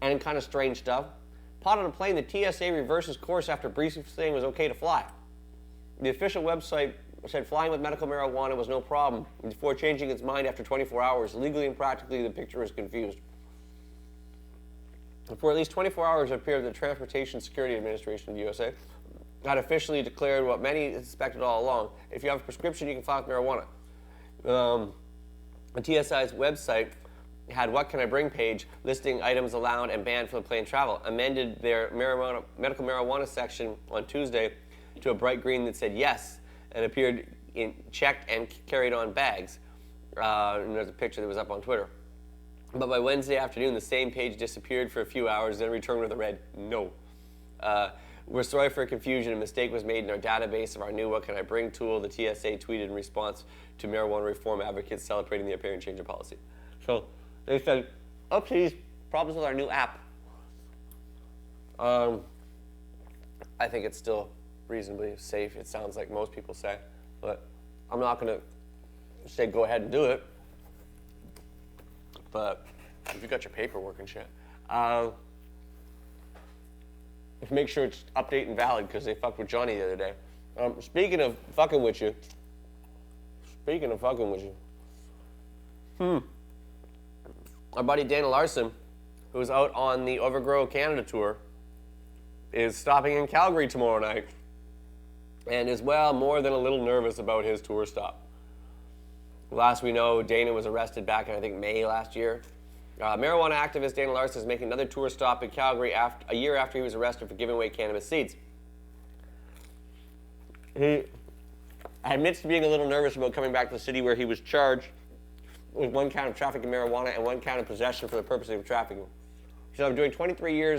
And kind of strange stuff. Pot on a plane, the TSA reverses course after briefly saying it was okay to fly. The official website said flying with medical marijuana was no problem before changing its mind after 24 hours. Legally and practically, the picture is confused. For at least 24 hours, it appeared that the Transportation Security Administration of the USA had officially declared what many suspected all along. If you have a prescription, you can fly with marijuana. The TSI's website had "What Can I Bring" page listing items allowed and banned from the plane travel, amended their medical marijuana section on Tuesday to a bright green that said yes, and appeared in checked and carried on bags. And there's a picture that was up on Twitter. But by Wednesday afternoon, the same page disappeared for a few hours, then returned with a red no. We're sorry for confusion. A mistake was made in our database of our new "What Can I Bring" tool, the TSA tweeted in response to marijuana reform advocates celebrating the apparent change of policy. So they said, oopsies, problems with our new app. I think it's still reasonably safe. It sounds like most people say, but I'm not going to say go ahead and do it. But if you got your paperwork and shit, make sure it's update and valid because they fucked with Johnny the other day. Speaking of fucking with you, our buddy Dana Larson, who's out on the Overgrow Canada tour, is stopping in Calgary tomorrow night and is, well, more than a little nervous about his tour stop. Last we know, Dana was arrested back in, I think, May last year. Marijuana activist Dana Larson is making another tour stop in Calgary a year after he was arrested for giving away cannabis seeds. He admits to being a little nervous about coming back to the city where he was charged with 1 count of trafficking marijuana and 1 count of possession for the purpose of trafficking. So I'm doing 23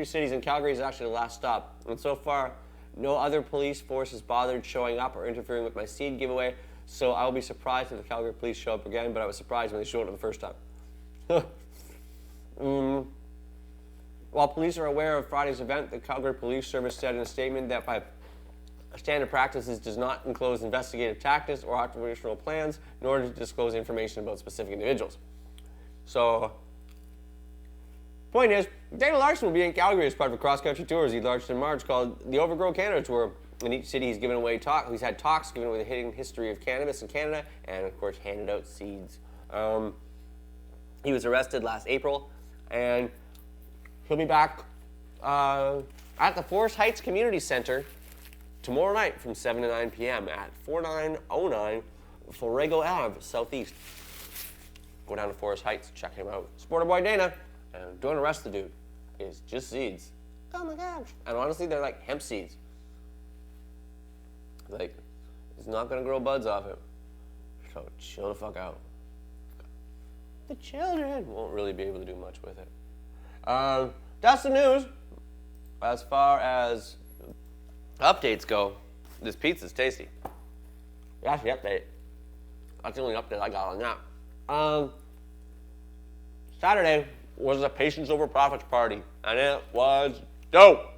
cities, and Calgary is actually the last stop. And so far, no other police force has bothered showing up or interfering with my seed giveaway. So I will be surprised if the Calgary police show up again, but I was surprised when they showed up the first time. While police are aware of Friday's event, the Calgary Police Service said in a statement that by standard practices does not enclose investigative tactics or operational plans, nor to disclose information about specific individuals. So, point is, Dana Larson will be in Calgary as part of a cross-country tour he launched in March called the Overgrow Canada Tour. In each city, he's given away he's had talks, giving away the hidden history of cannabis in Canada, and of course, handed out seeds. He was arrested last April, and he'll be back at the Forest Heights Community Center tomorrow night from 7 to 9 p.m. at 4909 Forrego Ave, Southeast. Go down to Forest Heights, check him out. Supporter boy Dana, and don't arrest the dude. It's just seeds. Oh my gosh. And honestly, they're like hemp seeds. Like, it's not gonna grow buds off it. So chill the fuck out. The children won't really be able to do much with it. That's the news. As far as updates go, this pizza's tasty. That's the update. That's the only update I got on that. Saturday was a Patience Over Profits party, and it was dope.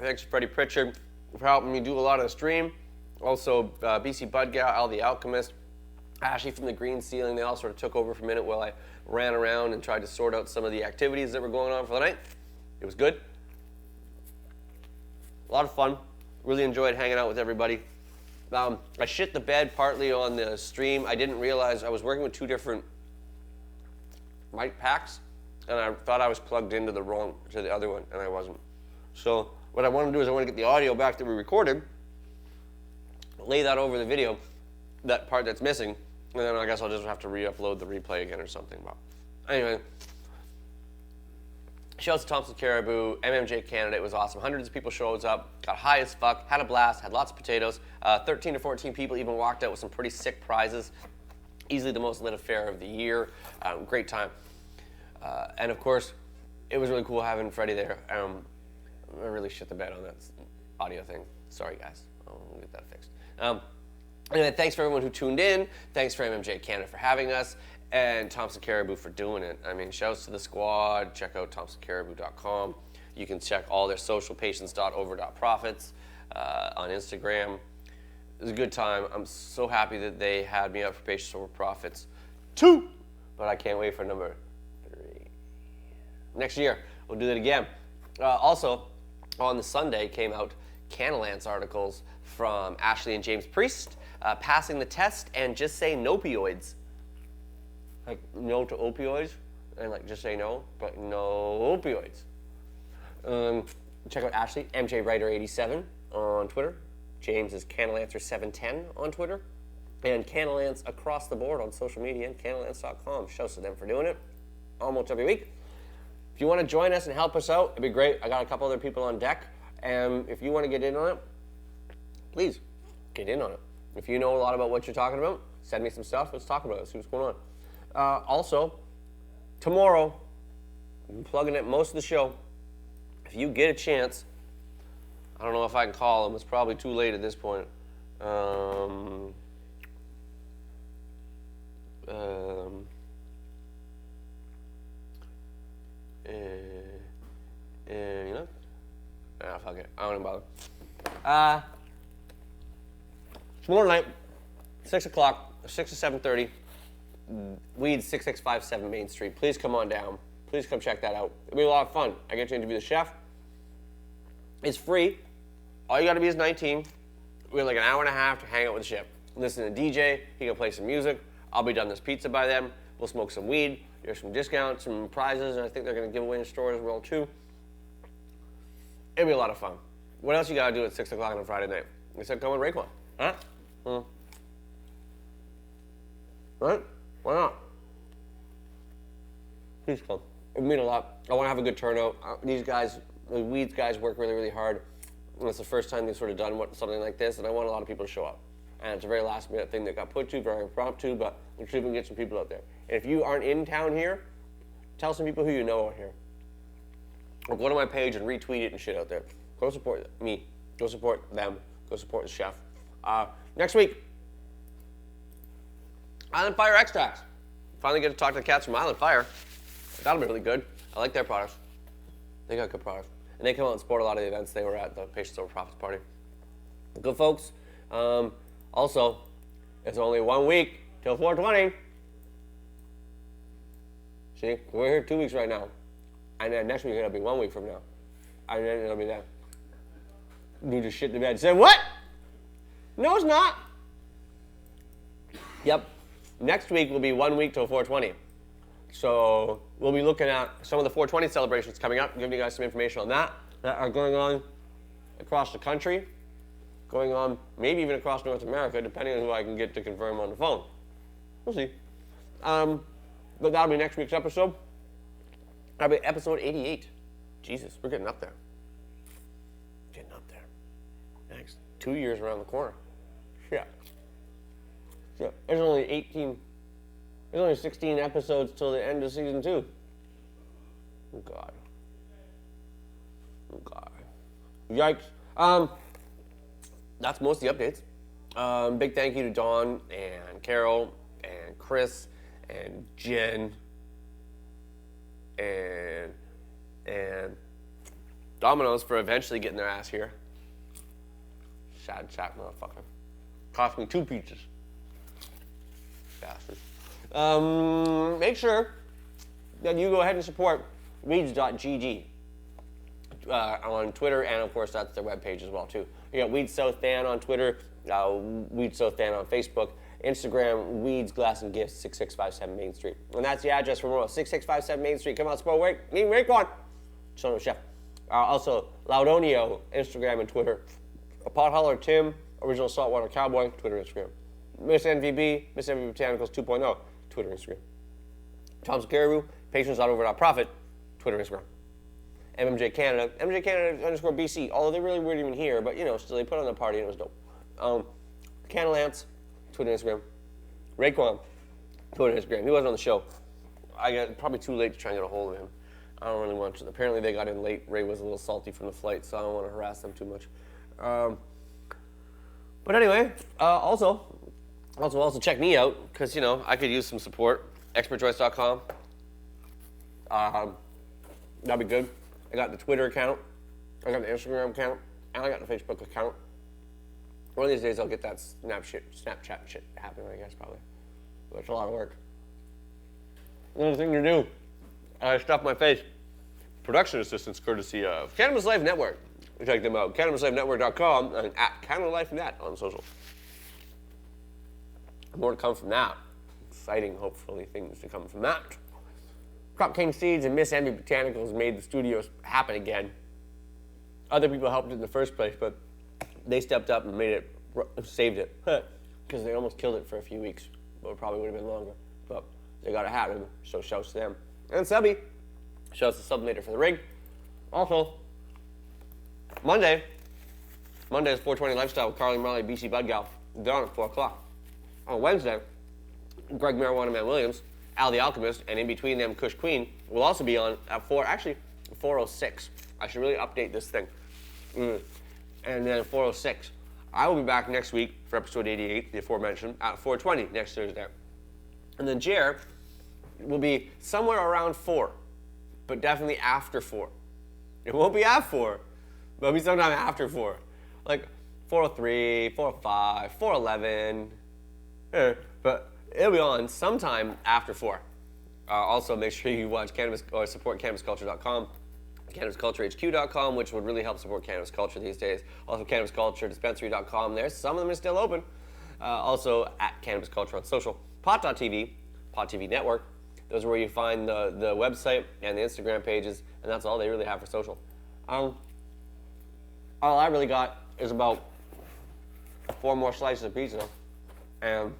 Thanks to Freddie Pritchard for helping me do a lot of the stream. Also, BC Budgal, Al the Alchemist, Ashley from the Green Ceiling, they all sort of took over for a minute while I ran around and tried to sort out some of the activities that were going on for the night. It was good. A lot of fun. Really enjoyed hanging out with everybody. I shit the bed partly on the stream. I didn't realize I was working with 2 different mic packs, and I thought I was plugged into the other one, and I wasn't. So what I want to do is I want to get the audio back that we recorded, lay that over the video, that part that's missing, and then I guess I'll just have to re-upload the replay again or something. But anyway, shouts to Thompson Caribou, MMJ Canada, it was awesome. Hundreds of people showed up, got high as fuck, had a blast, had lots of potatoes. 13 to 14 people even walked out with some pretty sick prizes. Easily the most lit affair of the year. Great time. And of course, it was really cool having Freddie there. I really shit the bed on that audio thing. Sorry guys, I'll get that fixed. Anyway, thanks for everyone who tuned in. Thanks for MMJ Canada for having us, and Thompson Caribou for doing it. I mean, shouts to the squad. Check out thompsoncaribou.com. You can check all their social, patients.over.profits on Instagram. It was a good time. I'm so happy that they had me up for Patients Over Profits 2, but I can't wait for number 3. Next year, we'll do that again. Also, on the Sunday came out Canalance articles from Ashley and James Priest, passing the test and just say no opioids. Like no to opioids, and like just say no, but no opioids. Check out Ashley, MJ Writer 87 on Twitter. James is Canalancer710 on Twitter. And Canalance across the board on social media and Canalance.com. Shouts to them for doing it almost every week. If you want to join us and help us out, it'd be great. I got a couple other people on deck. And if you want to get in on it, please get in on it. If you know a lot about what you're talking about, send me some stuff. Let's talk about it. See what's going on. Also, tomorrow, I'm plugging it most of the show. If you get a chance, I don't know if I can call him. It's probably too late at this point. You know? Ah, fuck it. I don't even bother. Tomorrow night, 6 o'clock, 6 to 7:30, Weeds 6657 Main Street. Please come on down. Please come check that out. It'll be a lot of fun. I get to interview the chef. It's free. All you gotta be is 19. We have like an hour and a half to hang out with the chef. Listen to DJ. He can play some music. I'll be done this pizza by then. We'll smoke some weed. There's some discounts, some prizes, and I think they're gonna give away in store as well too. It'll be a lot of fun. What else you gotta do at 6 o'clock on a Friday night? I said come and rake one. Huh? Right? Why not? Please come. It would mean a lot. I want to have a good turnout. These guys, the Weeds guys, work really, really hard. And it's the first time they've sort of done something like this, and I want a lot of people to show up. And it's a very last minute thing that got put to, very impromptu, but we'll see if we can get some people out there. And if you aren't in town here, tell some people who you know out here. Or go to my page and retweet it and shit out there. Go support me. Go support them. Go support the chef. Next week, Island Fire Extracts. Finally get to talk to the cats from Island Fire. That'll be really good. I like their products. They got good products. And they come out and support a lot of the events they were at the Patients Over Profits party. Good folks. Also, it's only 1 week till 420. See, we're here 2 weeks right now. And then next week it'll be 1 week from now. And then it'll be that. You just shit the bed. Say, what? No, it's not. Yep. Next week will be 1 week till 420. So we'll be looking at some of the 420 celebrations coming up, giving you guys some information on that are going on across the country, going on maybe even across North America, depending on who I can get to confirm on the phone. We'll see. But that'll be next week's episode. That'll be episode 88. Jesus, we're getting up there. Getting up there. Next 2 years around the corner. Shit. Yeah, there's only 16 episodes till the end of season 2. Oh God. Oh God. Yikes. That's most of the updates. Big thank you to Dawn and Carol and Chris and Jen and Domino's for eventually getting their ass here. Sad motherfucker. Cost me 2 pizzas. Bastards. Make sure that you go ahead and support weeds.gg on Twitter, and of course that's their webpage as well too. You got Weeds SouthVan on Twitter, Weeds SouthVan on Facebook, Instagram, Weeds Glass and Gifts, 6657 Main Street. And that's the address for more. 6657 Main Street. Come on, support work. Need rake one. Show no chef. Also, Laudonio, Instagram and Twitter. Pot Holler Tim, Original Saltwater Cowboy, Twitter, Instagram. Miss NVB, Miss NVB Botanicals 2.0, Twitter, Instagram. Thompson Caribou, Patients.over.profit, Twitter, Instagram. MMJ Canada, MJ Canada _ BC, although they really weren't even here, but you know, still they put on the party and it was dope. Canalance, Twitter, Instagram. Raekwon, Twitter, Instagram. He wasn't on the show. I got probably too late to try and get a hold of him. I don't really want to. Apparently they got in late. Ray was a little salty from the flight, so I don't want to harass them too much. But anyway, also, Also check me out, because, you know, I could use some support. ExpertChoice.com. That'd be good. I got the Twitter account. I got the Instagram account. And I got the Facebook account. One of these days I'll get that Snapchat shit happening, I guess, probably. But it's a lot of work. Another thing to do, I stuff my face. Production assistance courtesy of Cannabis Life Network. Check them out, cannabislifenetwork.com and at CannabisLifeNet on social. More to come from that. Exciting, hopefully, things to come from that. Crop King Seeds and Miss Envy Botanicals made the studios happen again. Other people helped in the first place, but they stepped up and made it, saved it, because they almost killed it for a few weeks. But it probably would have been longer. But they got it happen, so shouts to them. And Subby, shouts to Sublimator for the rig. Also, Monday is 420 Lifestyle with Carly Marley, BC Bud Gal. They're on at 4 o'clock. On Wednesday, Greg Marijuana Man Williams, Al the Alchemist, and in between them, Kush Queen, will also be on at 4:06. I should really update this thing. And then 4:06. I will be back next week for episode 88, the aforementioned, at 4:20 next Thursday. And then Jer will be somewhere around 4, but definitely after 4. It won't be at 4, but it'll be sometime after 4. Like 4:03, 4:05, 4:11. But it'll be on sometime after 4. Also, make sure you watch Cannabis or support CannabisCulture.com, CannabisCultureHQ.com, which would really help support cannabis culture these days. Also, CannabisCultureDispensary.com. There, some of them are still open. Also, at Cannabis Culture on social. Pot.tv, Pot TV Network. Those are where you find the website and the Instagram pages, and that's all they really have for social. All I really got is about 4 more slices of pizza and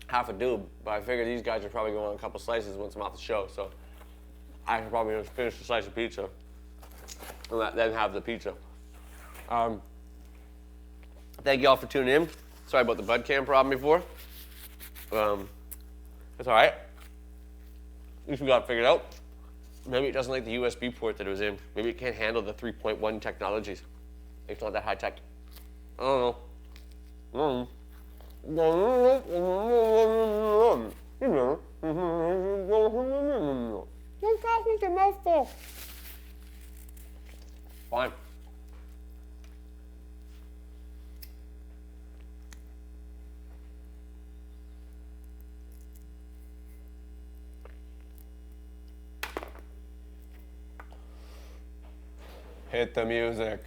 half a doob, but I figure these guys are probably going on a couple slices once I'm off the show, so I should probably just finish the slice of pizza and then have the pizza. Thank you all for tuning in. Sorry about the bud cam problem before. It's all right. At least we got it figured out. Maybe it doesn't like the USB port that it was in. Maybe it can't handle the 3.1 technologies. It's not that high tech. I don't know. Fine. Hit the music.